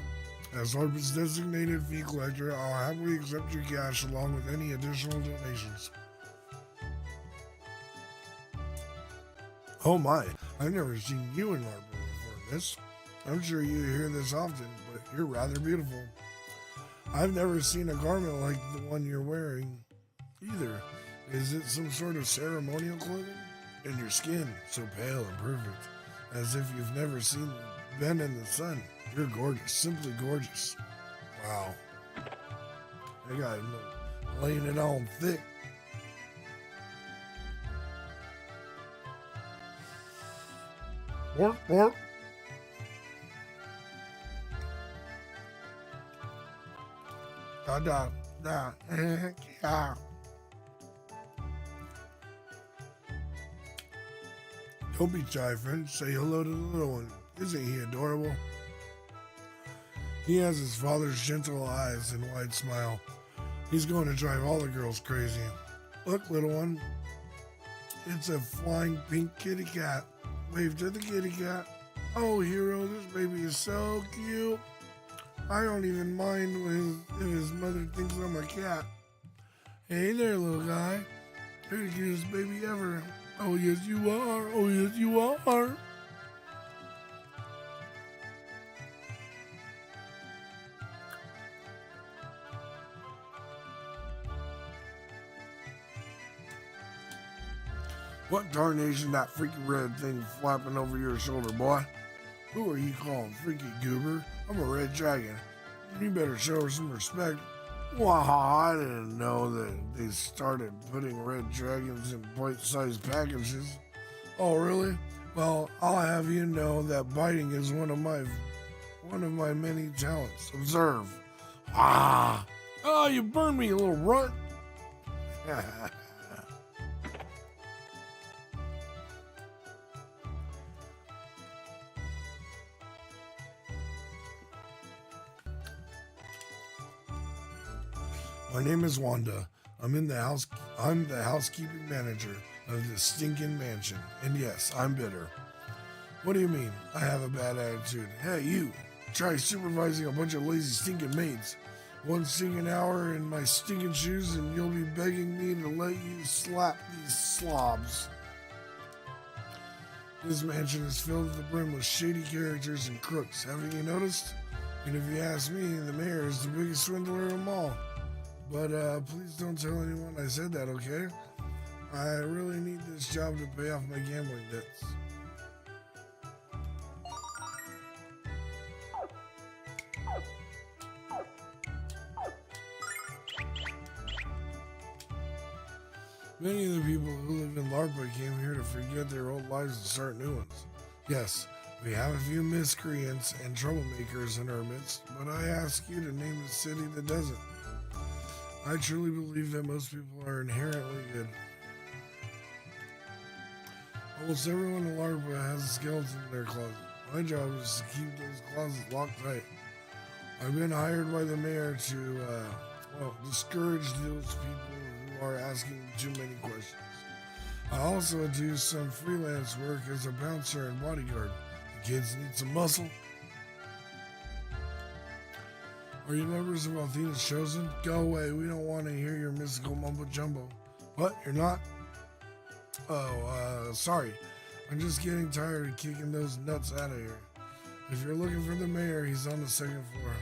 As LARPA's designated fee collector, I'll happily accept your cash along with any additional donations. Oh my, I've never seen you in LARPA before, miss. I'm sure you hear this often, but you're rather beautiful. I've never seen a garment like the one you're wearing, either. Is it some sort of ceremonial clothing? And your skin, so pale and perfect, as if you've never been in the sun. You're gorgeous, simply gorgeous. Wow. I got laying it on thick. Work, work. Yeah. Don't be shy, friend. Say hello to the little one. Isn't he adorable? He has his father's gentle eyes and wide smile. He's going to drive all the girls crazy. Look, little one. It's a flying pink kitty cat. Wave to the kitty cat. Oh, hero, this baby is so cute. I don't even mind if his mother thinks I'm a cat. Hey there, little guy. You're the cutest baby ever. Oh, yes, you are. Oh, yes, you are. What darnation that freaky red thing flapping over your shoulder, boy? Who are you calling freaky goober? I'm a red dragon. You better show her some respect. Wow, I didn't know that they started putting red dragons in bite-sized packages. Oh, really? Well, I'll have you know that biting is one of my many talents. Observe. Ah! Oh, you burned me, you little runt. My name is Wanda. I'm the housekeeping manager of this stinking mansion. And yes, I'm bitter. What do you mean? I have a bad attitude. Hey, you. Try supervising a bunch of lazy stinking maids. One stinking hour in my stinking shoes and you'll be begging me to let you slap these slobs. This mansion is filled to the brim with shady characters and crooks. Haven't you noticed? And if you ask me, the mayor is the biggest swindler of them all. But please don't tell anyone I said that, okay? I really need this job to pay off my gambling debts. Many of the people who live in LARPA came here to forget their old lives and start new ones. Yes, we have a few miscreants and troublemakers in our midst, but I ask you to name the city that doesn't. I truly believe that most people are inherently good. Almost everyone in LARPA has a skeleton in their closet. My job is to keep those closets locked tight. I've been hired by the mayor to, discourage those people who are asking too many questions. I also do some freelance work as a bouncer and bodyguard. The kids need some muscle. Are you members of Athena's Chosen? Go away, we don't want to hear your mystical mumbo jumbo. What, you're not? Oh, sorry. I'm just getting tired of kicking those nuts out of here. If you're looking for the mayor, he's on the second floor.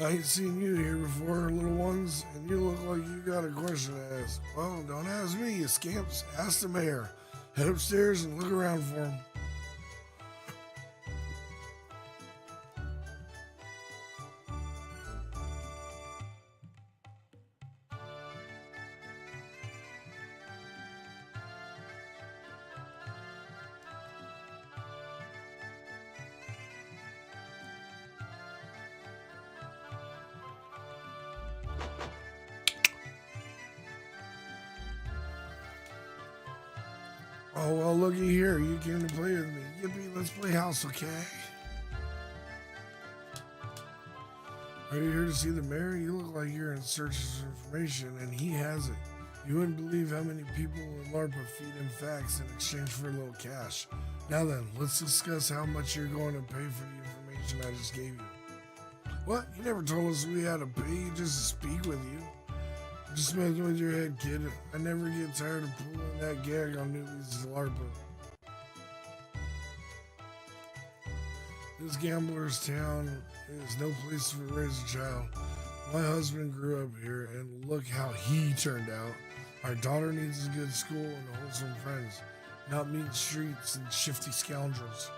I ain't seen you here before, little ones, and you look like you got a question to ask. Well, don't ask me, you scamps. Ask the mayor. Head upstairs and look around for him. Oh, well, looky here. You came to play with me. Yippee, let's play house, okay? Are you here to see the mayor? You look like you're in search of information, and he has it. You wouldn't believe how many people in LARPA feed him facts in exchange for a little cash. Now then, let's discuss how much you're going to pay for the information I just gave you. What? You never told us we had to pay you just to speak with you. Just messing with your head, kid. I never get tired of pulling that gag on newbies to LARPA. This gambler's town is no place to raise a child. My husband grew up here, and look how he turned out. Our daughter needs a good school and wholesome friends, not mean streets and shifty scoundrels.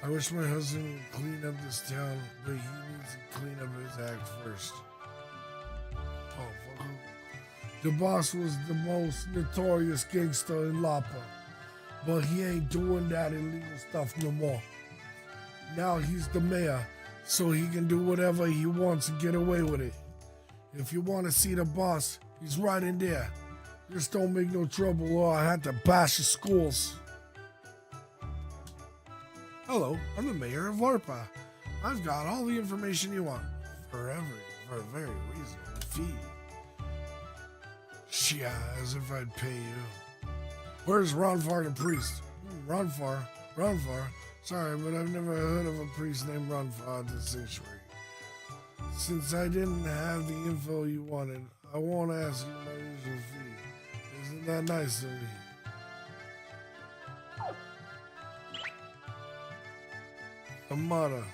I wish my husband would clean up this town, but he needs to clean up his act first. Oh, fuck. The boss was the most notorious gangster in Lapa, but he ain't doing that illegal stuff no more. Now he's the mayor, so he can do whatever he wants and get away with it. If you want to see the boss, he's right in there. Just don't make no trouble or I have to bash your schools. Hello, I'm the mayor of LARPA. I've got all the information you want for a very reasonable fee. Yeah, as if I'd pay you. Where's Ronfar the priest? Ronfar? Sorry, but I've never heard of a priest named Ronfar at the sanctuary. Since I didn't have the info you wanted, I won't ask you my usual fee. Isn't that nice of me? Amada.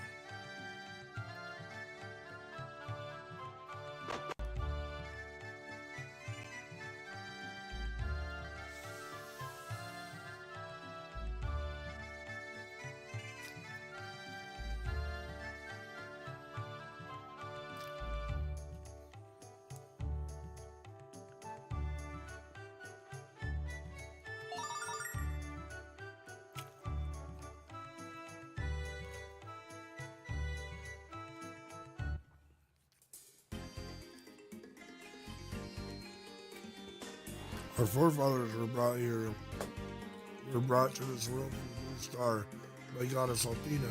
Our forefathers were brought to this world from the Blue Star by goddess Athena.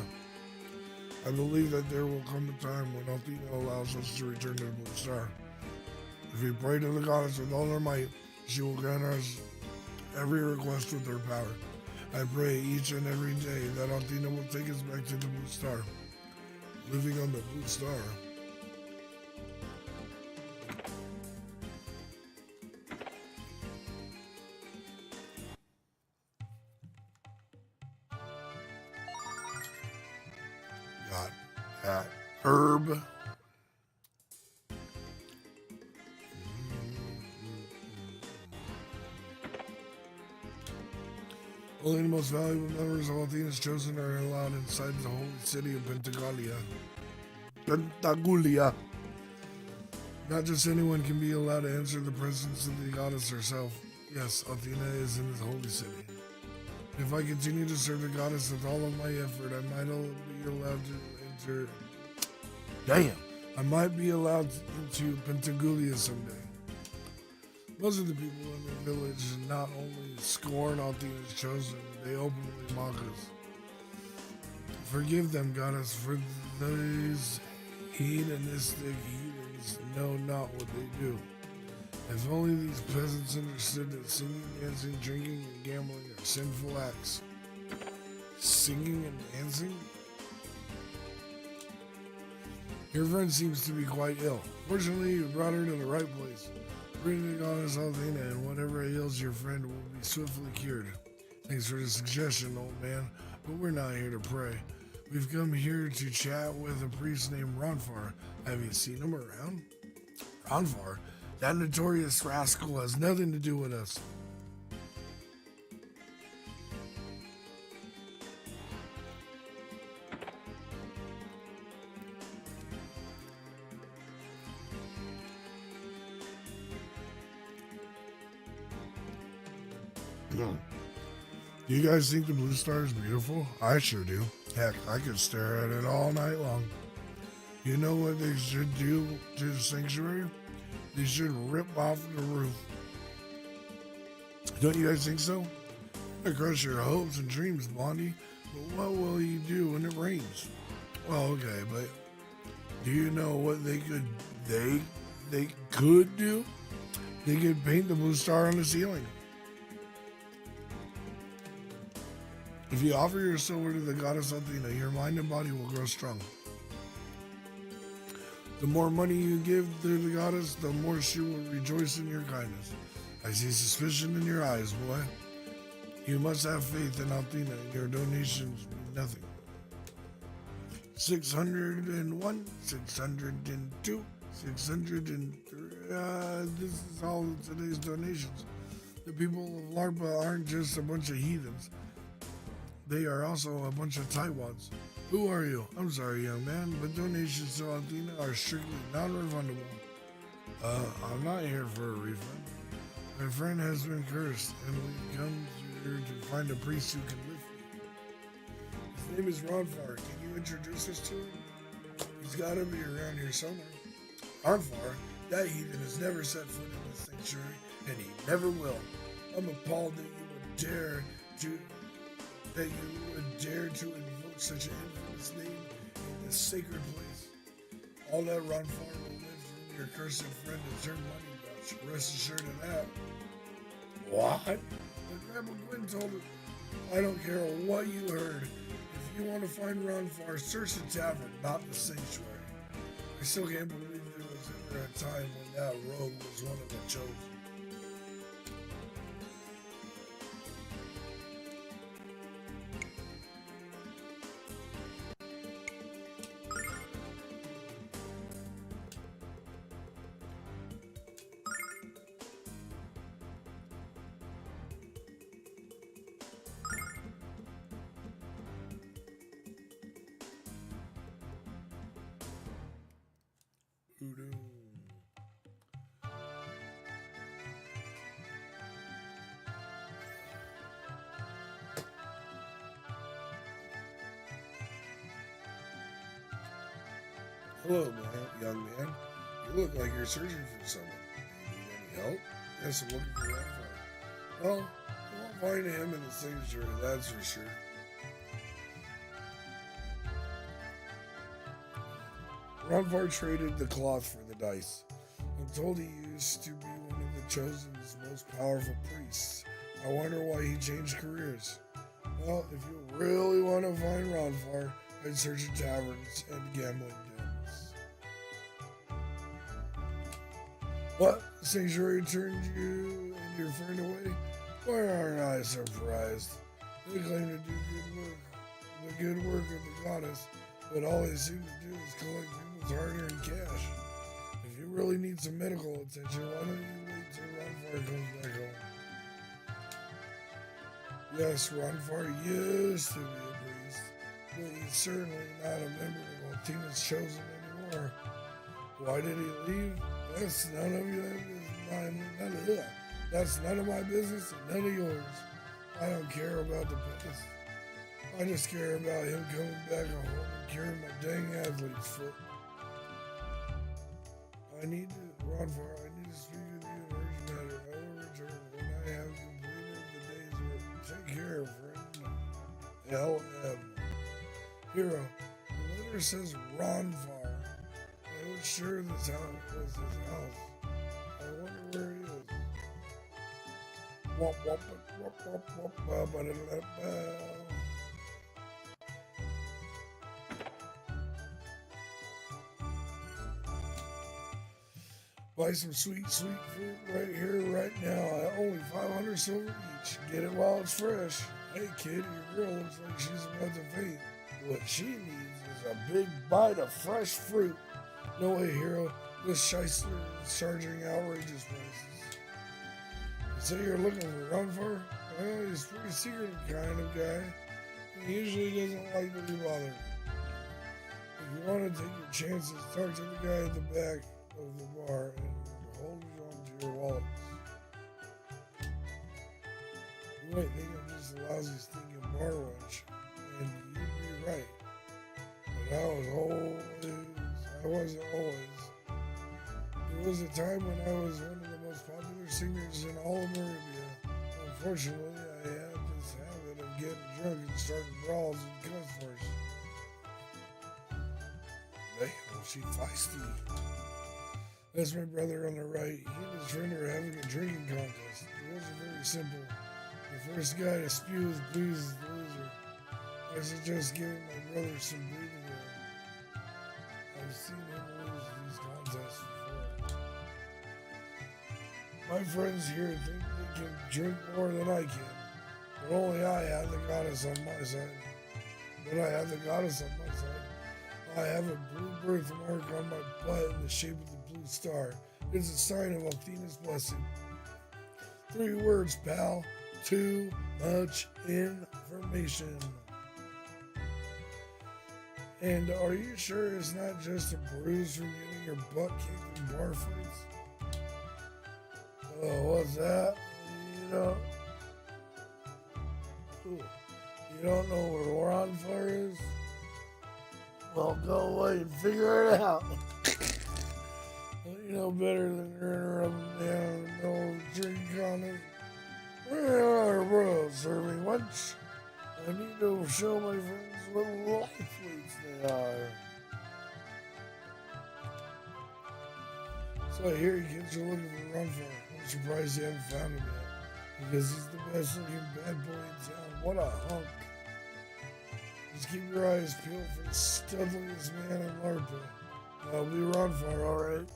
I believe that there will come a time when Athena allows us to return to the Blue Star. If we pray to the goddess with all our might, she will grant us every request with her power. I pray each and every day that Athena will take us back to the Blue Star. Living on the Blue Star. Got that herb. Only the most valuable members of Athena's Chosen are allowed inside the holy city of Pentagulia. Not just anyone can be allowed to enter the presence of the goddess herself. Yes, Athena is in the holy city. If I continue to serve the goddess with all of my effort, I might be allowed to enter. Damn! I might be allowed into Pentagulia someday. Most of the people in the village not only scorn Athena's Chosen, they openly mock us. Forgive them, goddess, for these hedonistic heathens know not what they do. If only these peasants understood that singing, dancing, drinking, and gambling are sinful acts. Singing and dancing? Your friend seems to be quite ill. Fortunately, you brought her to the right place. Bring the goddess Althena, and whatever ails your friend will be swiftly cured. Thanks for the suggestion, old man, but we're not here to pray. We've come here to chat with a priest named Ronfar. Have you seen him around? Ronfar? That notorious rascal has nothing to do with us. Do you guys think the blue star is beautiful? I sure do. Heck, I could stare at it all night long. You know what they should do to the sanctuary? They should rip off the roof. Don't you guys think so? It'll crush your hopes and dreams, Blondie. But what will you do when it rains? Well, okay, but do you know what they could do? They could paint the blue star on the ceiling. If you offer your silver to the goddess Athena, your mind and body will grow strong. The more money you give to the goddess, the more she will rejoice in your kindness. I see suspicion in your eyes, boy. You must have faith in Athena, and your donations mean nothing. 601, 602, 603. This is all of today's donations. The people of LARPA aren't just a bunch of heathens. They are also a bunch of tightwads. Who are you? I'm sorry, young man, but donations to Athena are strictly non-refundable. I'm not here for a refund. My friend has been cursed, and we've come here to find a priest who can lift me. His name is Ronfar. Can you introduce us to him? He's got to be around here somewhere. Ronfar? That heathen has never set foot in the sanctuary, and he never will. I'm appalled that you would dare to invoke such an infamous name in this sacred place. All that Ronfar will live from your cursed friend is your money pouch. Rest assured of that. What? But Grandma Gwen told me, I don't care what you heard. If you want to find Ronfar, search the tavern, not the sanctuary. I still can't believe there was ever a time when that rogue was one of the chosen. Hello, young man. You look like you're searching for someone. Do you need any help? Yes, I'm looking for Ronfar. Well, you won't find him in the sanctuary, that's for sure. Ronfar traded the cloth for the dice. I'm told he used to be one of the Chosen's most powerful priests. I wonder why he changed careers. Well, if you really want to find Ronfar, I'd search in taverns and gambling dens. What? The sanctuary turned you and your friend away? Why aren't I surprised? They claim to do good work, the good work of the goddess, but all they seem to do is collect people's hard-earned cash. If you really need some medical attention, why don't you wait till Ronfar comes back home? Yes, Ronfar used to be a priest, but he's certainly not a member of Athena's Chosen anymore. Why did he leave? That's none of my business and none of yours. I don't care about the past. I just care about him coming back home and curing my dang athlete's foot. Ronfar, I need to speak with you in an urgent matter. I will return when I have completed the day's work. Take care, friend. L.M. Hero, the letter says Ronfar. I was sure this house was his house. I wonder where he is. Wop, wop, wop, wop, wop, ba-ba-da-da-ba. Buy some sweet fruit right here, right now at only 500 silver each. Get it while it's fresh. Hey kid, your girl looks like she's about to faint. What she needs is a big bite of fresh fruit. No way, hero. This shyster is charging outrageous prices. You say you're looking for Runfar? Well, he's a pretty secretive kind of guy. He usually doesn't like to be bothered. If you want to take your chances, talk to the guy at the back of the bar and hold on to your wallets. You might think I'm just a lousy stinking bar wench, and you'd be right. But I wasn't always. There was a time when I was one of the most popular singers in all of Arabia. Unfortunately, I had this habit of getting drunk and starting brawls and cuss words. Damn, she feisty. That's my brother on the right. He and his friend are having a drinking contest. It wasn't very simple. The first guy to spew his booze is the loser. I suggest giving my brother some breathing room. I've seen him lose these contests before. My friends here think they can drink more than I can, but only I have the goddess on my side. I have a blue birthmark on my butt in the shape of the blue star. It's a sign of Athena's blessing. 3 words, pal. Too much information. And are you sure it's not just a bruise from getting your butt kicked in bar fights? Oh, what's that? You don't know where Ronfar is? Well, go away and figure it out. You know better than running up and down in the middle of a drink contest. Where are bros serving lunch? I need to show my friends what lifeweights they are. So I hear you kids are looking for Runfar. I'm surprised you haven't found him yet. Because he's the best looking bad boy in town. What a hunk. Just keep your eyes peeled for the studliest man in LARPA. I'll be Runfar, alright?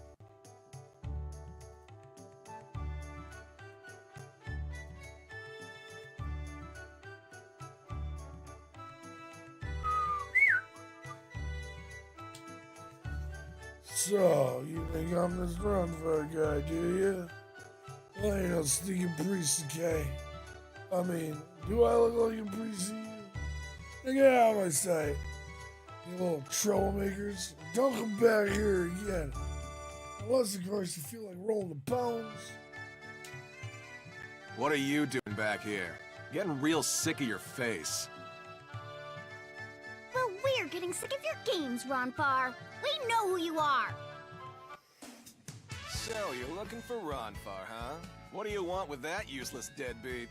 So, you think I'm this Runfar guy, do you? I ain't no stinking priest, okay? I mean, do I look like a priest to you? Now get out of my sight, you little troublemakers. Don't come back here again. Unless, of course, you feel like rolling the bones. What are you doing back here? Getting real sick of your face. Well, we're getting sick of your games, Ronfar. We know who you are. So, you're looking for Ronfar, huh? What do you want with that useless deadbeat?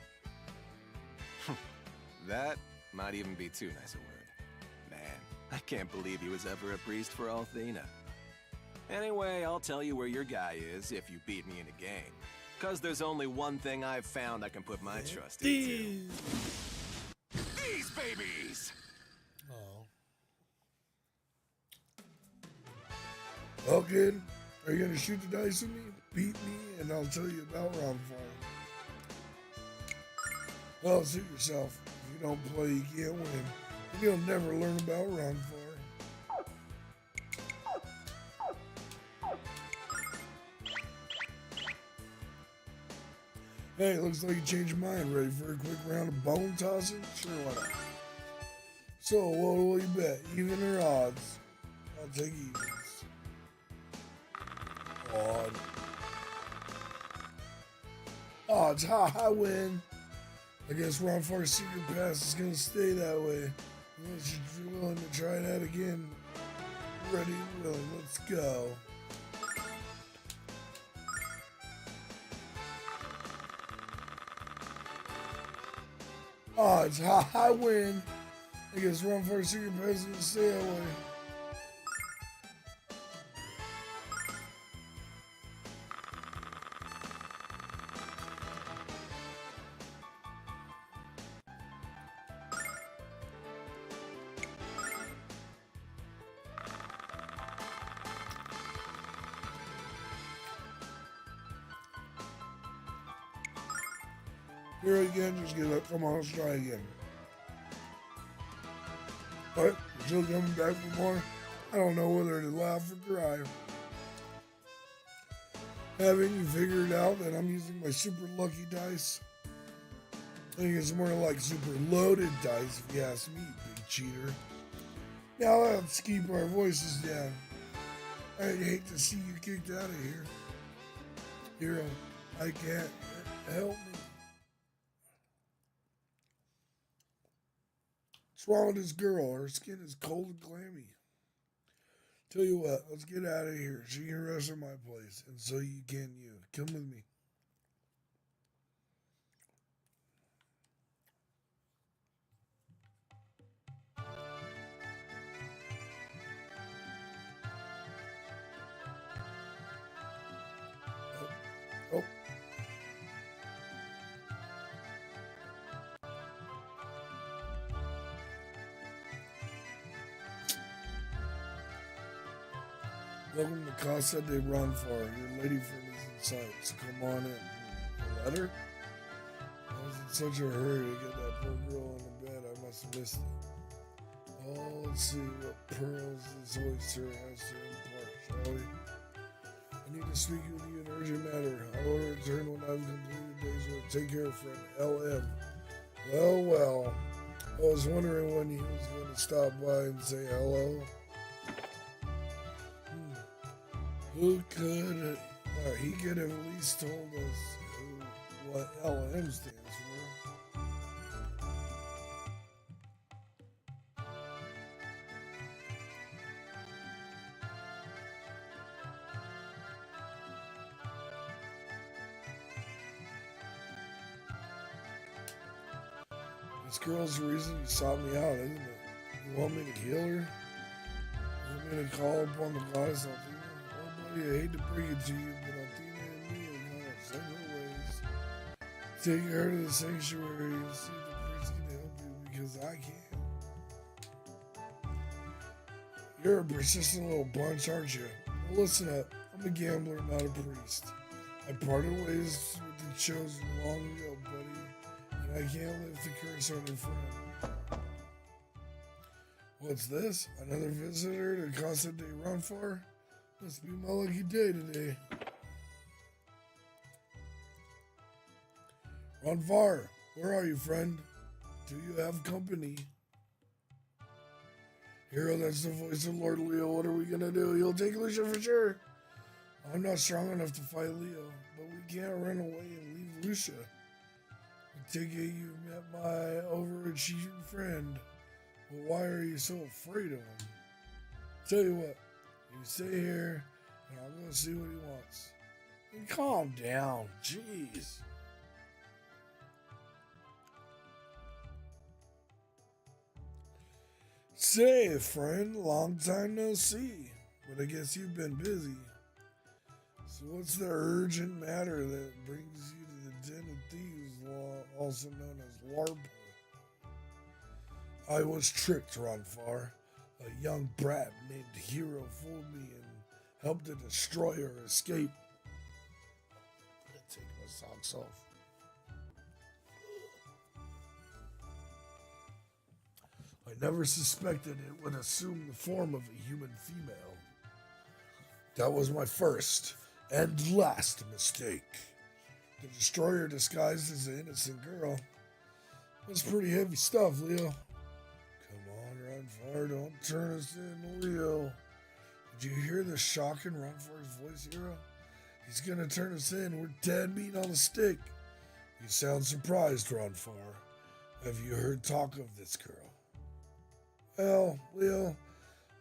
That might even be too nice a word. Man, I can't believe he was ever a priest for Althena. Anyway, I'll tell you where your guy is if you beat me in a game. Cause there's only one thing I've found I can put my trust into. These babies! Oh. Well, kid, are you gonna shoot the dice with me? Beat me, and I'll tell you about Ronfar. Well, suit yourself. If you don't play, you can't win. And you'll never learn about Ronfar. Hey, looks like you changed your mind. Ready for a quick round of bone tossing? Sure, why not? So, what will you bet? Even or odds? I'll take evens. Odd. Odds, ha, I win. I guess Ronfar's secret pass is gonna stay that way. Unless you're willing to try it out again. Ready and willing, let's go. Odds, ha, I win. I guess Ronfar's secret pass is gonna stay that way. Here again, just give up. Come on, let's try again. What? You're still coming back for more? I don't know whether to laugh or cry. Haven't you figured out that I'm using my super lucky dice? I think it's more like super loaded dice, if you ask me, big cheater. Now let's keep our voices down. I'd hate to see you kicked out of here. Hero, I can't. Help me. What's wrong with this girl? Her skin is cold and clammy. Tell you what, let's get out of here. She can rest in my place, and so you can you. Come with me. Oh. Welcome to Casa de Ronfar. Your lady friend is in sight, so come on in. A letter? I was in such a hurry to get that poor girl in the bed, I must have missed it. Oh, let's see what pearls this oyster has to impart, shall we? I need to speak with you in urgent matter. I will return when I've completed day's work. Take care, friend. LM. Well. I was wondering when he was going to stop by and say hello. Who could, he could have at least told us what LM stands for. This girl's the reason you sought me out, isn't it? You want me to heal her? You want me to call upon the goddess Althea? Oh buddy, I hate to bring it to you, but Althea and me are gone our separate ways. Take her to the sanctuary and see if the priest can help you, because I can't. You're a persistent little bunch, aren't you? Well, listen up. I'm a gambler, not a priest. I parted ways with the chosen long ago, buddy, and I can't lift the curse on your friend. What's this? Another visitor to Casa de Ronfar? Must be my lucky day today. Ronfar, where are you, friend? Do you have company? Hero, that's the voice of Lord Leo. What are we gonna do? You'll take Lucia for sure. I'm not strong enough to fight Leo, but we can't run away and leave Lucia. I take it you met my overachieving friend. But why are you so afraid of him? Tell you what, you stay here, and I'll go see what he wants. And calm down, jeez. Say, friend, long time no see, but I guess you've been busy. So what's the urgent matter that brings you to the Den of Thieves, also known as LARP? I was tricked, Ronfar. A young brat named Hero fooled me and helped the destroyer escape. I'm gonna take my socks off. I never suspected it would assume the form of a human female. That was my first and last mistake. The destroyer disguised as an innocent girl. That's pretty heavy stuff, Leo. Come on, Ronfar, don't turn us in, Leo. Did you hear the shock in Ronfar's voice, Hero? He's gonna turn us in. We're dead meat on a stick. You sound surprised, Ronfar. Have you heard talk of this girl? Well, Leo,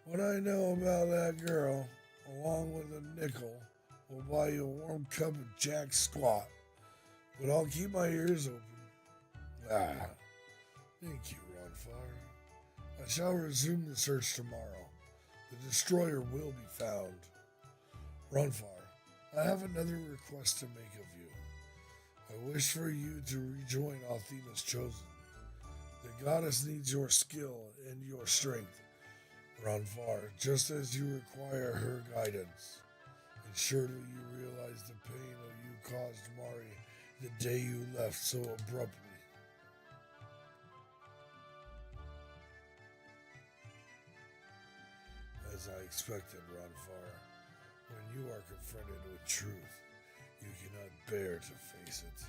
what I know about that girl, along with a nickel, will buy you a warm cup of Jack Squat. But I'll keep my ears open. Thank you, Ronfar. I shall resume the search tomorrow. The destroyer will be found. Ronfar, I have another request to make of you. I wish for you to rejoin Althena's Chosen. The goddess needs your skill and your strength, Ronfar, just as you require her guidance. And surely you realize the pain that you caused Mari the day you left so abruptly. As I expected, Ronfar, when you are confronted with truth, you cannot bear to face it.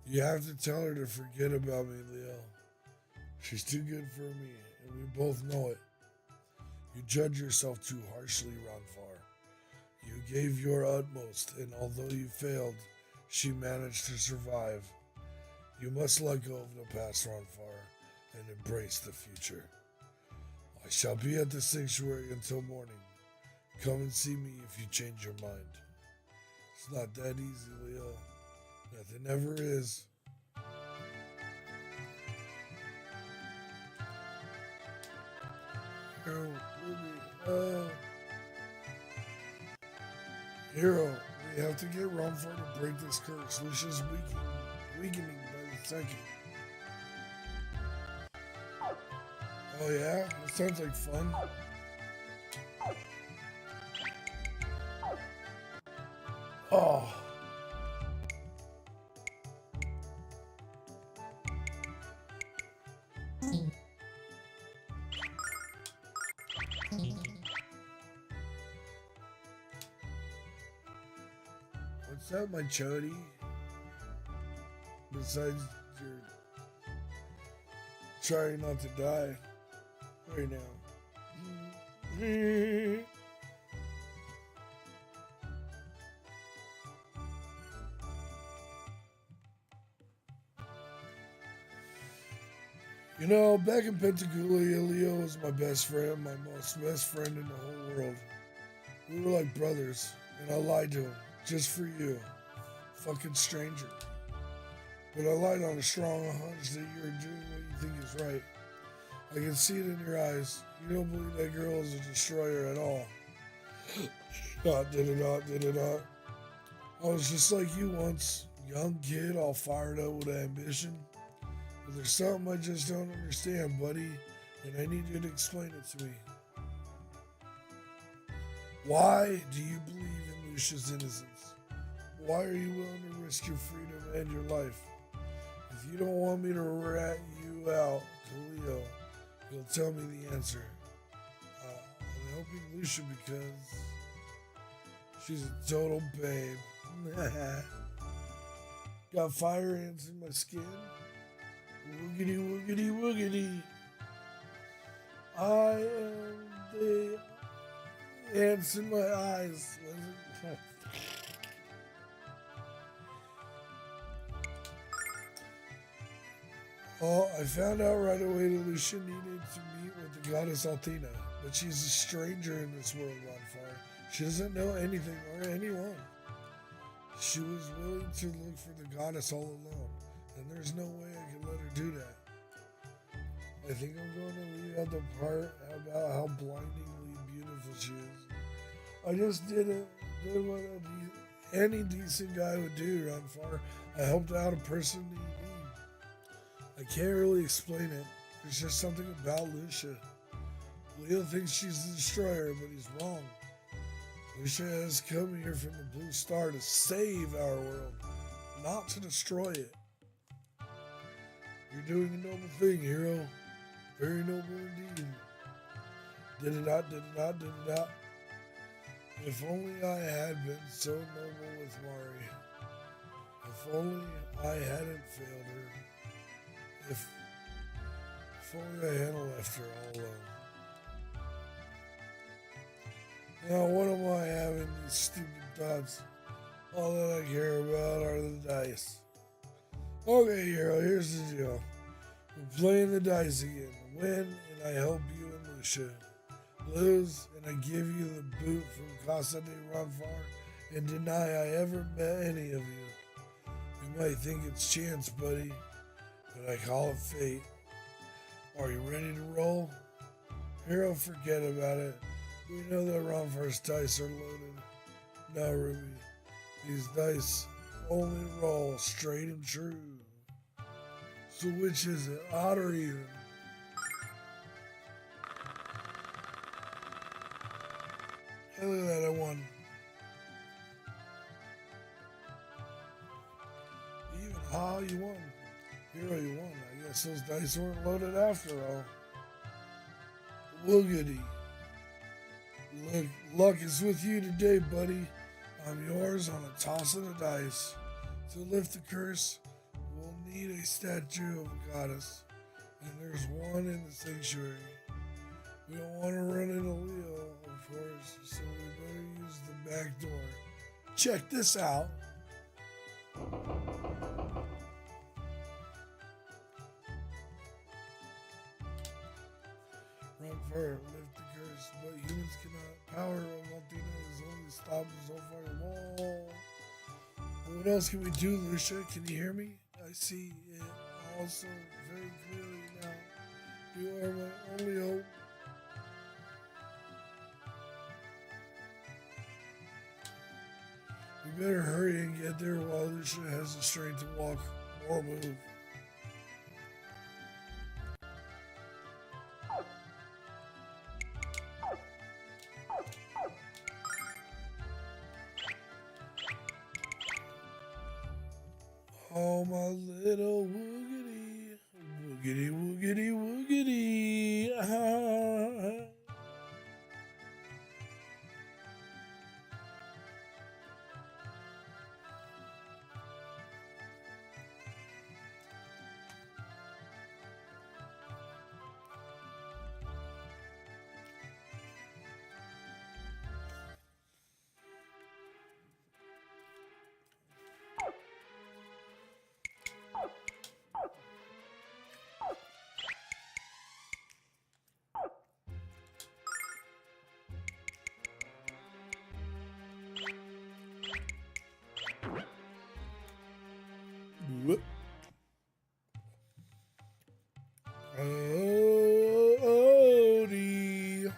You have to tell her to forget about me, Leo. She's too good for me, and we both know it. You judge yourself too harshly, Ronfar. You gave your utmost, and although you failed, she managed to survive. You must let go of the past, Ronfar, and embrace the future. I shall be at the sanctuary until morning. Come and see me if you change your mind. It's not that easy, Leo. Nothing ever is. Hero, we have to get Ronfar to break this curse. Lucia's weakening by the second. Oh yeah? That sounds like fun. Oh. What's up, my chody? Besides your trying not to die right now. You know, back in Pentagula, Leo was my best friend, my most best friend in the whole world. We were like brothers, and I lied to him, just for you. Fucking stranger. But I lied on a strong hunch that you're doing what you think is right. I can see it in your eyes. You don't believe that girl is a destroyer at all. Did it not. I was just like you once, young kid, all fired up with ambition. But there's something I just don't understand, buddy, and I need you to explain it to me. Why do you believe in Lucia's innocence? Why are you willing to risk your freedom and your life? If you don't want me to rat you out to Leo, you'll tell me the answer. I'm helping Lucia because she's a total babe. Got fire ants in my skin. Woogity, woogity, woogity. I am the ants in my eyes. Oh, I found out right away that Lucia needed to meet with the goddess Althena, but she's a stranger in this world, Ronfire. She doesn't know anything or anyone. She was willing to look for the goddess all alone, and there's no way I can let her do that. I think I'm going to leave out the part about how blindingly beautiful she is. I just did what any decent guy would do, Ronfire. I helped out a person in need. I can't really explain it. There's just something about Lucia. Leo thinks she's the destroyer, but he's wrong. Lucia has come here from the Blue Star to save our world, not to destroy it. You're doing a noble thing, hero. Very noble indeed. Did it not. If only I had been so noble with Mari. If only I hadn't failed her. If only I hadn't left her all alone. Now, what am I having these stupid thoughts? All that I care about are the dice. Okay, hero, here's the deal. We're playing the dice again. Win, and I help you and Lucia. Lose, and I give you the boot from Casa de Ronfar, and deny I ever met any of you. You might think it's chance, buddy, but I call it fate. Are you ready to roll? Hero, forget about it. We know that Ronfar's dice are loaded. No, Ruby. These dice only roll straight and true. So which is it, odd or even? Hey, look at that, I won. Oh, you won. Hero, you won. I guess those dice weren't loaded after all. Woogity. Luck is with you today, buddy. I'm yours on a toss of the dice. To lift the curse, we'll need a statue of a goddess. And there's one in the sanctuary. We don't want to run into Leo, of course, so we better use the back door. Check this out. Run for it, lift the curse, but humans cannot. Power of Althena is only stopped so far. Whoa. What else can we do, Lucia? Can you hear me? I see it also very clearly now. You are my only hope. We better hurry and get there while Lucia has the strength to walk or move. Oh, my little woogity, woogity, woogity, woogity. Whoop. Odie.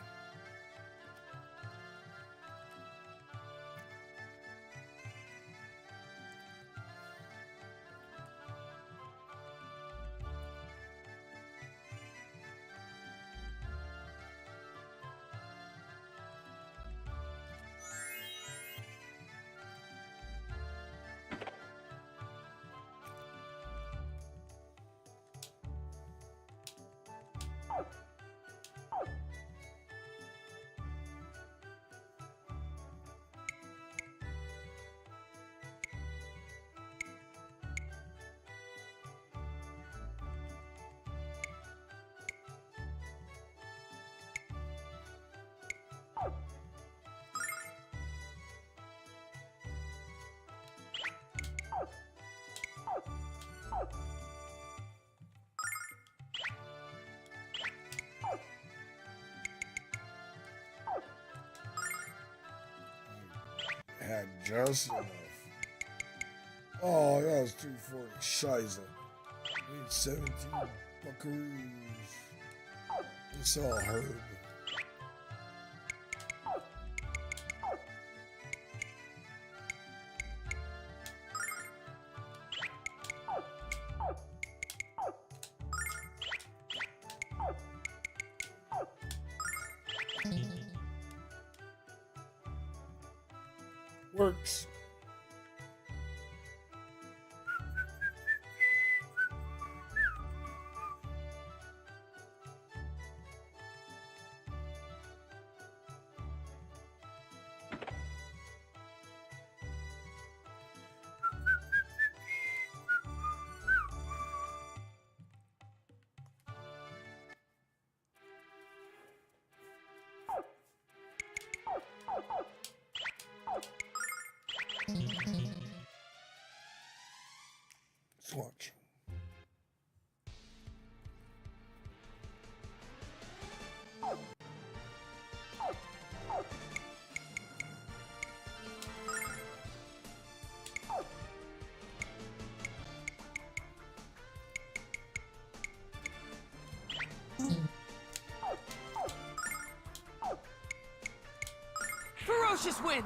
Had just enough. Oh, that was 340. Shiza. We need 17 buckaroos. It's all herb. Works. Let's watch. Ferocious wind!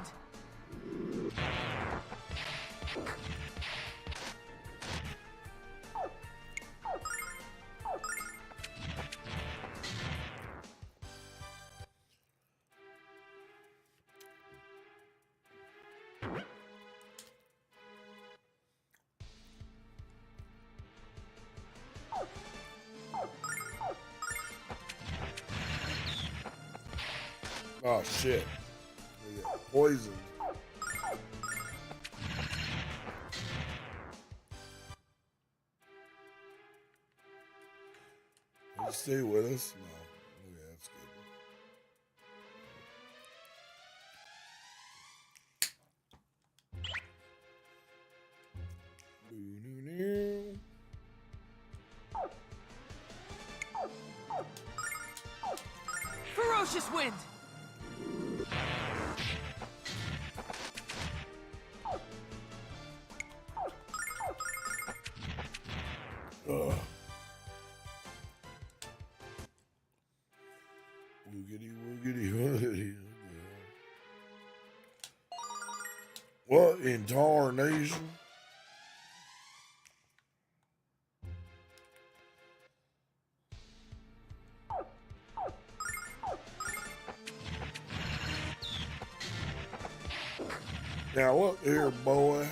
Oh shit. We got poisoned. Will you stay with us? No. Okay, that's good. Ferocious wind! Ugh. Woogity, woogity, woogity. What in tarnation? Now look here, boy.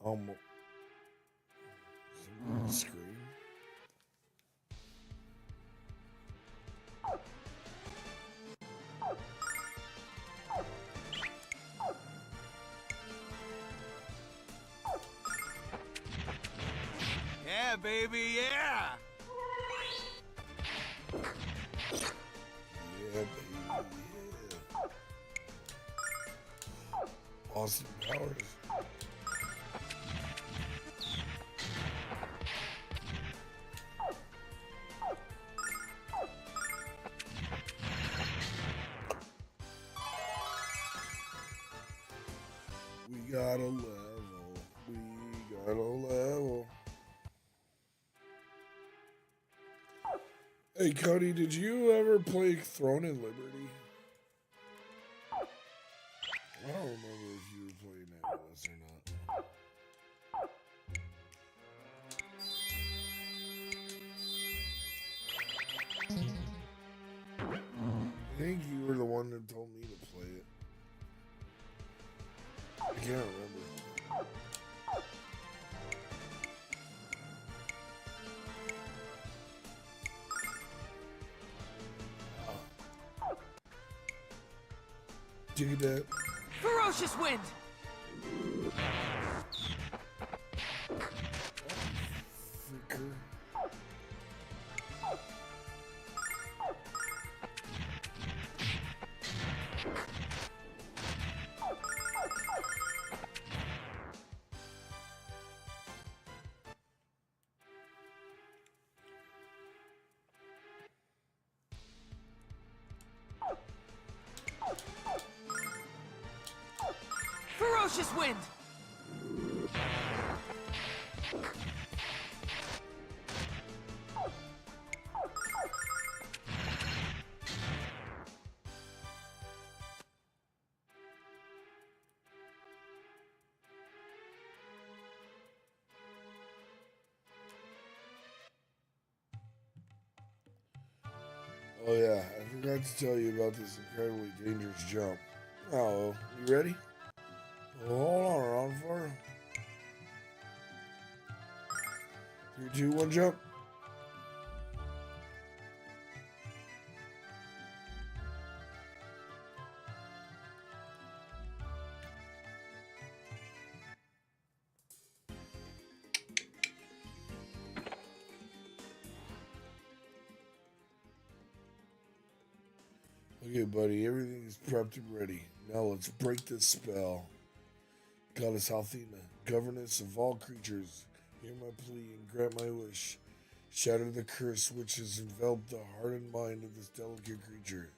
Someone scream. Yeah, baby, yeah! Yeah, baby, yeah. Austin Powers. We got a level. We got a level. Hey, Cody, did you ever play Throne and Liberty? I don't remember if you were playing that with us or not. I think you were the one that told me to play it. I can't remember. Dig that. Ferocious wind! Fricker. Ferocious wind! Oh yeah, I forgot to tell you about this incredibly dangerous jump. Oh, you ready? Hold on, round four. 3, 2, 1, jump. Okay, buddy, everything is prepped and ready. Now let's break this spell. Goddess Althena, governess of all creatures, hear my plea and grant my wish. Shatter the curse which has enveloped the heart and mind of this delicate creature.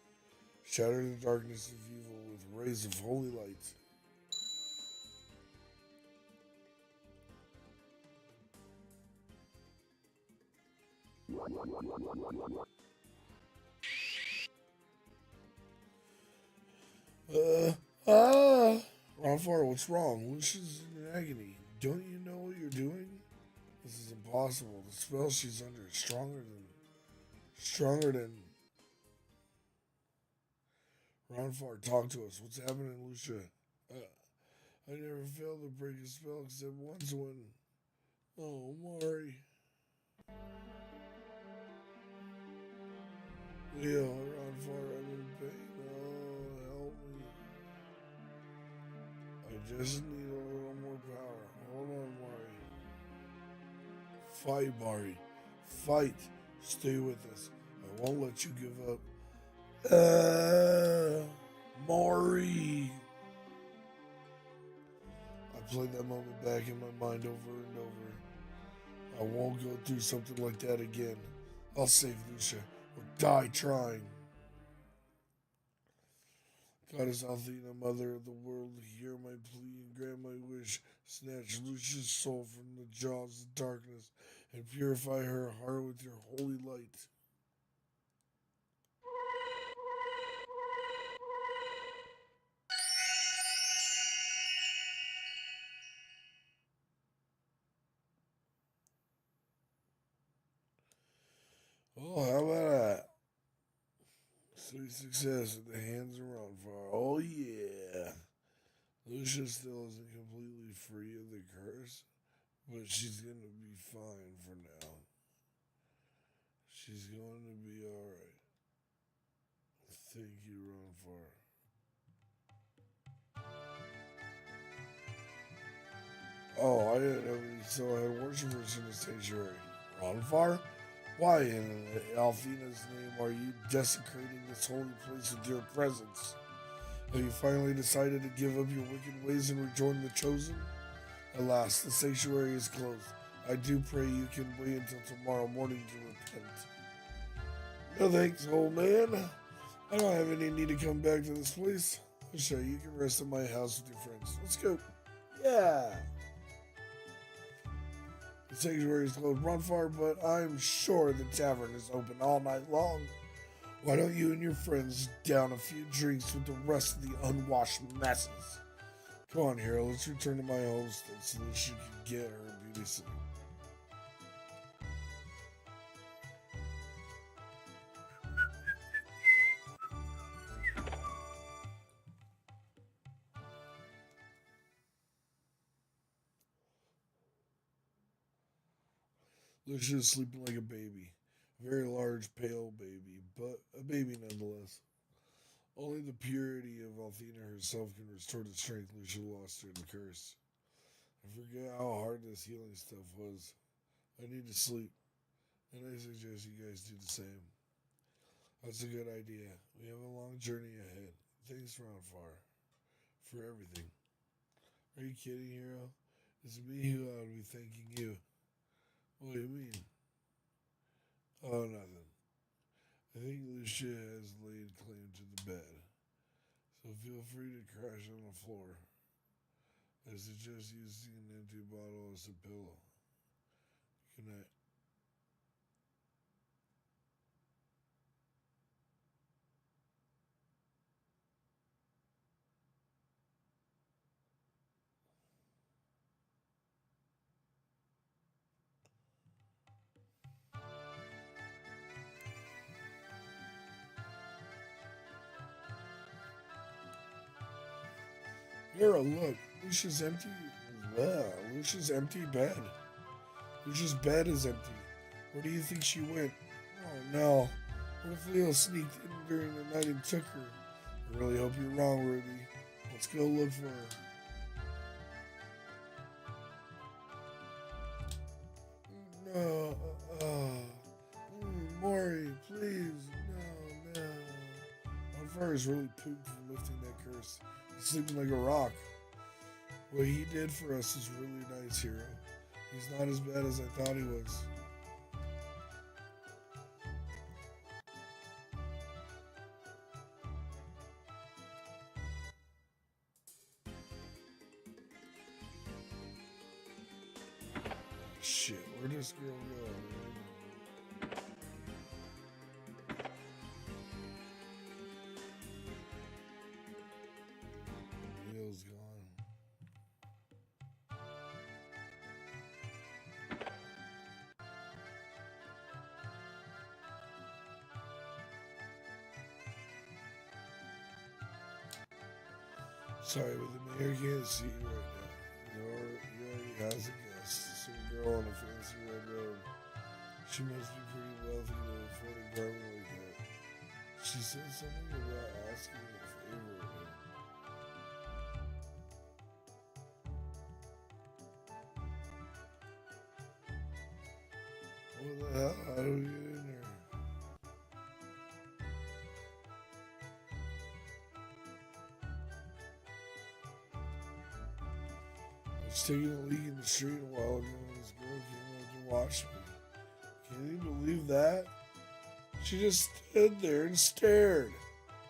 Shatter the darkness of evil with rays of holy light. Round 4, what's wrong? Lucia's in agony. Don't you know what you're doing? This is impossible. The spell she's under is stronger than. Round 4, talk to us. What's happening, Lucia? I never failed to break a spell except once when. Oh, Mari. Leo, run for it. I'm in pain. Oh, help me. I just need a little more power. Hold on, Mari. Fight, Mari. Fight. Stay with us. I won't let you give up. Mari. I played that moment back in my mind over and over. I won't go through something like that again. I'll save Lucia or die trying. Goddess Althena, mother of the world, hear my plea and grant my wish. Snatch Lucia's soul from the jaws of darkness and purify her heart with your holy light. Oh, how about that? Sweet success at the hands of Ronfar. Oh, yeah. Lucia still isn't completely free of the curse, but she's going to be fine for now. She's going to be alright. Thank you, Ronfar. Oh, I didn't know we still had worshippers in the sanctuary. Ronfar? Why in Althena's name are you desecrating this holy place with your presence? Have you finally decided to give up your wicked ways and rejoin the Chosen? Alas, the sanctuary is closed. I do pray you can wait until tomorrow morning to repent. No thanks, old man. I don't have any need to come back to this place. Sure, you can rest at my house with your friends. Let's go. Yeah. The sanctuary is closed, Ronfar, but I'm sure the tavern is open all night long. Why don't you and your friends down a few drinks with the rest of the unwashed masses? Come on, hero, let's return to my homestead so that she can get her beauty sleep. Lucia is sleeping like a baby. A very large, pale baby, but a baby nonetheless. Only the purity of Althena herself can restore the strength Lucia lost through the curse. I forget how hard this healing stuff was. I need to sleep, and I suggest you guys do the same. That's a good idea. We have a long journey ahead. Thanks, Ronfar, for everything. Are you kidding, hero? It's me who ought to be thanking you. What do you mean? Oh, nothing. I think Lucia has laid claim to the bed, so feel free to crash on the floor. I suggest using an empty bottle as a pillow. Good night. Hero, look. Lucia's empty. Lucia's empty bed. Lucia's bed is empty. Where do you think she went? Oh no. What if Leo sneaked in during the night and took her? I really hope you're wrong, Ruby. Let's go look for her. No. Maury, please. No. Ronfar is really pooped from lifting that curse. He's sleeping like a rock. What he did for us is really nice, hero. He's not as bad as I thought he was. Shit, where'd this girl go? Leo's gone. Sorry, but the mayor can't see you right now. He already has a guest. Some girl on a fancy red robe. She must be pretty wealthy to afford a garment like that. She said something about asking a favor of him. What the hell? How do we get in there? I was taking a leak in the street a while ago and this girl came up to watch me. Can you believe that? She just stood there and stared.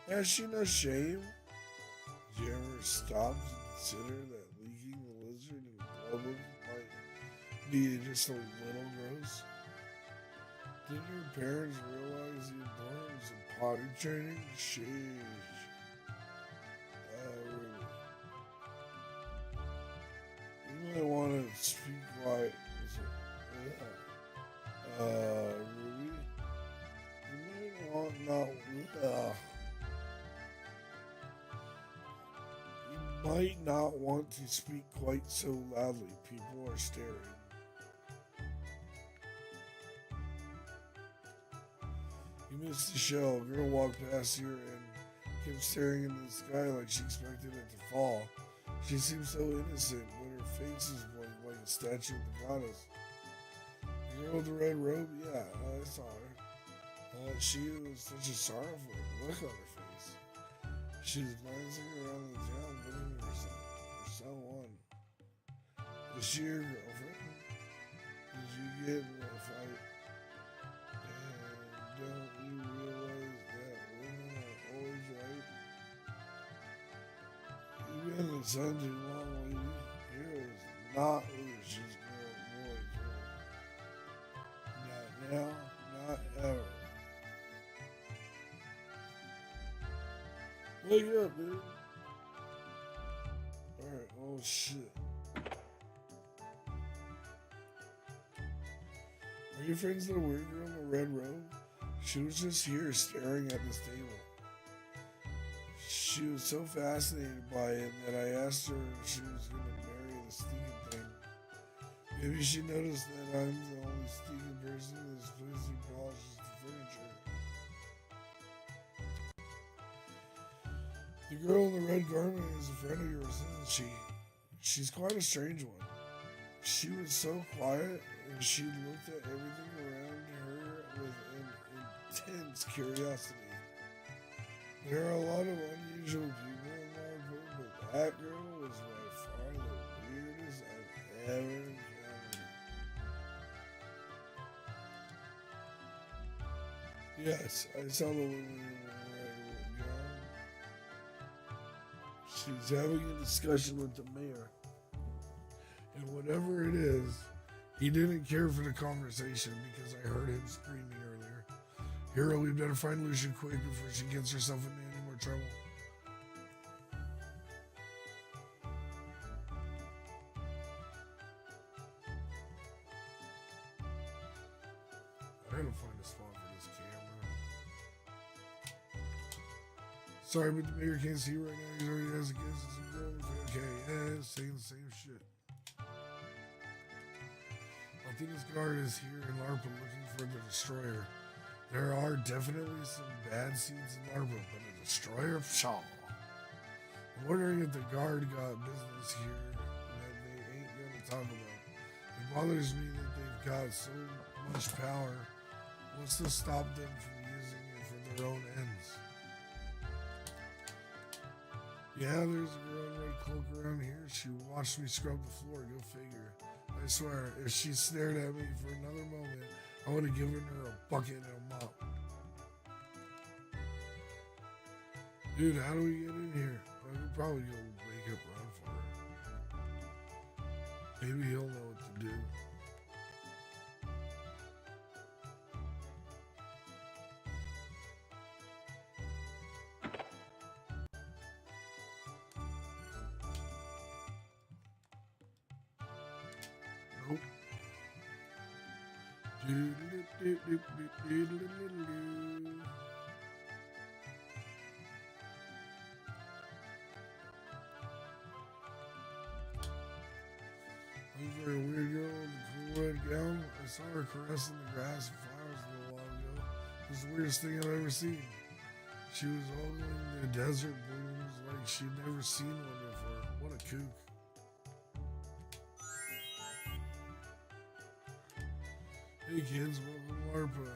Has she no shame? Did you ever stop to consider that leaking the lizard in public might be just a little gross? Didn't your parents realize the importance of potty training? Sheesh. Really. You might want to speak quiet. Ruby? You might want not. You might not want to speak quite so loudly. People are staring. You missed the show. A girl walked past here and kept staring into the sky like she expected it to fall. She seemed so innocent, but her face is like a statue of the goddess. The girl with the red robe? Yeah, I saw her. She was such a sorrowful look on her face. She was glancing around the town looking for someone. Is she your girlfriend? Did you get in a fight? Don't you realize that women are always right? You've been in the sun too long, lady. Here is not Lucia's girl boy toy. Not now, not ever. Wake up, dude. Alright, oh shit. Are you friends with the weird girl in the red robe? She was just here staring at this table. She was so fascinated by it that I asked her if she was going to marry the stinking thing. Maybe she noticed that I'm the only stinking person in this place who polishes the furniture. The girl in the red garment is a friend of yours, isn't she? She's quite a strange one. She was so quiet and she looked at everything around her with an intense curiosity. There are a lot of unusual people in Marvel, but that girl was by far the weirdest I've ever encountered. Yes, I saw the woman in the red gown. She's having a discussion with the mayor. And whatever it is, he didn't care for the conversation because I heard him screaming earlier. Hero, we better find Lucia quick before she gets herself into any more trouble. I gotta find a spot for this camera. Sorry, but the mayor can't see right now. He already has a guess. It's a girl. Okay, yeah, it's saying the same shit. Athena's guard is here in LARPA looking for the destroyer. There are definitely some bad seeds in LARPA, but a destroyer? Pshaw. I'm wondering if the guard got business here that they ain't gonna talk about. It bothers me that they've got so much power. What's to stop them from using it for their own ends? Yeah, there's a girl in a red cloak around here. She watched me scrub the floor. Go figure. I swear, if she stared at me for another moment, I would have given her a bucket and a mop. Dude, how do we get in here? I could probably go wake up Ron for her. Maybe he'll know what to do. Nope. Looking for a weird girl in a cool red gown. I saw her caressing the grass and flowers a little while ago. It was the weirdest thing I've ever seen. She was ogling the desert blooms like she'd never seen one before. What a kook. Hey kids, welcome to LARPA.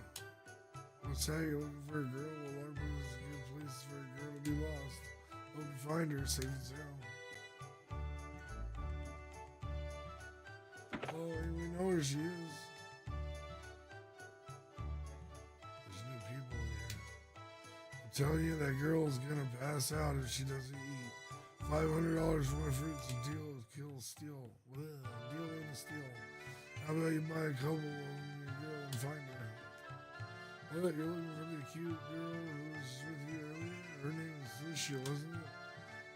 What's that? You're looking for a girl? Well, LARPA is a good place for a girl to be lost. Hope you find her safe and sound. Oh, we know where she is. There's new people here. I'm telling you, that girl is gonna pass out if she doesn't eat. $500 for my fruits and steal in a steal. How about you buy a couple of your girl and find her? What, you're looking for the cute girl who was with you earlier? Her name is Lucia, wasn't it?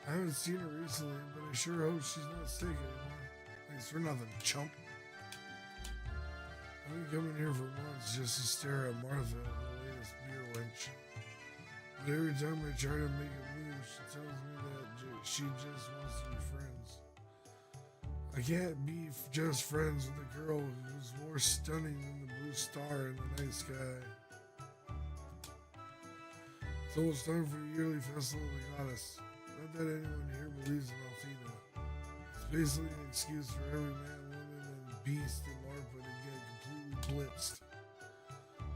I haven't seen her recently, but I sure hope she's not sick anymore. Thanks for nothing, chump. I've been coming here for months just to stare at Martha, the latest beer wench. But every time I try to make a move, she tells me that she just wants to be friends. I can't be just friends with a girl who's more stunning than the blue star in the night sky. It's almost time for the yearly festival of the goddess. Not that anyone here believes in Althena. It's basically an excuse for every man, woman, and beast in LARPA to get completely blitzed.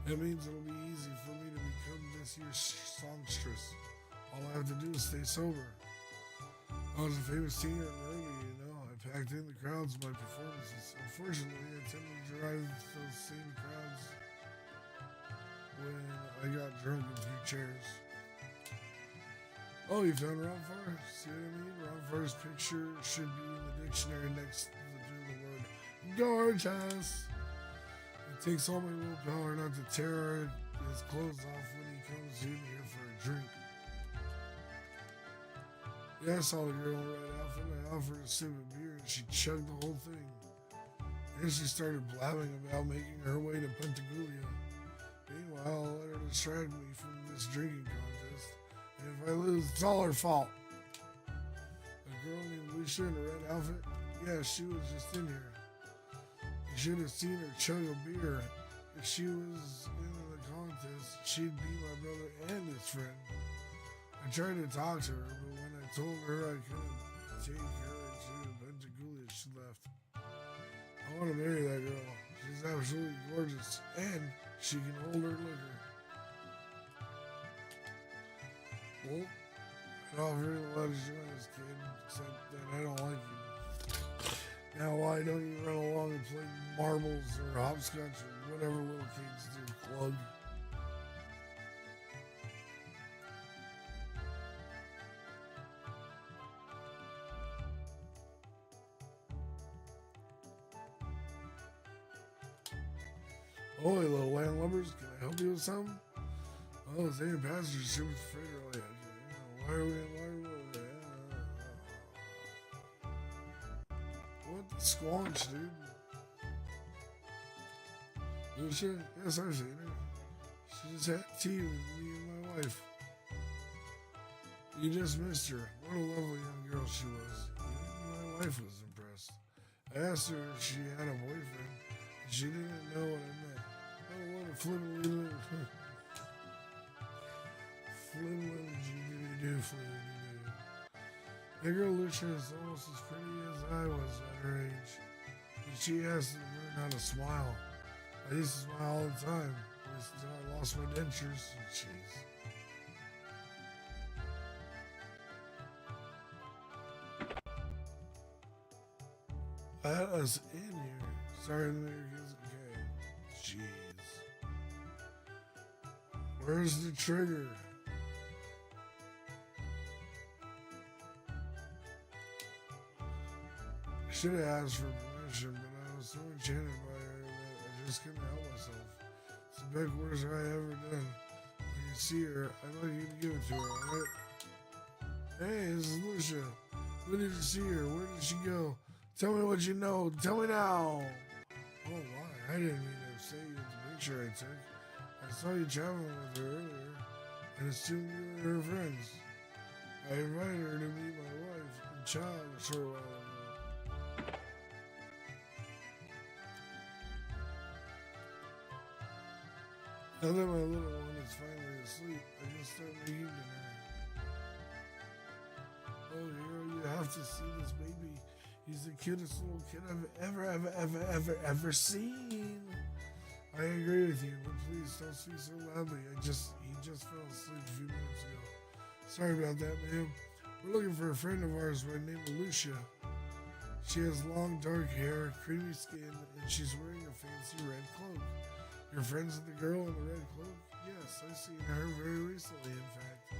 That means it'll be easy for me to become this year's songstress. All I have to do is stay sober. I was a famous singer in Rome, you know. I packed in the crowds with my performances. Unfortunately, I tended to drive those same crowds when I got drunk in a few chairs. Oh, you found Ron Farr? See what I mean? Ron Farr's picture should be in the dictionary next to the word gorgeous. It takes all my willpower not to tear his clothes off when he comes in here for a drink. Yeah, I saw the girl in the red outfit. I offered a sip of beer and she chugged the whole thing. Then she started blabbing about making her way to Pentaguglia. Meanwhile, I'll let her distract me from this drinking contest. And if I lose, it's all her fault. A girl named Lucia in a red outfit? Yeah, she was just in here. You should have seen her chug a beer. If she was in the contest, she'd beat my brother and his friend. I tried to talk to her, but when I told her I couldn't take her to Pentaguglia, she left. I want to marry that girl. She's absolutely gorgeous, and she can hold her liquor. Well, I'd offer you to let us join us, kid, except that I don't like you. Now, why don't you run along and play marbles or hopscotch or whatever little kids do, plug? Oh, little landlubbers, can I help you with something? Oh, it's any passenger ship with freighter all yet. Why are we in What the squanch, dude? Lucia? Yes, I've seen her. She just had tea with me and my wife. You just missed her. What a lovely young girl she was. Even my wife was impressed. I asked her if she had a boyfriend, and she didn't know what I meant. Oh, what a flippin' That girl Lucia is almost as pretty as I was at her age. But she has to learn how to smile. I used to smile all the time. At least until I lost my dentures. Jeez. Let us in here. Sorry, the mayor gives okay. Jeez. Where's the trigger? I should have asked for permission, but I was so enchanted by her that I just couldn't help myself. It's the best worst I ever done. When you see her, I'd like you to give it to her, alright? Hey, this is Lucia. When did you see her? Where did she go? Tell me what you know. Tell me now. Oh, why? I didn't mean to say you with the picture I took. I saw you traveling with her earlier and assumed you were her friends. I invited her to meet my wife and child a short while ago. Now that my little one is finally asleep. I can start making dinner. Oh, hero, you have to see this baby. He's the cutest little kid I've ever seen. I agree with you, but please don't speak so loudly. He just fell asleep a few minutes ago. Sorry about that, ma'am. We're looking for a friend of ours by the name of Lucia. She has long dark hair, creamy skin, and she's wearing a fancy red cloak. You're friends with the girl in the red cloak? Yes, I've seen her very recently, in fact.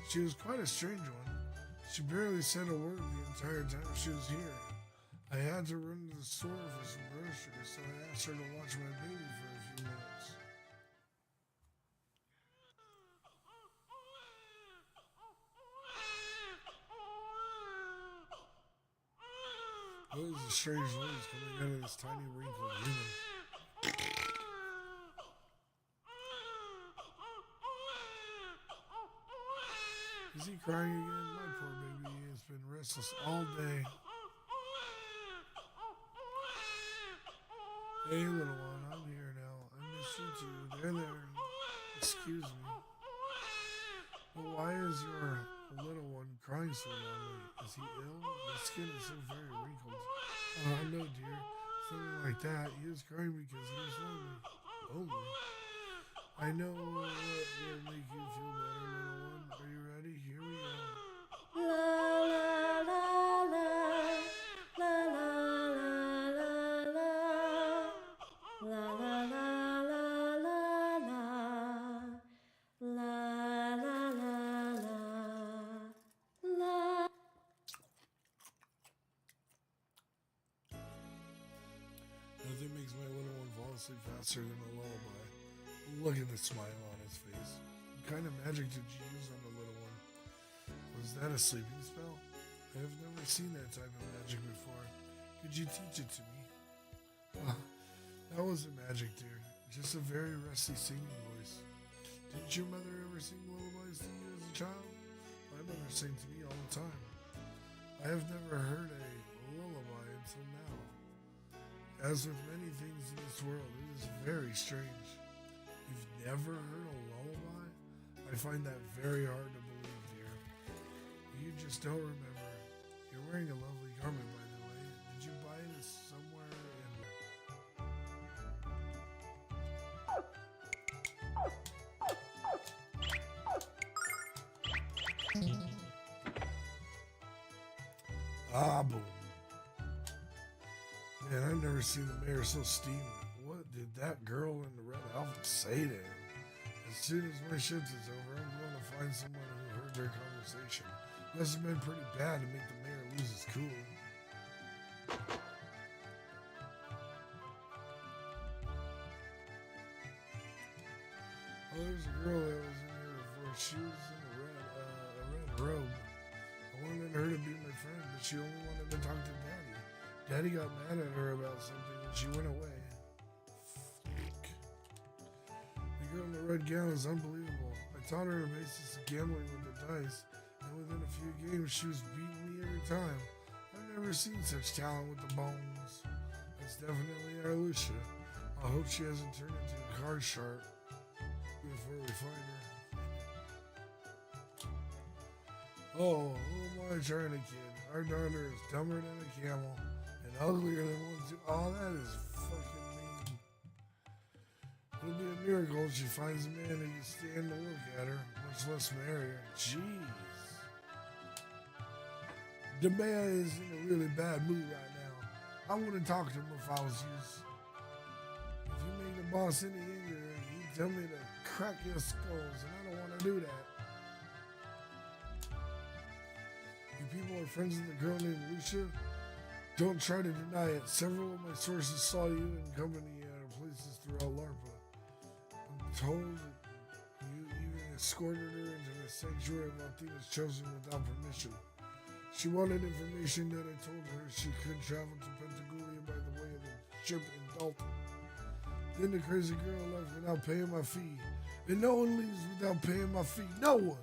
She was quite a strange one. She barely said a word the entire time she was here. I had to run to the store for some groceries, so I asked her to watch my baby for a few minutes. What is a strange noise coming out of this tiny wrinkled human? Is he crying again? My poor baby has been restless all day. Hey, little one, I'm here now. I miss you too. There. Excuse me. But why is your little one crying so loudly? Is he ill? His skin is so very wrinkled. Oh, no, dear. Something like that. He was crying because he was lonely. Lonely? I know what will make you feel better, little one. Are you ready? Here we go. La la la la la la la la la la la la la la la la. Nothing makes my little one fall asleep faster than a lullaby. Look at the smile on his face. What kind of magic did you use on the little one? Was that a sleeping spell? I have never seen that type of magic before. Could you teach it to me? That wasn't magic, dear. Just a very rusty singing voice. Didn't your mother ever sing lullabies to you as a child? My mother sang to me all the time. I have never heard a lullaby until now. As with many things in this world, it is very strange. You've never heard a lullaby? I find that very hard to believe, dear. You just don't remember. You're wearing a lovely garment, by the way. Did you buy it somewhere in... Ah, boom. Man, I've never seen the mayor so steamy. What did that girl in the red outfit say to him? As soon as my shift is over, I'm going to find someone who heard their conversation. Must have been pretty bad to make the mayor lose his cool. Oh, there's a girl that was in here before. She was in a red robe. I wanted her to be my friend, but she only wanted to talk to Daddy. Daddy got mad at her about something and she went away. The girl in the red gown is unbelievable. I taught her the basis of gambling with the dice, and within a few games she was beating me every time. I've never seen such talent with the bones. That's definitely our Lucia. I hope she hasn't turned into a card shark before we find her. Oh, who am I trying to kid? Our daughter is dumber than a camel and uglier than one too. Oh, that is fucking mean. It'll be a miracle if she finds a man who can stand to look at her, much less marry her. Jeez. The man is in a really bad mood right now. I wouldn't talk to him if I was you. If you make the boss any angrier, he'd tell me to crack your skulls, and I don't want to do that. You people are friends with a girl named Lucia? Don't try to deny it. Several of my sources saw you in company at places throughout LARPA. I'm told that you even escorted her into the sanctuary Maltina's chosen without permission. She wanted information that I told her she could travel to Pentagulia by the way of the ship in Dalton. Then the crazy girl left without paying my fee. And no one leaves without paying my fee. No one!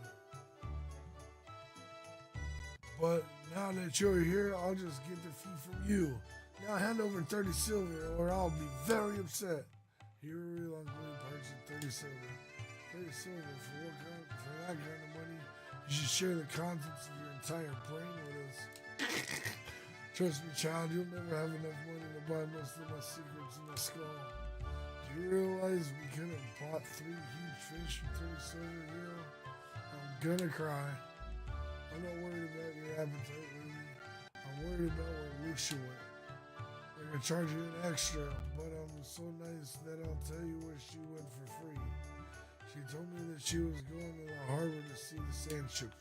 But now that you're here, I'll just get the fee from you. Now hand over 30 silver or I'll be very upset. Here are long parts of 30 silver. 30 silver for that kind of money. You should share the contents of your entire brain with us. Trust me, child, you'll never have enough money to buy most of my secrets in the skull. Do you realize we could have bought 3 huge fish for 30 silver, hero? I'm gonna cry. I'm not worried about your appetite, Ruby. I'm worried about where Lucia went. They're gonna charge you an extra, but I'm so nice that I'll tell you where she went for free. She told me that she was going to the harbor to see the sand ships.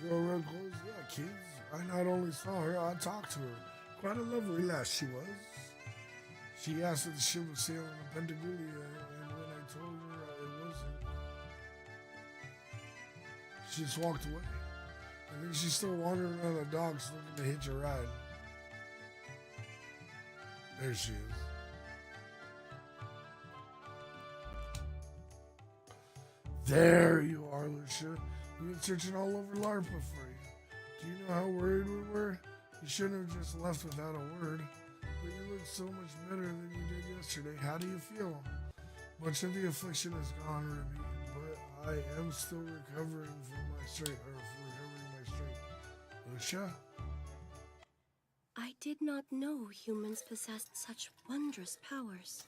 Girl real close, yeah, kids. I not only saw her, I talked to her. Quite a lovely lass she was. She asked if the ship was sailing to Pentagulia, and when I told her it wasn't, she just walked away. I think she's still wandering around the docks looking to hitch a ride. There she is. There you are, Lucia. We've been searching all over LARPA for you. Do you know how worried we were? You shouldn't have just left without a word. But you look so much better than you did yesterday. How do you feel? Much of the affliction is gone, Ruby, but I am still recovering from my strength. Lucia? I did not know humans possessed such wondrous powers.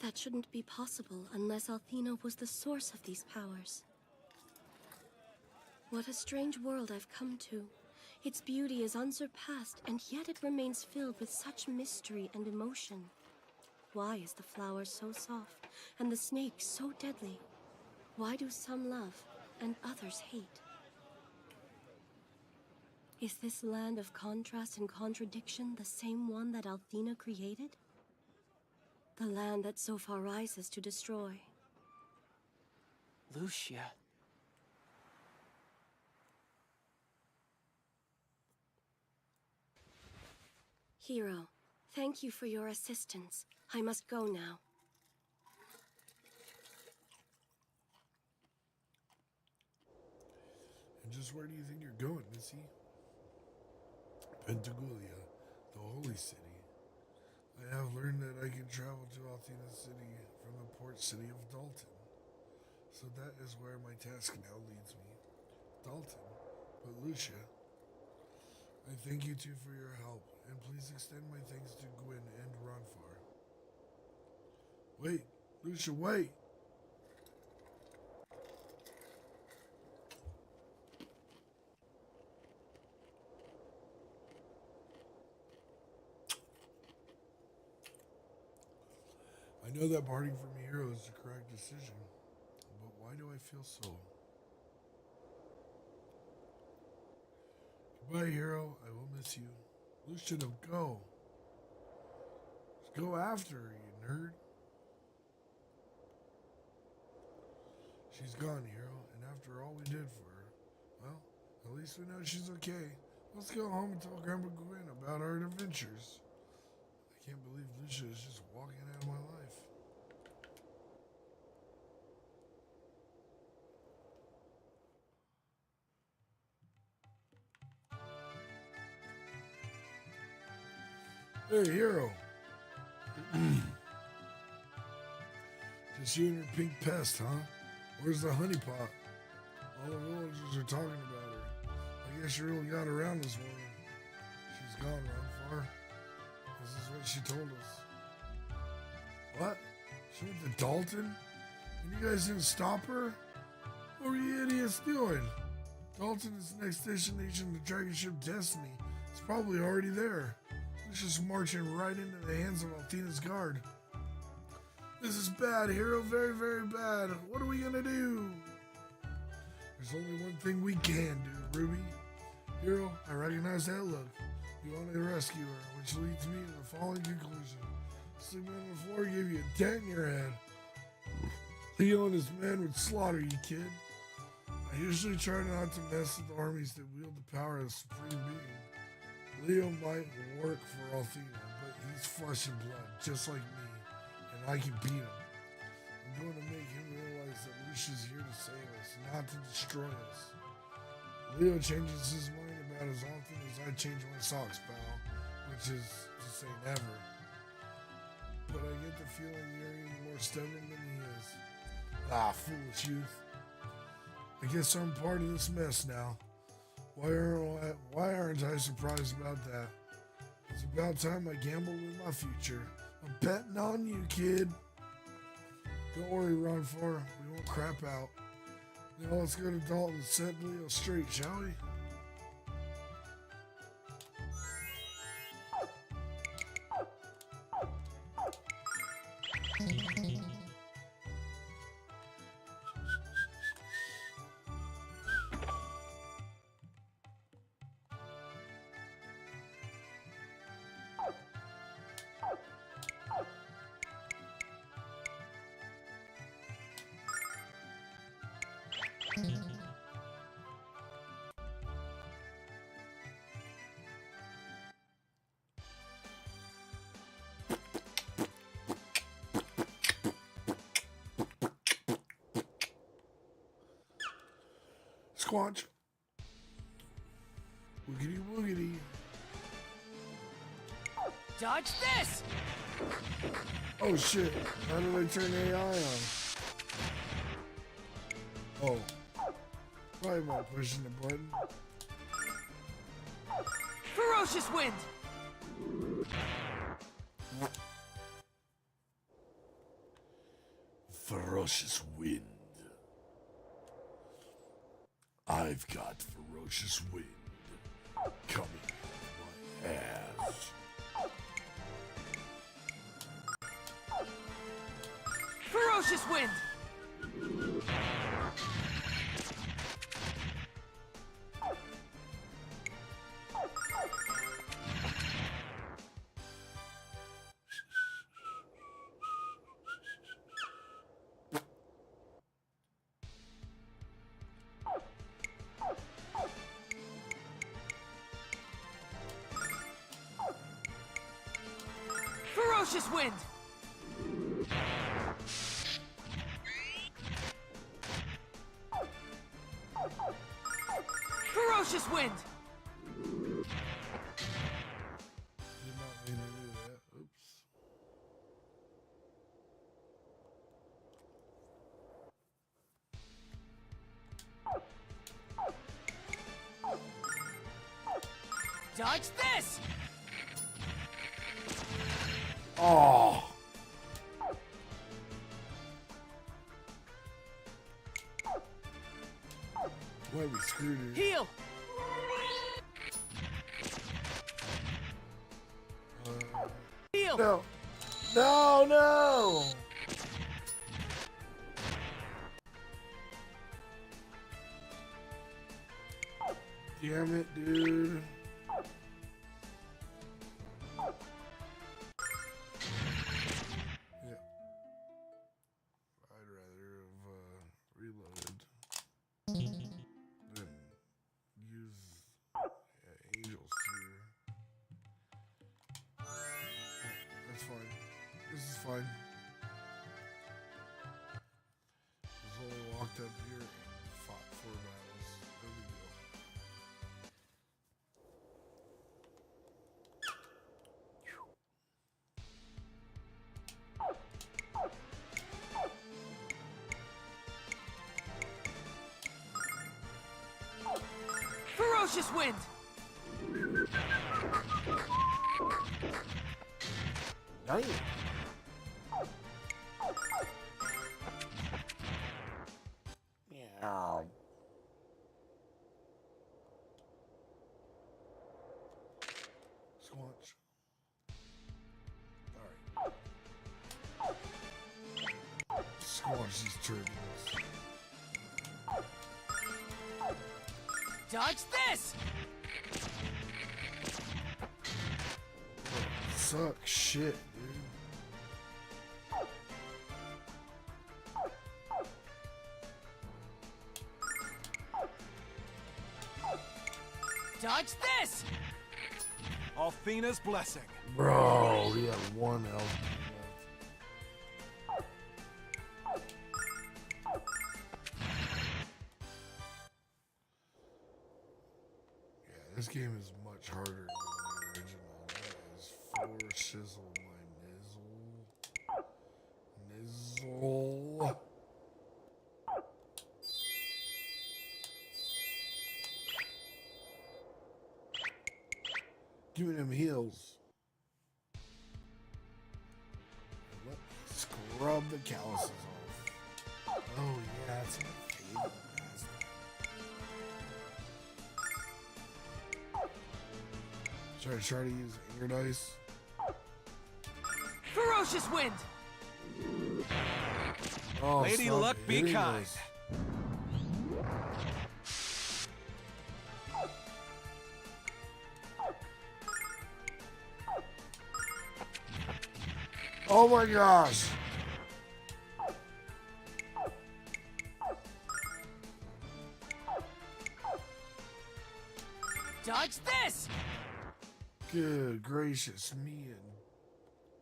That shouldn't be possible unless Althena was the source of these powers. What a strange world I've come to. Its beauty is unsurpassed, and yet it remains filled with such mystery and emotion. Why is the flower so soft, and the snake so deadly? Why do some love, and others hate? Is this land of contrast and contradiction the same one that Althena created? The land that so far rises to destroy. Lucia. Hero, thank you for your assistance. I must go now. And just where do you think you're going, Missy? Pentagulia, the holy city. I have learned that I can travel to Althena City from the port city of Dalton. So that is where my task now leads me. Dalton, but Lucia, I thank you two for your help, and please extend my thanks to Gwyn and Ronfar. Wait, Lucia, wait! I know that parting from Hero is the correct decision, but why do I feel so? Goodbye, Hero. I will miss you. Lucia, go. Just go after her, you nerd. She's gone, Hero, and after all we did for her, well, at least we know she's okay. Let's go home and tell Grandpa Gwyn about our adventures. I can't believe Lucia is just walking out of my life. Hey, Hero. Just you and your pink pest, huh? Where's the honeypot? All the villagers are talking about her. I guess she really got around this morning. She's gone, Ronfar. This is what she told us. What? She went to Dalton? And you guys didn't stop her? What were you idiots doing? Dalton is the next destination of the dragon ship Destiny. It's probably already there. It's just marching right into the hands of Althena's guard. This is bad, Hero. Very, very bad. What are we gonna do? There's only one thing we can do, Ruby. Hero, I recognize that look. You want to rescue her, which leads me to the following conclusion. Sleeping on the floor gave you a dent in your head. Leo and his men would slaughter you, kid. I usually try not to mess with armies that wield the power of supreme being. Leo might work for Althena, but he's flesh and blood, just like me, and I can beat him. I'm going to make him realize that Lucia's here to save us, not to destroy us. Leo changes his mind about as often as I change my socks, pal, which is to say never. But I get the feeling you're even more stubborn than he is. Ah, foolish youth. I guess I'm part of this mess now. Why aren't I surprised about that? It's about time I gambled with my future. I'm betting on you, kid. Don't worry, Ronfar. We won't crap out. Now let's go to Dalton and set Leo straight, shall we? Squanch. Woogity woogity. Dodge this! Oh shit. How did I turn AI on? Oh. Why am I pushing the button? Ferocious wind! Ferocious wind. I've got ferocious wind coming out of my ass. Ferocious wind! Ferocious wind! Ferocious wind! Did not mean to do that. Oops. Dodge this! Oh. Why we screwed her? Heal! Heal! No. No, no! Damn it, dude. Yeah. I'd rather have reloaded than use Angel's Tear. That's fine. This is fine. Just only walked up here and fought 4 battles. No big deal. Ferocious wind! Nice. Meow. Squanch. Alright. Squanch these turbulence. Dodge this! Suck shit, dude. Dodge this! Althena's blessing. Bro, he had one health. Yeah, this game is much harder than the original. That is four shizzle my nizzle. Nizzle. Give me them heels. Let me scrub the calluses off. Oh yeah, that's my favorite pastime. Should I try to use anger dice? Ferocious wind! Oh, Lady stop Luck be hitting kind. us. Oh my gosh! Dodge this! Good gracious me and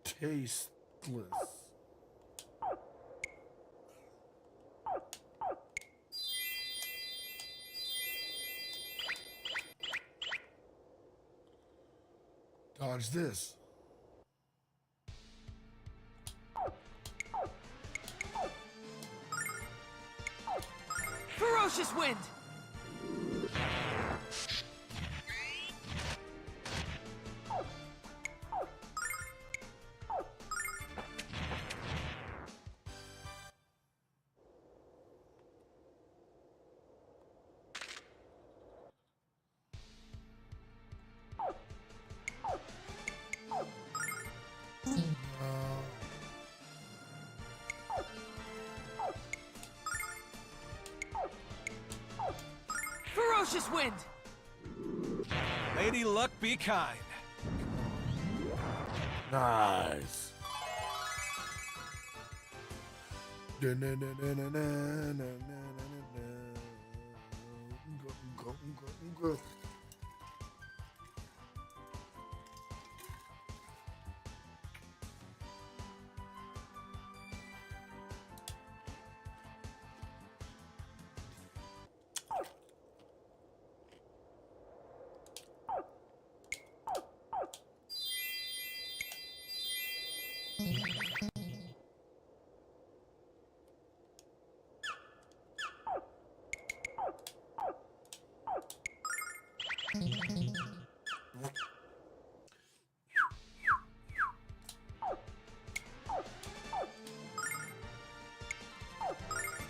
tasteless. Dodge this. Ferocious wind! Ferocious wind! Lady Luck be kind. Nice.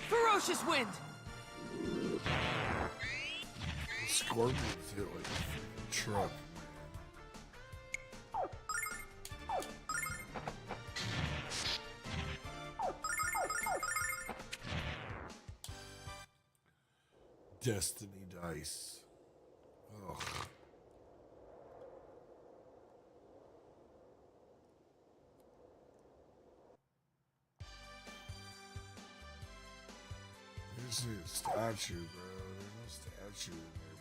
Ferocious wind! Scorpions hit like a freaking truck. Destiny dice. Ugh. This is a statue, bro. There's no statue in there,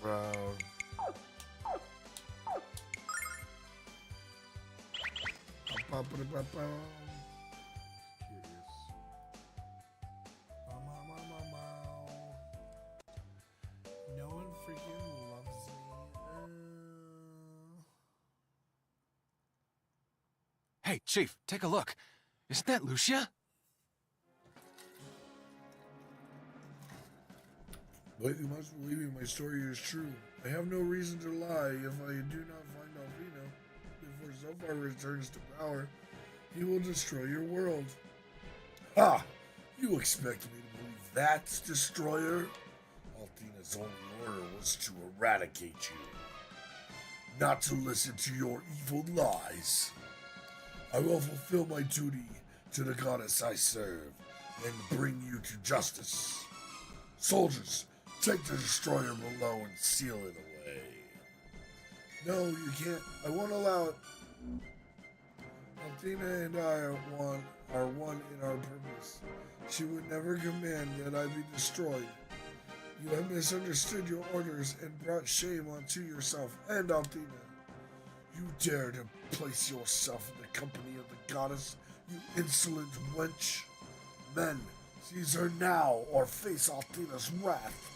bro. Ba-ba-ba-ba-ba. Curious. No one freaking loves me. Hey, Chief, take a look. Isn't that Lucia? But you must believe me, my story is true. I have no reason to lie. If I do not find Alfino before Zophar returns to power, he will destroy your world. Ha! You expect me to believe that, Destroyer? Althena's only order was to eradicate you, not to listen to your evil lies. I will fulfill my duty to the goddess I serve and bring you to justice. Soldiers, take the destroyer below and seal it away. No, you can't. I won't allow it. Althena and I are one in our purpose. She would never command that I be destroyed. You have misunderstood your orders and brought shame onto yourself and Althena. You dare to place yourself in the company of the goddess, you insolent wench. Men, seize her now or face Althena's wrath.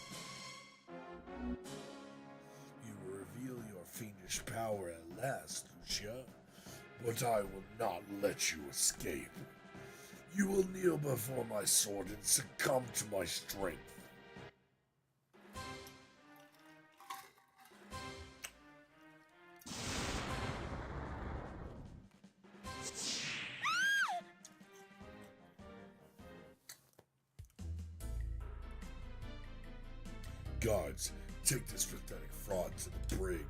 You will reveal your fiendish power at last, Lucia, but I will not let you escape. You will kneel before my sword and succumb to my strength. Guards, take this pathetic fraud to the brig.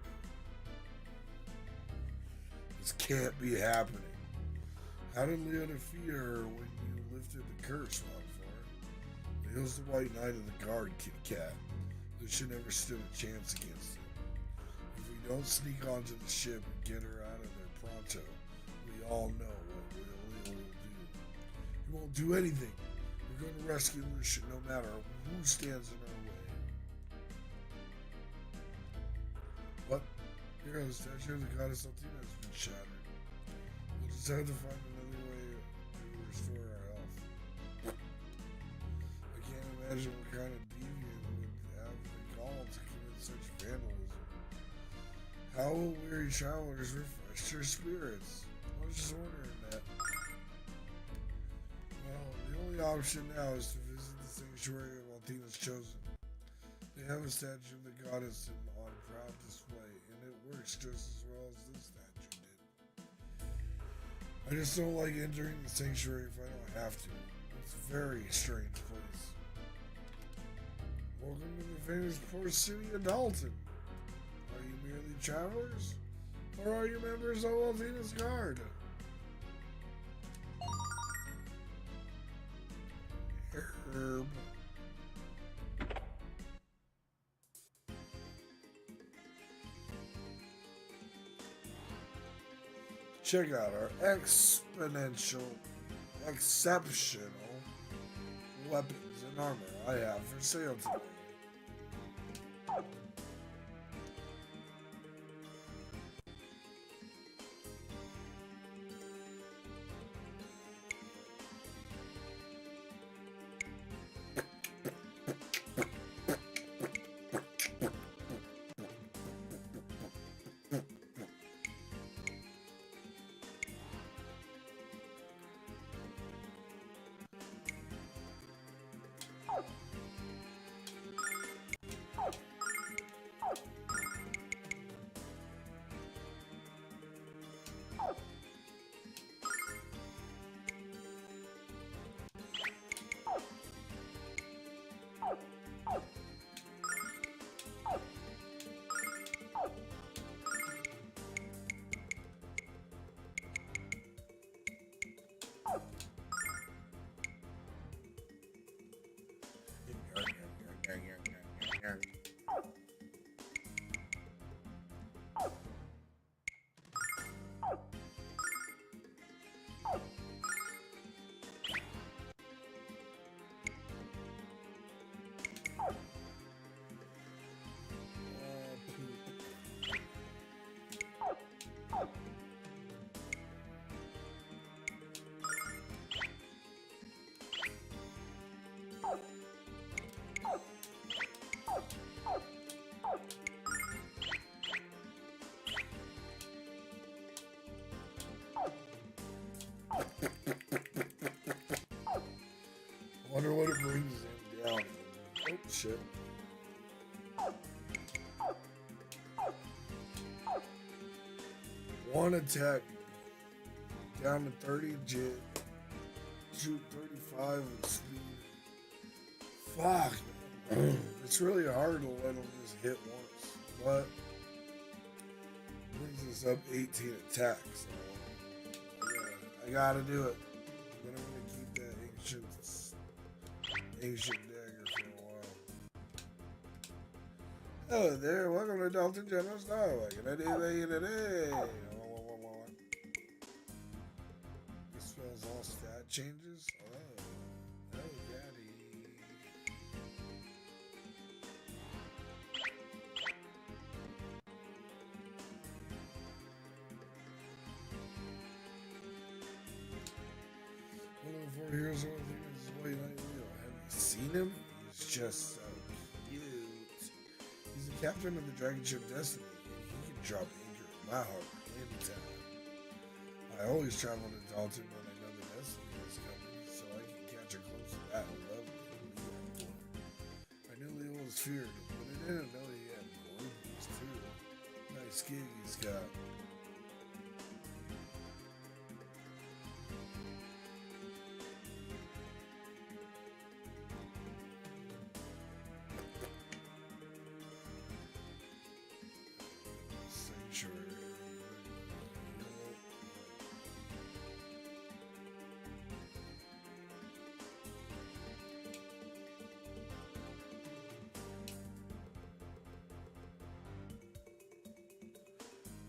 This can't be happening. How did Leo defeat her when you lifted the curse, Wildfire? Leo's the white knight of the guard, Kit Kat. Lucia never stood a chance against him. If we don't sneak onto the ship and get her out of there pronto, we all know what Leo will do. He won't do anything. We're going to rescue Lucia no matter who stands in our way. What? Here, the statue of the goddess Althena has been shattered. We'll just have to find another way to restore our health. I can't imagine what kind of deviant would have the gall to commit such vandalism. How will weary travelers refresh their spirits? I was just wondering that. Well, the only option now is to visit the sanctuary of Althena's Chosen. They have a statue of the goddess on proud display, and it works just as well as this statue did. I just don't like entering the sanctuary if I don't have to. It's a very strange place. Welcome to the famous port city of Dalton. Are you merely travelers? Or are you members of Althena's Guard? Herb. Check out our exceptional weapons and armor I have for sale today. Wonder what it brings him down. Oh shit. One attack down to 30 jet, shoot 35 and speed. Fuck. It's really hard to let him just hit once, but brings us up 18 attacks. So I gotta do it. Then I'm gonna keep that ancient dagger for a while. Hello there, welcome to Dalton General Starlight. Can I do that today? This spells all stat changes. Oh, daddy. special thing is White Knight Leo. Have you seen him? He's just so cute. He's the captain of the dragon ship Destiny, and he can drop anchor in my harbor anytime. I always travel to Dalton when I know the Destiny is coming, so I can catch her close to that lovely Leo. I knew Leo was feared, but I didn't know he had globes too. Nice gig he's got. Sanctuary.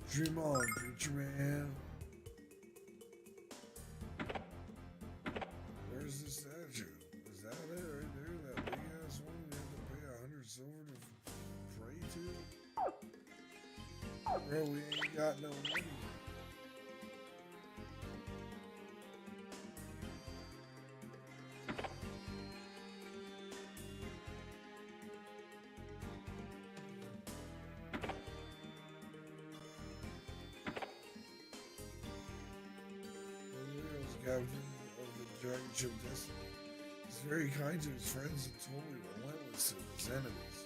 Dream on, preacher man. Where's the statue? Is that it right there? That big ass one we had to pay 100 silver to pray to? Bro, we ain't got no money. Captain of the dragon ship Destiny. He's very kind to his friends and totally relentless to his enemies.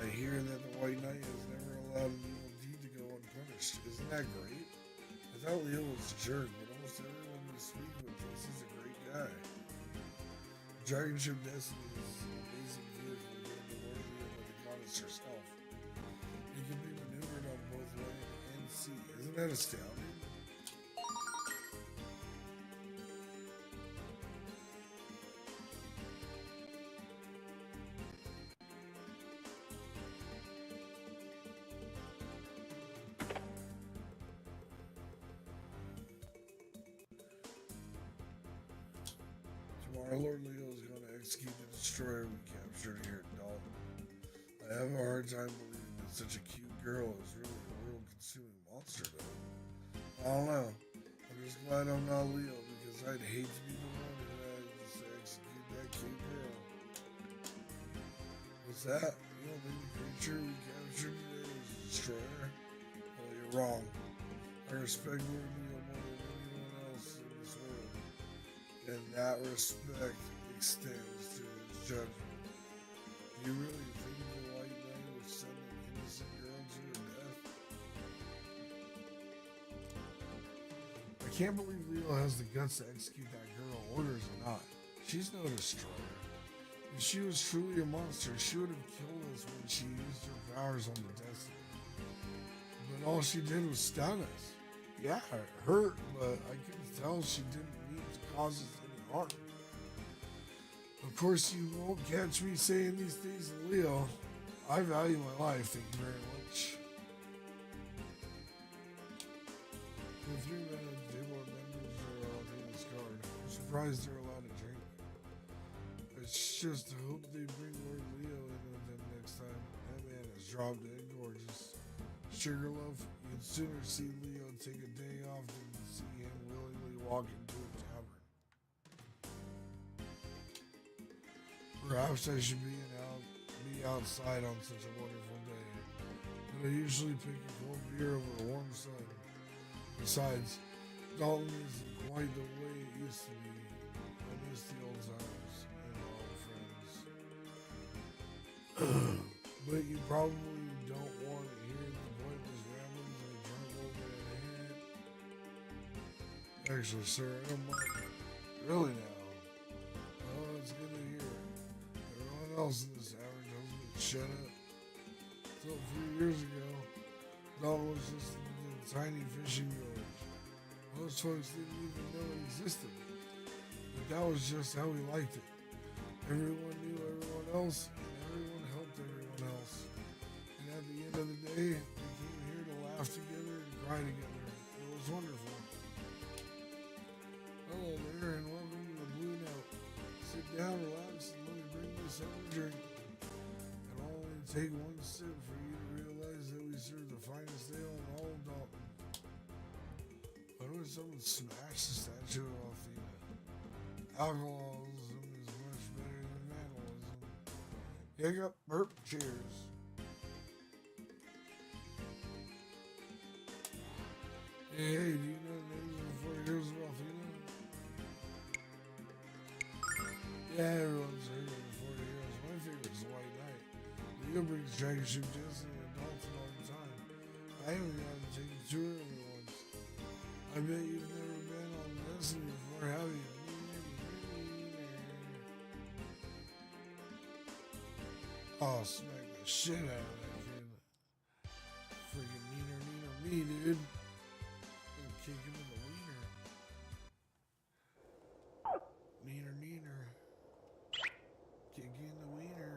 I hear that the White Knight has never allowed an evil deed to go unpunished. Isn't that great? I thought Leo was a jerk, but almost everyone we speak with thinks he's a great guy. The dragon ship Destiny is an amazing vehicle given to Lord Leo by the goddess herself. It can be maneuvered on both land and sea. Isn't that astounding? Tomorrow, Lord Leo is going to execute the destroyer we captured here at Dalton. I have a hard time believing that such a cute girl is really a world-consuming monster, though. I don't know. I'm just glad I'm not Leo, because I'd hate to be the one who had to execute that cute girl. What's that? You don't think the creature we captured today was a destroyer? Well, you're wrong. I respect Lord Leo more than anyone else in this world. And that respect extends to his judgment. Do you really think the White Knight would send an innocent girl to her death? I can't believe Leo has the guts to execute that girl, orders or not. She's no destroyer. If she was truly a monster, she would have killed us when she used her powers on the Destiny. But all she did was stun us. Yeah, it hurt, but I couldn't tell she didn't mean to cause us any harm. Of course, you won't catch me saying these things to Leo. I value my life, thank you very much. The 3 men at the table are members are all in this card. I'm surprised they're allowed to drink. It's just to hope they bring Lord Leo in with them next time. That man is drop dead gorgeous. Sugar love, you'd sooner see Leo take a day off than see him willingly walk into a tavern. Perhaps I should be outside on such a wonderful day, but I usually pick a cold beer over a warm sun. Besides, Dalton isn't quite the way it used to be. I miss the old times and our old friends. But you probably don't want to hear the pointless ramblings of a drunk old man. Actually, sir, I don't mind. Really now? Oh, it's good to hear. Everyone else in this tavern tells me to shut up. Till a few years ago, Dalton was just a tiny fishing village. Most folks didn't even know it existed. But that was just how we liked it. Everyone knew everyone else, and everyone helped everyone else. And at the end of the day, we came here to laugh together and cry together. It was wonderful. Hello there, and welcome to the Blue Note. Sit down, relax, and let me bring you something to drink. It'll only take one sip for you to realize that we serve the finest ale in all of Dalton. Why would someone smash the statue of Athena? Alcoholism is much better than vandalism. Hiccup, burp, cheers. Hey, do you know the names of the 4 heroes of Althena? Yeah, everyone's heard of the 4 heroes. My favorite is the White Knight. Leo brings Dragon Ship Destiny and Dalton all the time. I haven't gotten to take a tour of it once. I bet you've never been on Destiny before, have you? Oh, smack the shit out of that kid. Freaking neener me, dude. Gonna kick him in the wiener. Neener. Kick you in the wiener.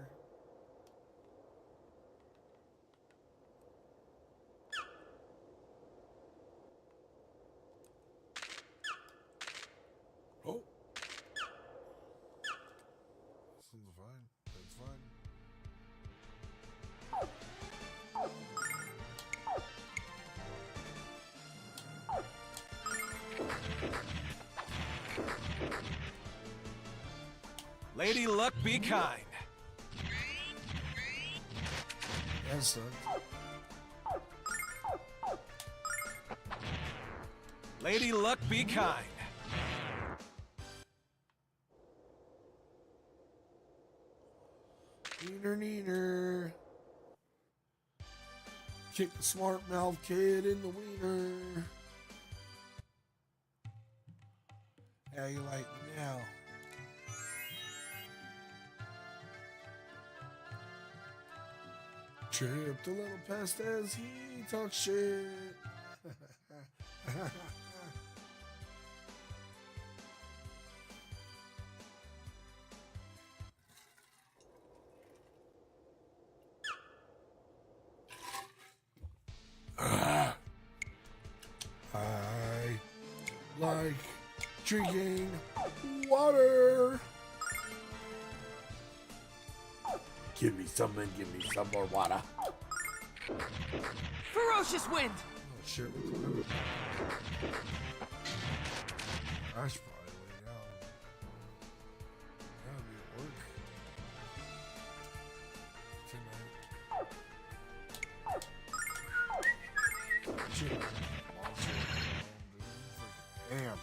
Oh. This one's fine. That's fine. Lady Luck be kind. That sucks. Lady Luck be kind. Neener. Kick the smart mouth kid in the wiener. How you like me now? Tripped a little past as he talks shit. I like drinking water. Give me some more water. Ferocious wind! Oh shit. I should probably lay down. Gotta be at work tonight. Shit. Damn.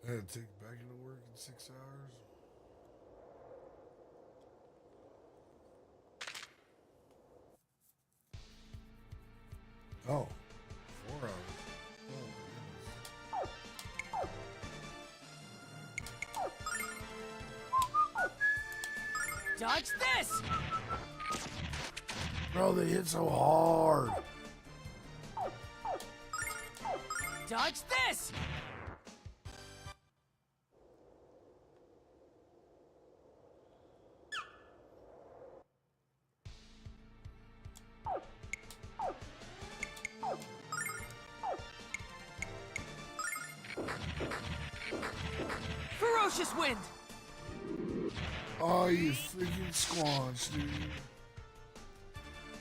I had to take back into work in 6 hours. Oh, 4 hours. Oh, my goodness. Dodge this! Bro, they hit so hard. Dodge this! Ferocious wind! Oh, you freaking squanch, dude.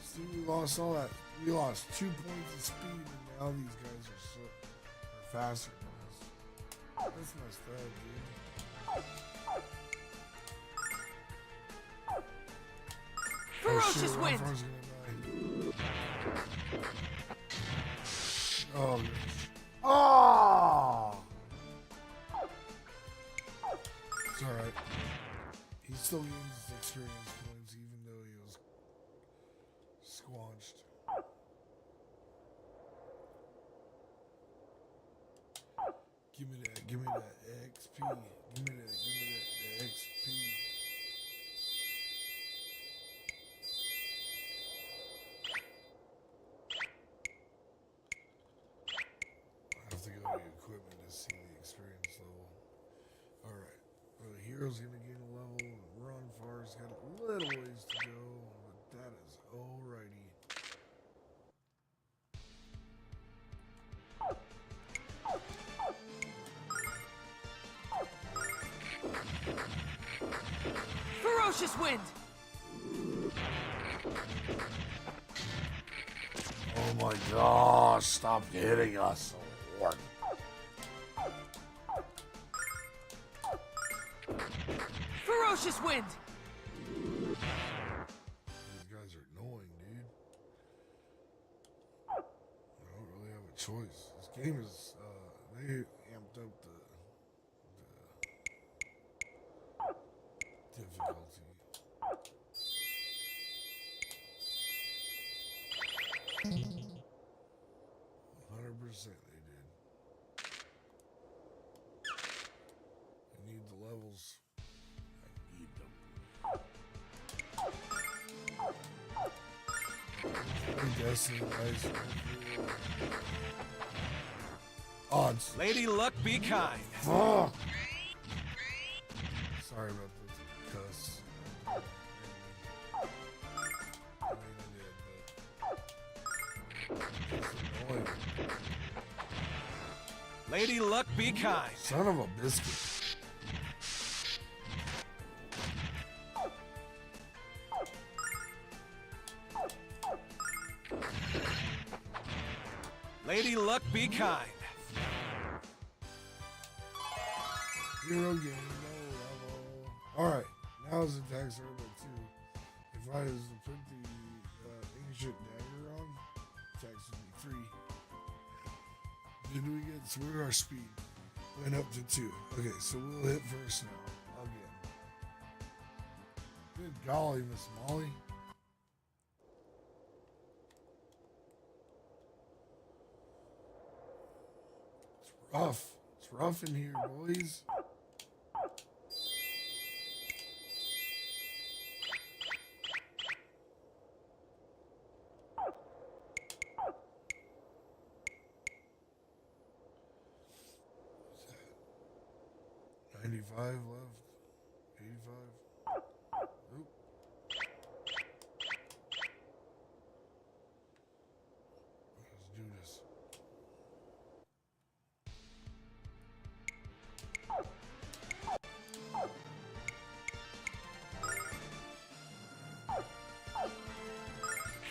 See, we lost all that. We lost 2 points of speed, and now these guys are faster than us. That's messed up, dude. Ferocious oh, wind! Gonna die. Oh, gosh. Oh! It's alright. He still gains his experience points even though he was squanched. Give me that XP. Give me that XP. I have to go to equipment to see the experience level. Alright. Well, the hero's gonna gain a level, and Run Far's got a little ways to go, but that is alrighty. Ferocious wind! Oh my gosh, stop hitting us so hard. Ferocious wind! These guys are annoying, dude. I don't really have a choice. This game is, they amped up the difficulty. %, they did. I need the levels. I need them. Hey, Destiny, guys. Odds. Lady Luck be kind. Fuck. Sorry about this cuss. I mean, I did, but it's annoying. Lady Luck be kind. Son of a biscuit. Lady Luck be kind. Hero game, no level. Alright, now is the tax level 2. If I was to put the ancient dagger on, tax would be 3. Did we get through our speed? Went up to 2. Okay, so we'll hit first now. Again. Good golly, Miss Molly. It's rough. It's rough in here, boys. Five left. 85. Oop. Let's do this.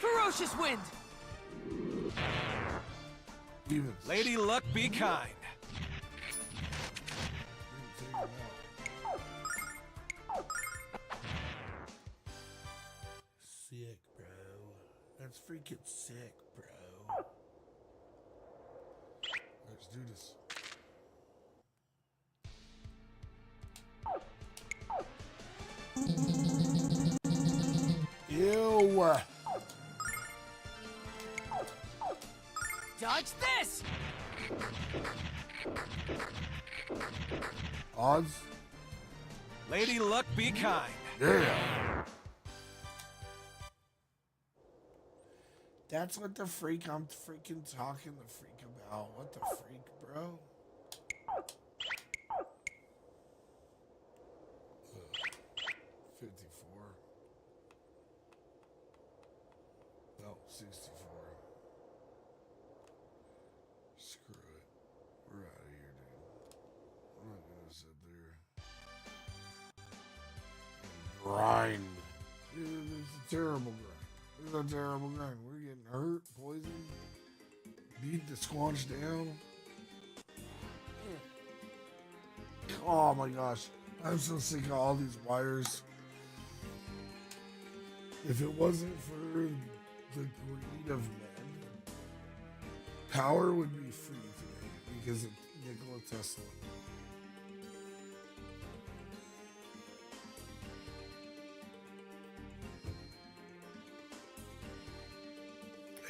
Ferocious wind! Evens. Lady Luck be kind. Sick, bro. That's freaking sick, bro. Let's do this. Ew. Dodge this! Odds? Lady Luck be kind. Yeah. That's what the freak I'm freaking talking the freak about. What the freak, bro? 54. No, 64. Screw it. We're out of here, dude. I'm not gonna sit there and grind. It's a terrible grind. It's a terrible grind. We're getting hurt, poisoned, beat the squanch down. Oh my gosh. I'm so sick of all these wires. If it wasn't for the greed of men, power would be free today because of Nikola Tesla.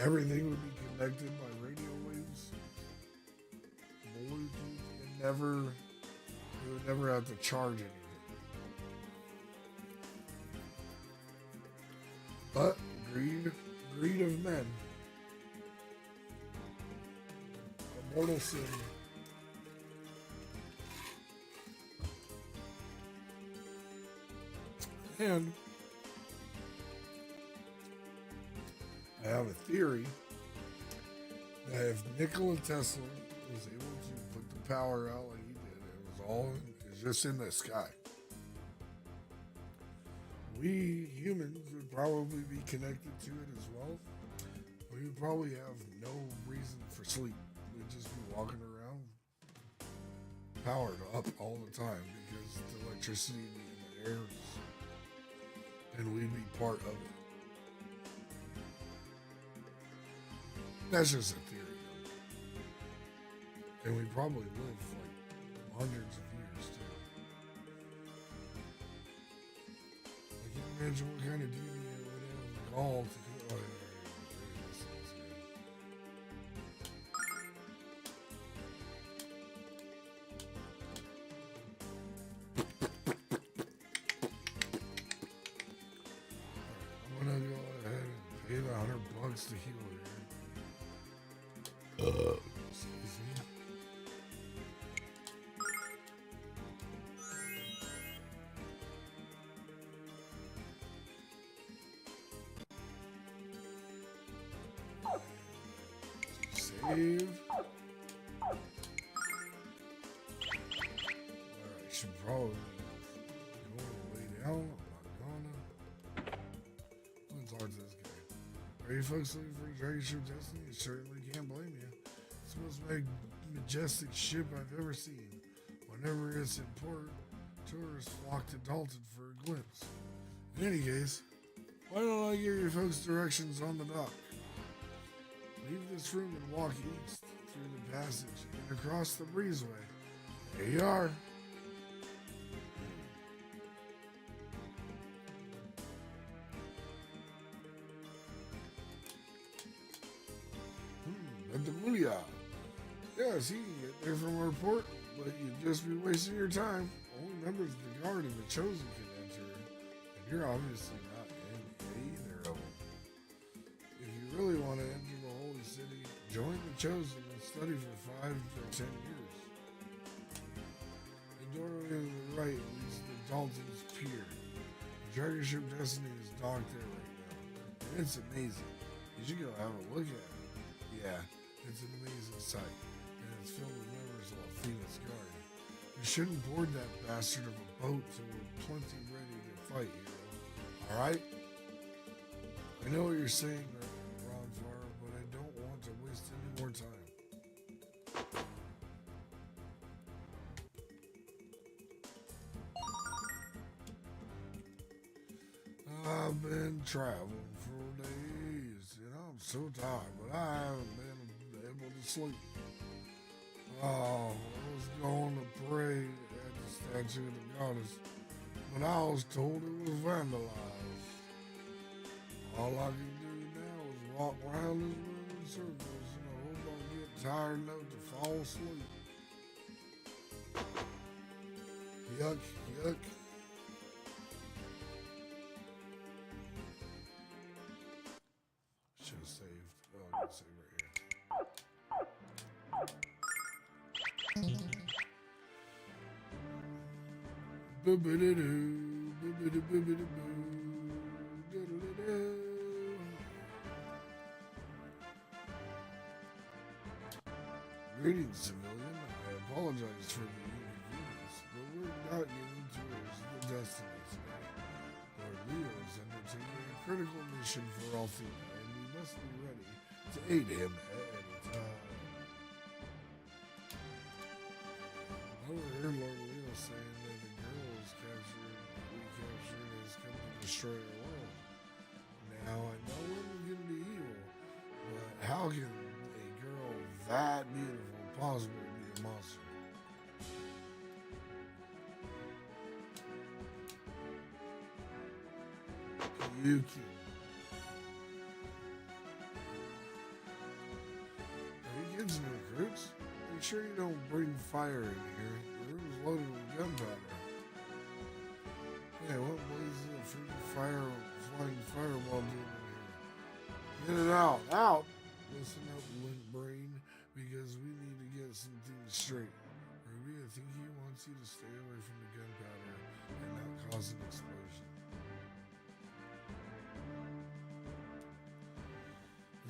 Everything would be connected by radio waves, Bluetooth, and we would never have to charge anything. But greed of men. A mortal sin. And I have a theory that if Nikola Tesla was able to put the power out like he did, it's just in the sky. We humans would probably be connected to it as well. We would probably have no reason for sleep. We'd just be walking around powered up all the time because the electricity would be in the heirs, and we'd be part of it. That's just a theory, though. And we probably live like hundreds of years, too. I can't imagine what kind of deviant would have the gall to kill. Oh, yeah, this is good. I'm gonna go ahead and pay the $100 to heal here. Excuse me. Save. Alright, should probably go way down. I'm not gonna. Let's talk to this guy. Are you folks looking for a Dragon Ship Destiny? I certainly can't blame you. It's the most majestic ship I've ever seen. Whenever it's in port, tourists flock to Dalton for a glimpse. In any case, why don't I give you folks directions on the dock? Leave this room and walk east through the passage and across the breezeway. There you are. Bendamulia. Yes, you can get there from our port, but you'd just be wasting your time. Only members of the Guard and the Chosen can enter, and you're obviously not in either of them. If you really want to enter the Holy City, join the Chosen and study for 5 or 10 years. The doorway to the right leads to Dalton's Pier. The Dragon Ship Destiny is docked there right now, and it's amazing. You should go have a look at it. Yeah, it's an amazing sight, and it's filled with members of Athena's Guard. We shouldn't board that bastard of a boat till we're plenty ready to fight, hero. Alright? I know what you're saying, Ronfar, but I don't want to waste any more time. I've been traveling for days, and I'm so tired, but I haven't been able to sleep. Oh, I was going to pray at the statue of the goddess, but I was told it was vandalized. All I can do now is walk around this room in circles, and I hope I get tired enough to fall asleep. Yuck, yuck. Should have saved. Oh, I can save right here. Boo-ba-da-doo, boo-ba-da-boo-ba-da-boo, da-da-da-doo. Greetings, civilian. I apologize for the inconvenience, but we're not getting towards the destiny today. Lord Leo is undertaking a critical mission for Althea, and we must be ready to aid him at any time. I overheard Lord Leo saying that the girl we captured has come to destroy our world. Now, I know women can be evil, but how can a girl that beautiful possibly be a monster? Yuki. Are you kids new recruits? Make sure you don't bring fire in here. The room's loaded with gunpowder. Hey, what blazes a freaking flying fireball doing in here? Get it out! Out! Listen up, Link Brain, because we need to get some things straight. Ruby, I think he wants you to stay away from the gunpowder and not cause an explosion.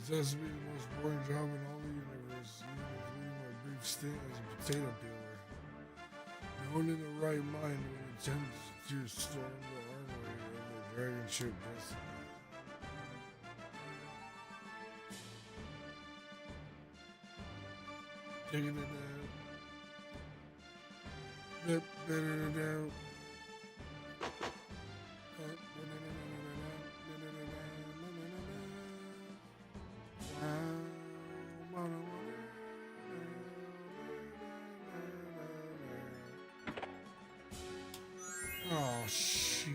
This has to be the most boring job in all the universe, even including my brief stint as a potato peeler. No one in their right mind would attempt to storm the armory of the Dragon Ship Destiny. Taking it down. Yep, better it down. Oh, jeez.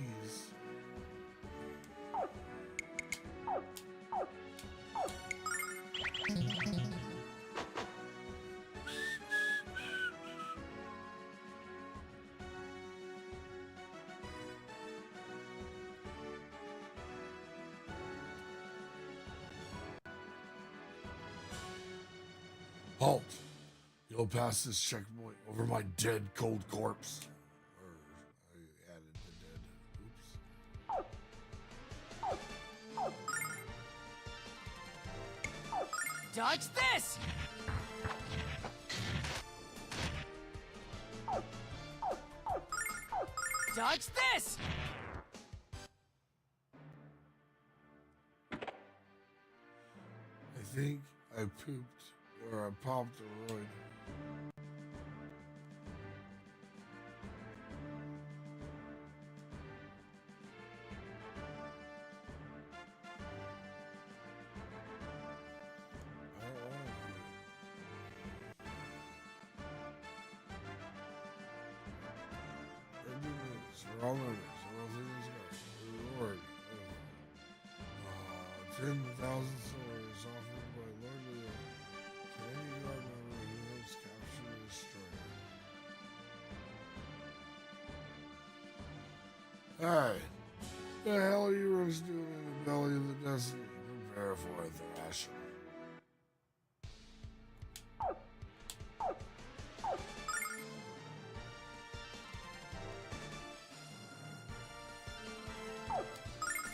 Halt! You'll pass this checkpoint over my dead cold corpse. Or I added the dead. Oops. Dodge this! Dodge this! I think I pooped or I popped a roid. I don't want to. Red news, wrong numbers, all things got reward. 10,000 swords offered by Lord Leo to any guard member who helps capture the destroyer. Alright. The hell are you runs doing in the belly of the Destiny? Prepare for a thrashing.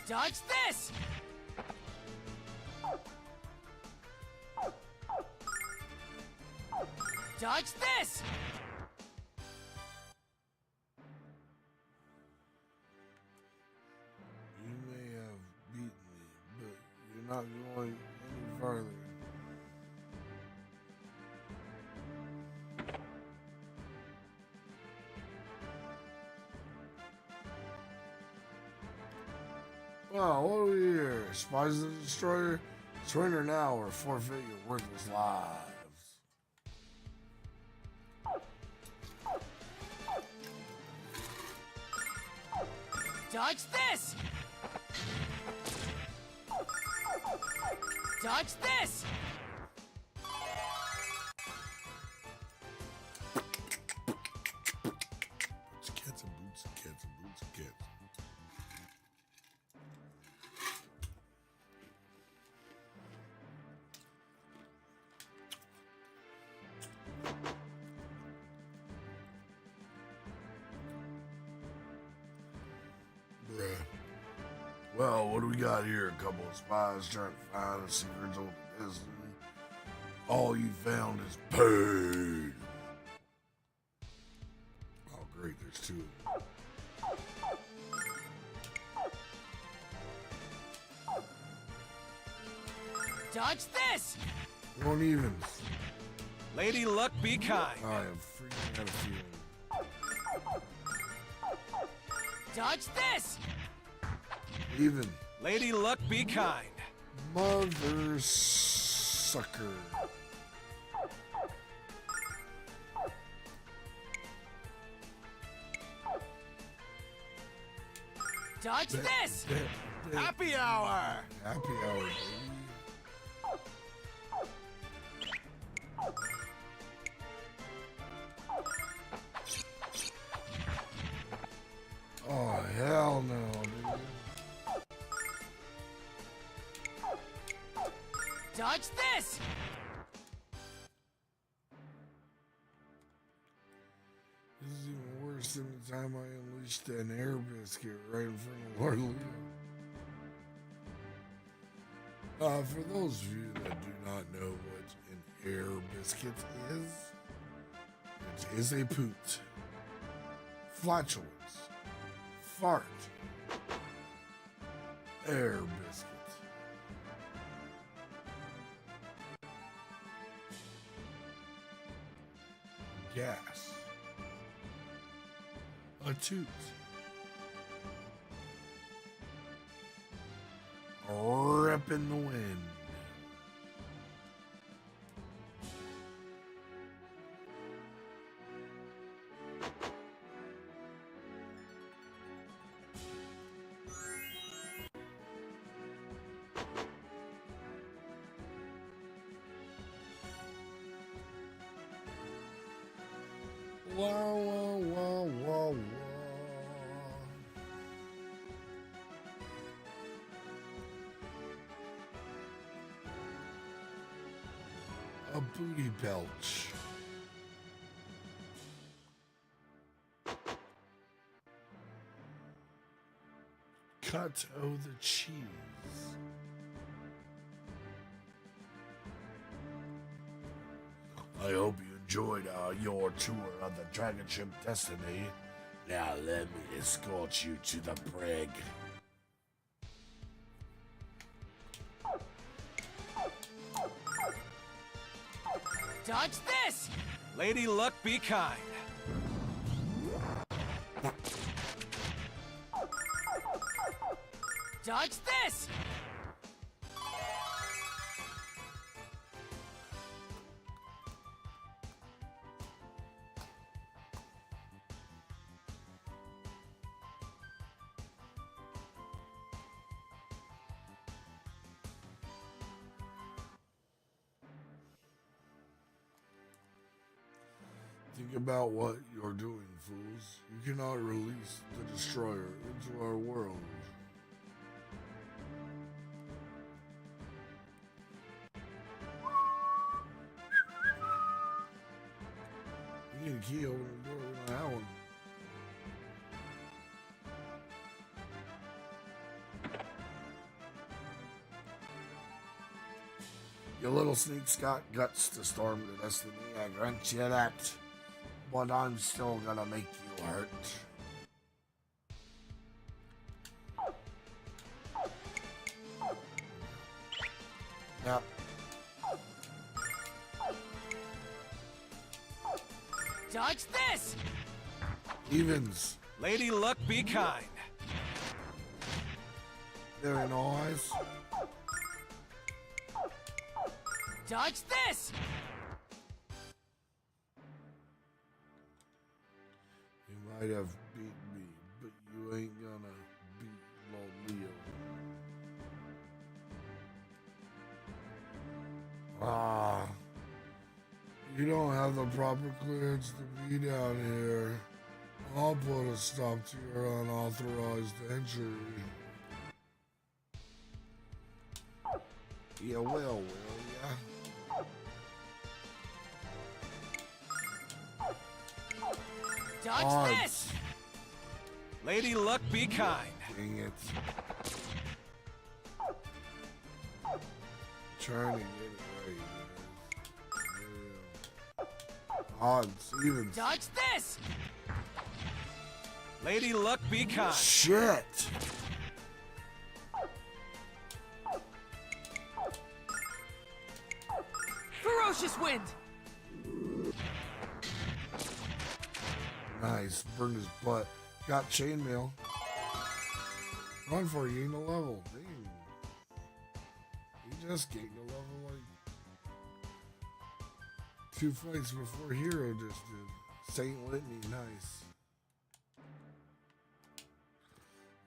Dodge this! Dodge this! You may have beaten me, but you're not going any farther. Well, what do we hear? Spies of the Destroyer? Surrender now or forfeit your worthless lives. Dodge this! Dodge this! Boots, cats, and boots, and cats, and boots, and cats. Bruh. Well, what do we got here? A couple of spies trying to find the secrets of the destiny. All you found is pain. Oh, great, there's two of them. Dodge this! Won't even. Lady Luck, be kind. I am freaking out of feeling. Dodge this! Even. Lady Luck, be kind. Mother sucker. Dodge this! Happy hour! Happy hour, baby. Oh, hell no, dude. Dodge this! This is even worse than the time I unleashed an air biscuit right in front of Lord Leo. For those of you that do not know what an air biscuit is, it is a poot, flatulence, fart, air biscuit. Gas. A toot. Rip in the wind. Wah, wah, wah, wah, wah. A booty belch. Cut o' the cheese. I hope you enjoyed your tour of the Dragon Ship Destiny. Now let me escort you to the brig. Dodge this! Lady Luck, be kind. Dodge this! Think about what you're doing, fools. You cannot release the destroyer into our world. You need a key open the door. We don't have one. You little sneak's got guts to storm the destiny. I grant you that. But I'm still gonna make you hurt. Yep. Dodge this! Evens. Lady Luck, be kind. There ain't no eyes. Dodge this! You might have beat me, but you ain't gonna beat Lord Leo. Ah. You don't have the proper clearance to be down here. I'll put a stop to your unauthorized entry. You will ya? Dodge Odds. this! Lady Luck, be kind. Dang it. Trying to get it right. Yeah. Odds, evens. Dodge this! Lady Luck, be kind. Shit! Ferocious wind! Nice, burned his butt. Got chainmail. Run for it, you gained a level. Dang. He just gained a level like 2 fights before Hero just did. Saint Litany, nice.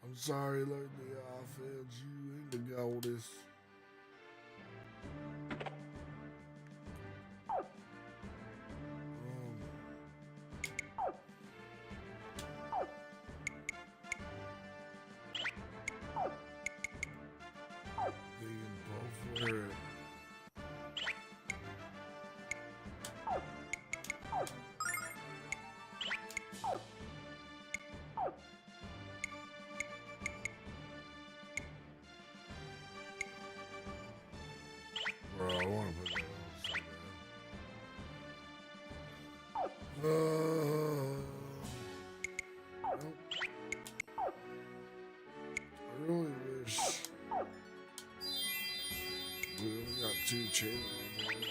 I'm sorry, Lord, I failed you in the goddess. They can both wear it. Bro, I want to put that on so bad. Nope. I really wish we only got 2 chain levels.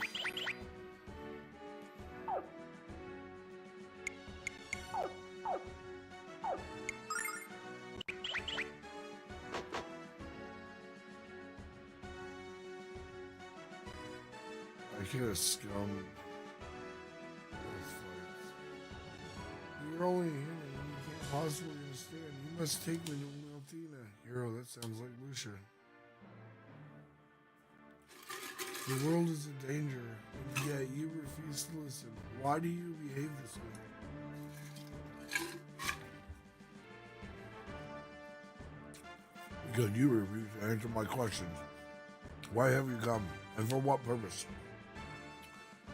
I could have scummed those fights. You're only human. You can't possibly understand. You must take me to Meltina. Hero, that sounds like Lucia. The world is a danger, and yet you refuse to listen. Why do you behave this way? Good, you refuse to answer my questions. Why have you come, and for what purpose?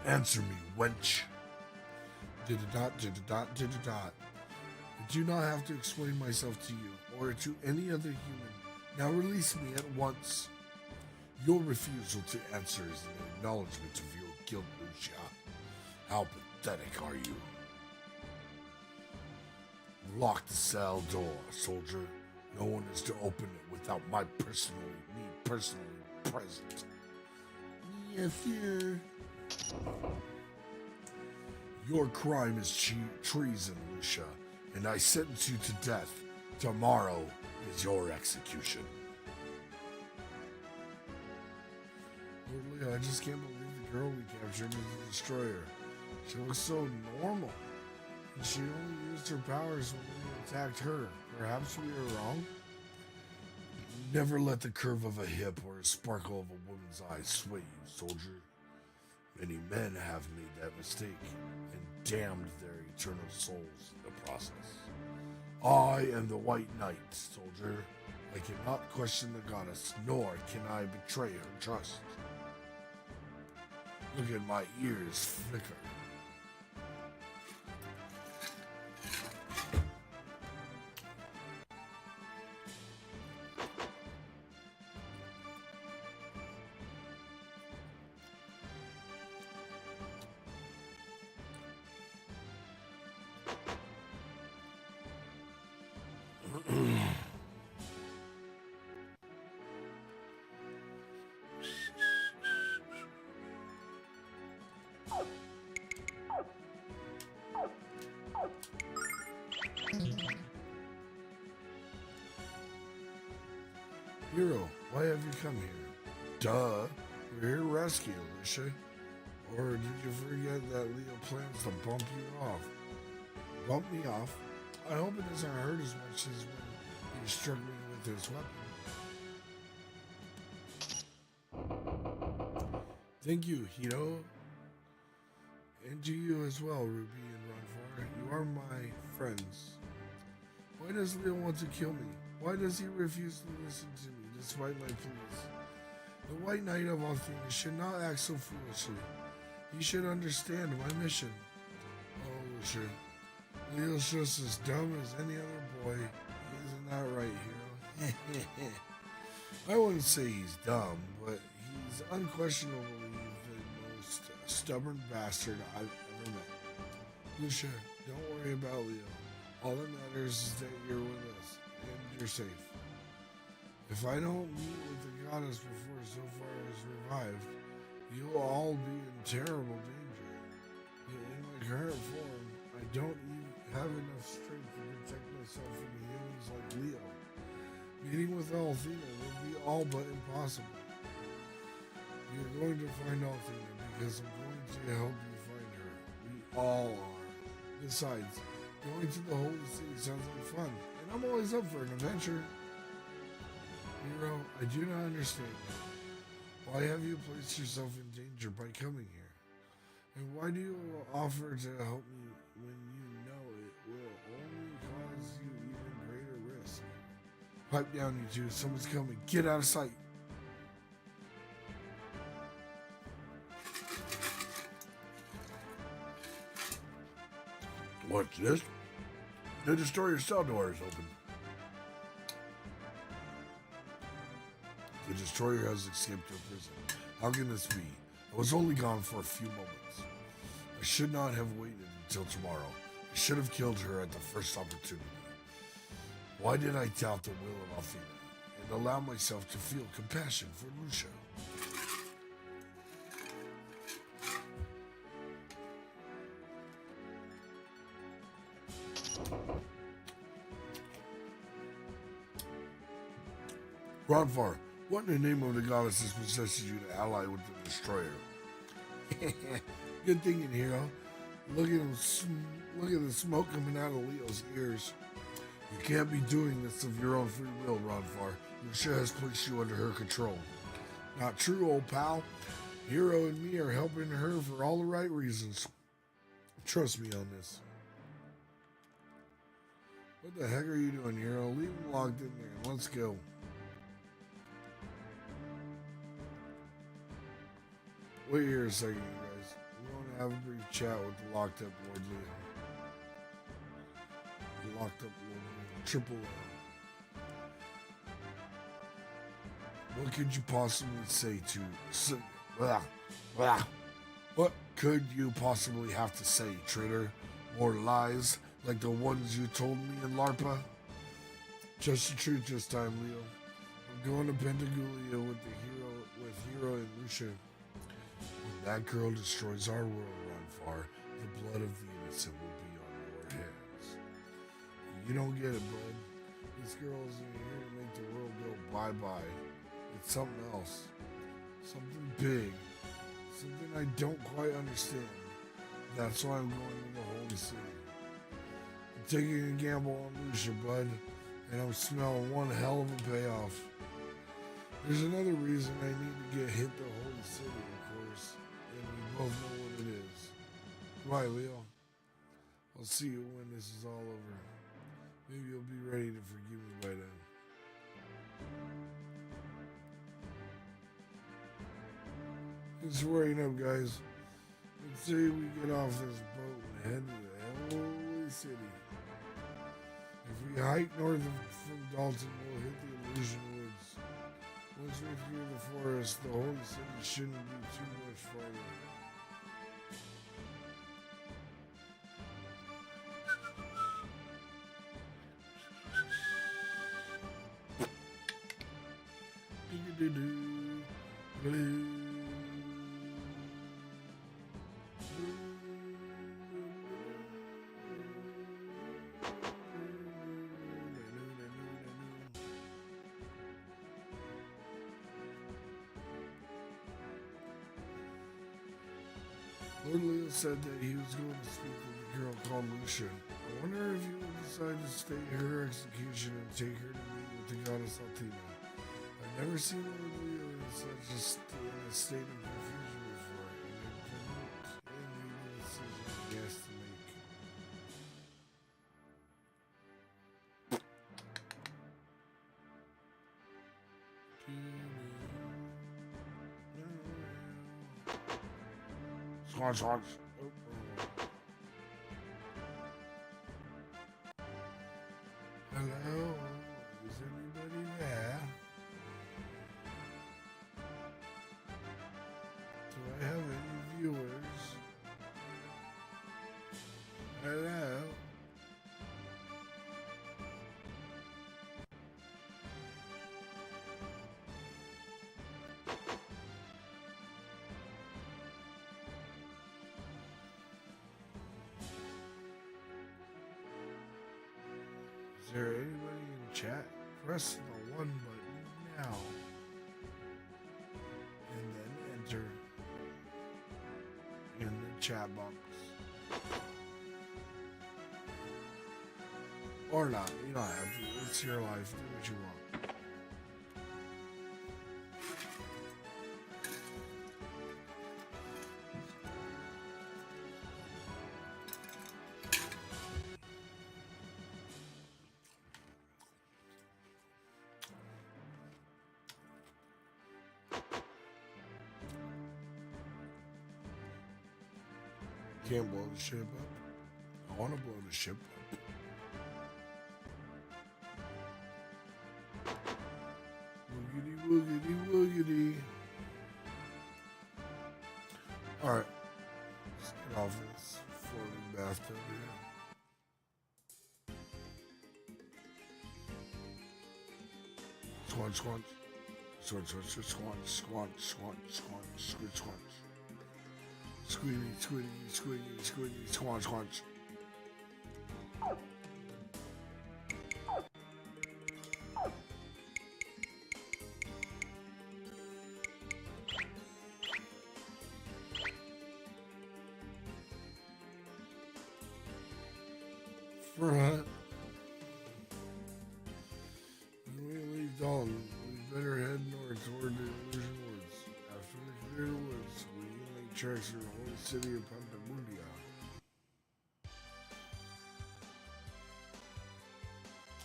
Answer me, wench. Did-a-dot, did-a-dot, did-a-dot. I do not have to explain myself to you, or to any other human. Now release me at once. Your refusal to answer is an acknowledgement of your guilt, Lucia. How pathetic are you? Lock the cell door, soldier. No one is to open it without me personally present. Yes, sir. Your crime is treason, Lucia, and I sentence you to death. Tomorrow is your execution. Lord Leo, I just can't believe the girl we captured is the destroyer. She looks so normal. And she only used her powers when we attacked her. Perhaps we are wrong? Never let the curve of a hip or a sparkle of a woman's eye sway you, soldier. Many men have made that mistake and damned their eternal souls in the process. I am the White Knight, soldier. I cannot question the goddess, nor can I betray her trust. Look at my ears flicker. Hero, why have you come here? Duh, we're here to rescue, Alicia. Or did you forget that Leo plans to bump you off? Bump me off? I hope it doesn't hurt as much as when he struck me with his weapon. Thank you, Hiro. And to you as well, Ruby and Runfar. You are my friends. Why does Leo want to kill me? Why does he refuse to listen to me, despite my pleas? The White Knight of Althena should not act so foolishly. He should understand my mission. Oh, Lucia. Leo's just as dumb as any other boy. Isn't that right, Hero? I wouldn't say he's dumb, but he's unquestionably the most stubborn bastard I've ever met. Lucia, don't worry about Leo. All that matters is that you're with us, and you're safe. If I don't meet with the goddess before Zophar is revived, you'll all be in terrible danger. In my current form, I don't even have enough strength to protect myself from humans like Leo. Meeting with Althena will be all but impossible. You're going to find Althena because I'm going to help you find her. We all are. Besides, going to the Holy City sounds like fun, and I'm always up for an adventure. Hero, I do not understand you. Why have you placed yourself in danger by coming here? And why do you offer to help me when you know it will only cause you even greater risk? Pipe down, you two. Someone's coming. Get out of sight. What's this? The destroyer cell door is open. The destroyer has escaped her prison. How can this be? I was only gone for a few moments. I should not have waited until tomorrow. I should have killed her at the first opportunity. Why did I doubt the will of Althena and allow myself to feel compassion for Lucia? Rodvar, what in the name of the goddesses possesses you to ally with the destroyer? Good thinking, Hero. Look at him. Look at the smoke coming out of Leo's ears. You can't be doing this of your own free will, Rodvar. Lucia has placed you under her control. Not true, old pal. Hero and me are helping her for all the right reasons. Trust me on this. What the heck are you doing, Hero? Leave him locked in there. Let's go. wait here a second, you guys. We want to have a brief chat with the locked up Lord Leon. The locked up Lord Leon. Triple L. What could you possibly say to... What could you possibly have to say, traitor? More lies like the ones you told me in LARPA? Just the truth this time, Leo. I'm going to Pentagulia with Hero and Lucia. When that girl destroys our world, Ronfar, the blood of the innocent will be on your hands. You don't get it, bud. This girl isn't here to make the world go bye-bye. It's something else. Something big. Something I don't quite understand. That's why I'm going to the Holy City. I'm taking a gamble on Lucia, bud, and I'm smelling one hell of a payoff. There's another reason I need to get hit the Holy City, of course, and we both know what it is. Goodbye, Leo. I'll see you when this is all over. Maybe you'll be ready to forgive me by then. Thanks for waiting up, guys. Let's say we get off this boat and head to the Holy City. If we hike north from Dalton, we'll hit the Illusion Woods. Once we're through the forest, the Holy City shouldn't be too much farther. Blue. Lord Leo said that he was going to speak with a girl called Lucia. I wonder if he will decide to stay her execution and take her to meet with the goddess Altina. I've never seen Lord Leo in such a state of confusion before, and it provoked him the decision he has to make. Squanch. Hello, is anybody there? Do I have any viewers? Hello? Is there anybody in chat? Press the 1 button now. And then enter in the chat box. Or not. You don't have to. It's your life. Do what you want. Can't blow the ship up. I want to blow the ship up. Woogity. Alright. Let's get off this floating bathtub here. Squanch. Squeaky, squanch. Front. When we leave Dalton, we better head north toward the Illusion Woods. After we clear the woods, we can make tracks through the whole city of Pantamundia.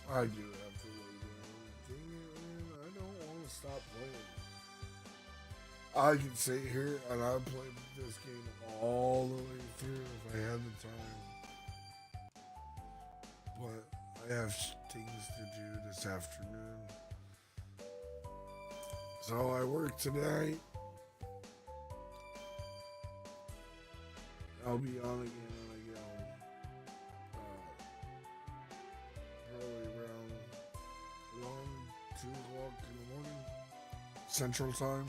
I do have to lay down. Dang it, man. I don't want to stop playing. I could sit here and I play this game all the way through if I had the time. But I have things to do this afternoon. So I work tonight. I'll be on again when I get home. Probably around 1, 2 o'clock in the morning, Central Time.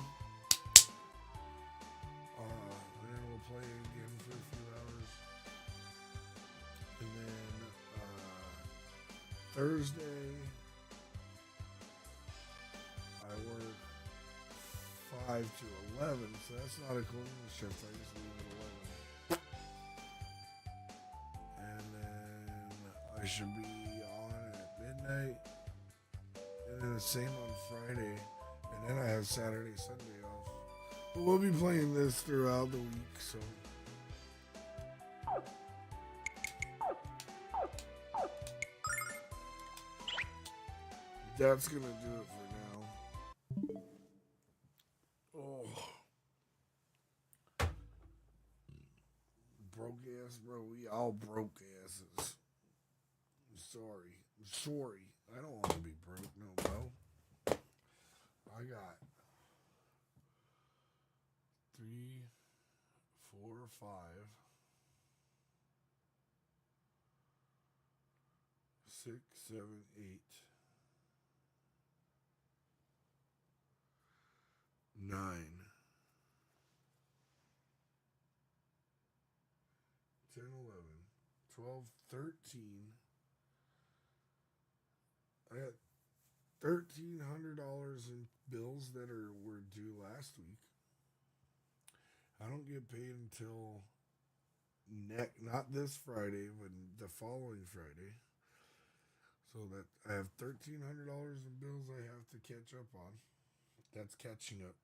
Then we'll play again for a few hours. And then Thursday, I work 5 to 11, so that's not a closing shift. I just leave at 11. And then I should be on at midnight. And then the same on Friday. And then I have Saturday, Sunday off. But we'll be playing this throughout the week, so. That's gonna do it for now. Oh. Broke ass, bro. We all broke asses. I'm sorry. I'm sorry. I don't want to be broke no more. I got 3, 4, 5, 6, 7, 8, 9, 10, 11, 12, 13. I got $1,300 in bills that were due last week. I don't get paid until not this Friday, but the following Friday. So that I have $1,300 in bills I have to catch up on. That's catching up.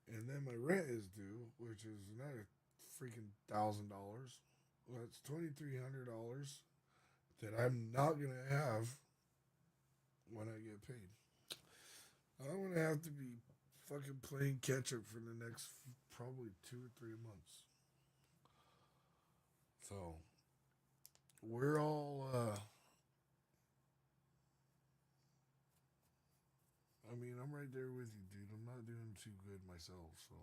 And then my rent is due, which is another freaking $1,000. Well, that's $2,300 that I'm not gonna have when I get paid. I'm gonna have to be fucking playing catch up for the next probably 2 or 3 months. So we're all I mean, I'm right there with you, dude. I'm not doing too good myself, so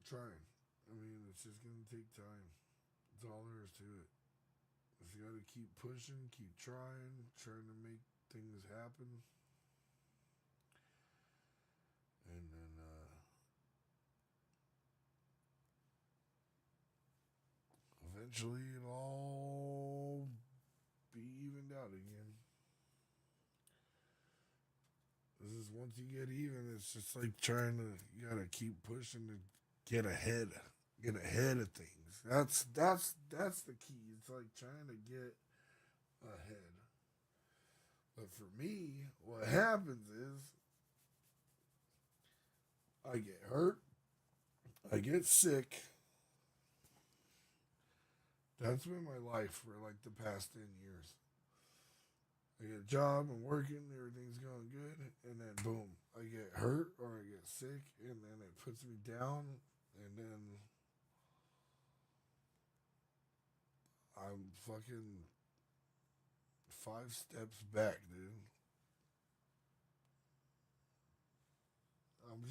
trying. I mean, it's just gonna take time. That's all there is to it. Just gotta keep pushing, keep trying to make things happen. And then eventually it'll all be evened out again. This is once you get even, it's just like you gotta keep pushing to get ahead of things. That's the key. It's like trying to get ahead. But for me, what happens is I get hurt, I get sick. That's been my life for like the past 10 years. I get a job, I'm working, everything's going good, and then boom, I get hurt or I get sick, and then it puts me down, and then I'm fucking 5 steps back, dude. I'm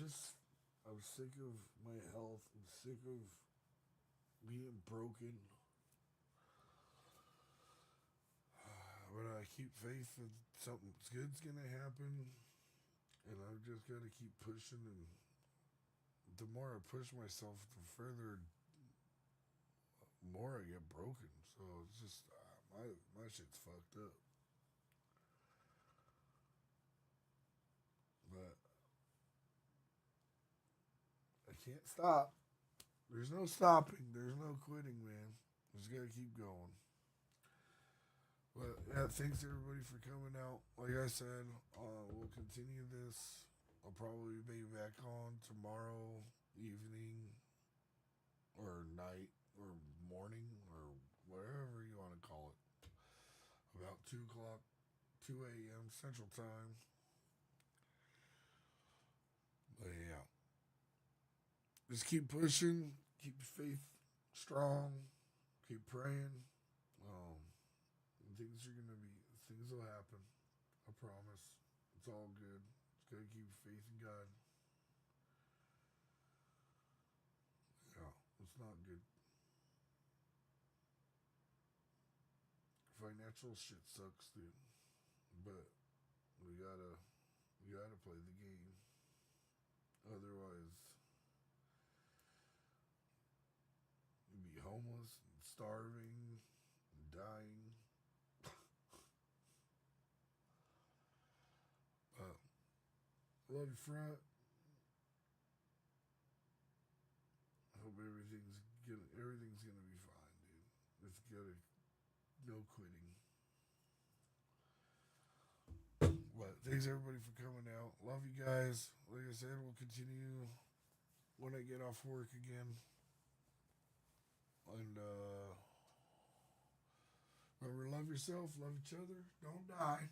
sick of my health. I'm sick of being broken. But I keep faith that something good's gonna happen, and I've just got to keep pushing. And the more I push myself, the further, more I get broken. So it's just my shit's fucked up. But I can't stop. There's no stopping. There's no quitting, man. Just gotta keep going. But yeah, thanks everybody for coming out. Like I said, we'll continue this. I'll probably be back on tomorrow evening or night or morning or whatever you want to call it. About 2 o'clock, 2 a.m. Central Time. just keep pushing, keep your faith strong, keep praying. Um, things will happen. I promise. It's all good. Just gotta keep your faith in God. Yeah, it's not good. Financial shit sucks, dude. But we gotta play the game. Otherwise, you'd be homeless, and starving, and dying. Love you, front. I hope everything's gonna be fine, dude. Just gotta no quitting. But thanks everybody for coming out. Love you guys. Like I said, we'll continue when I get off work again. And remember, love yourself, love each other, don't die.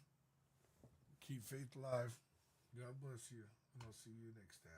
Keep faith alive. God bless you, and I'll see you next time.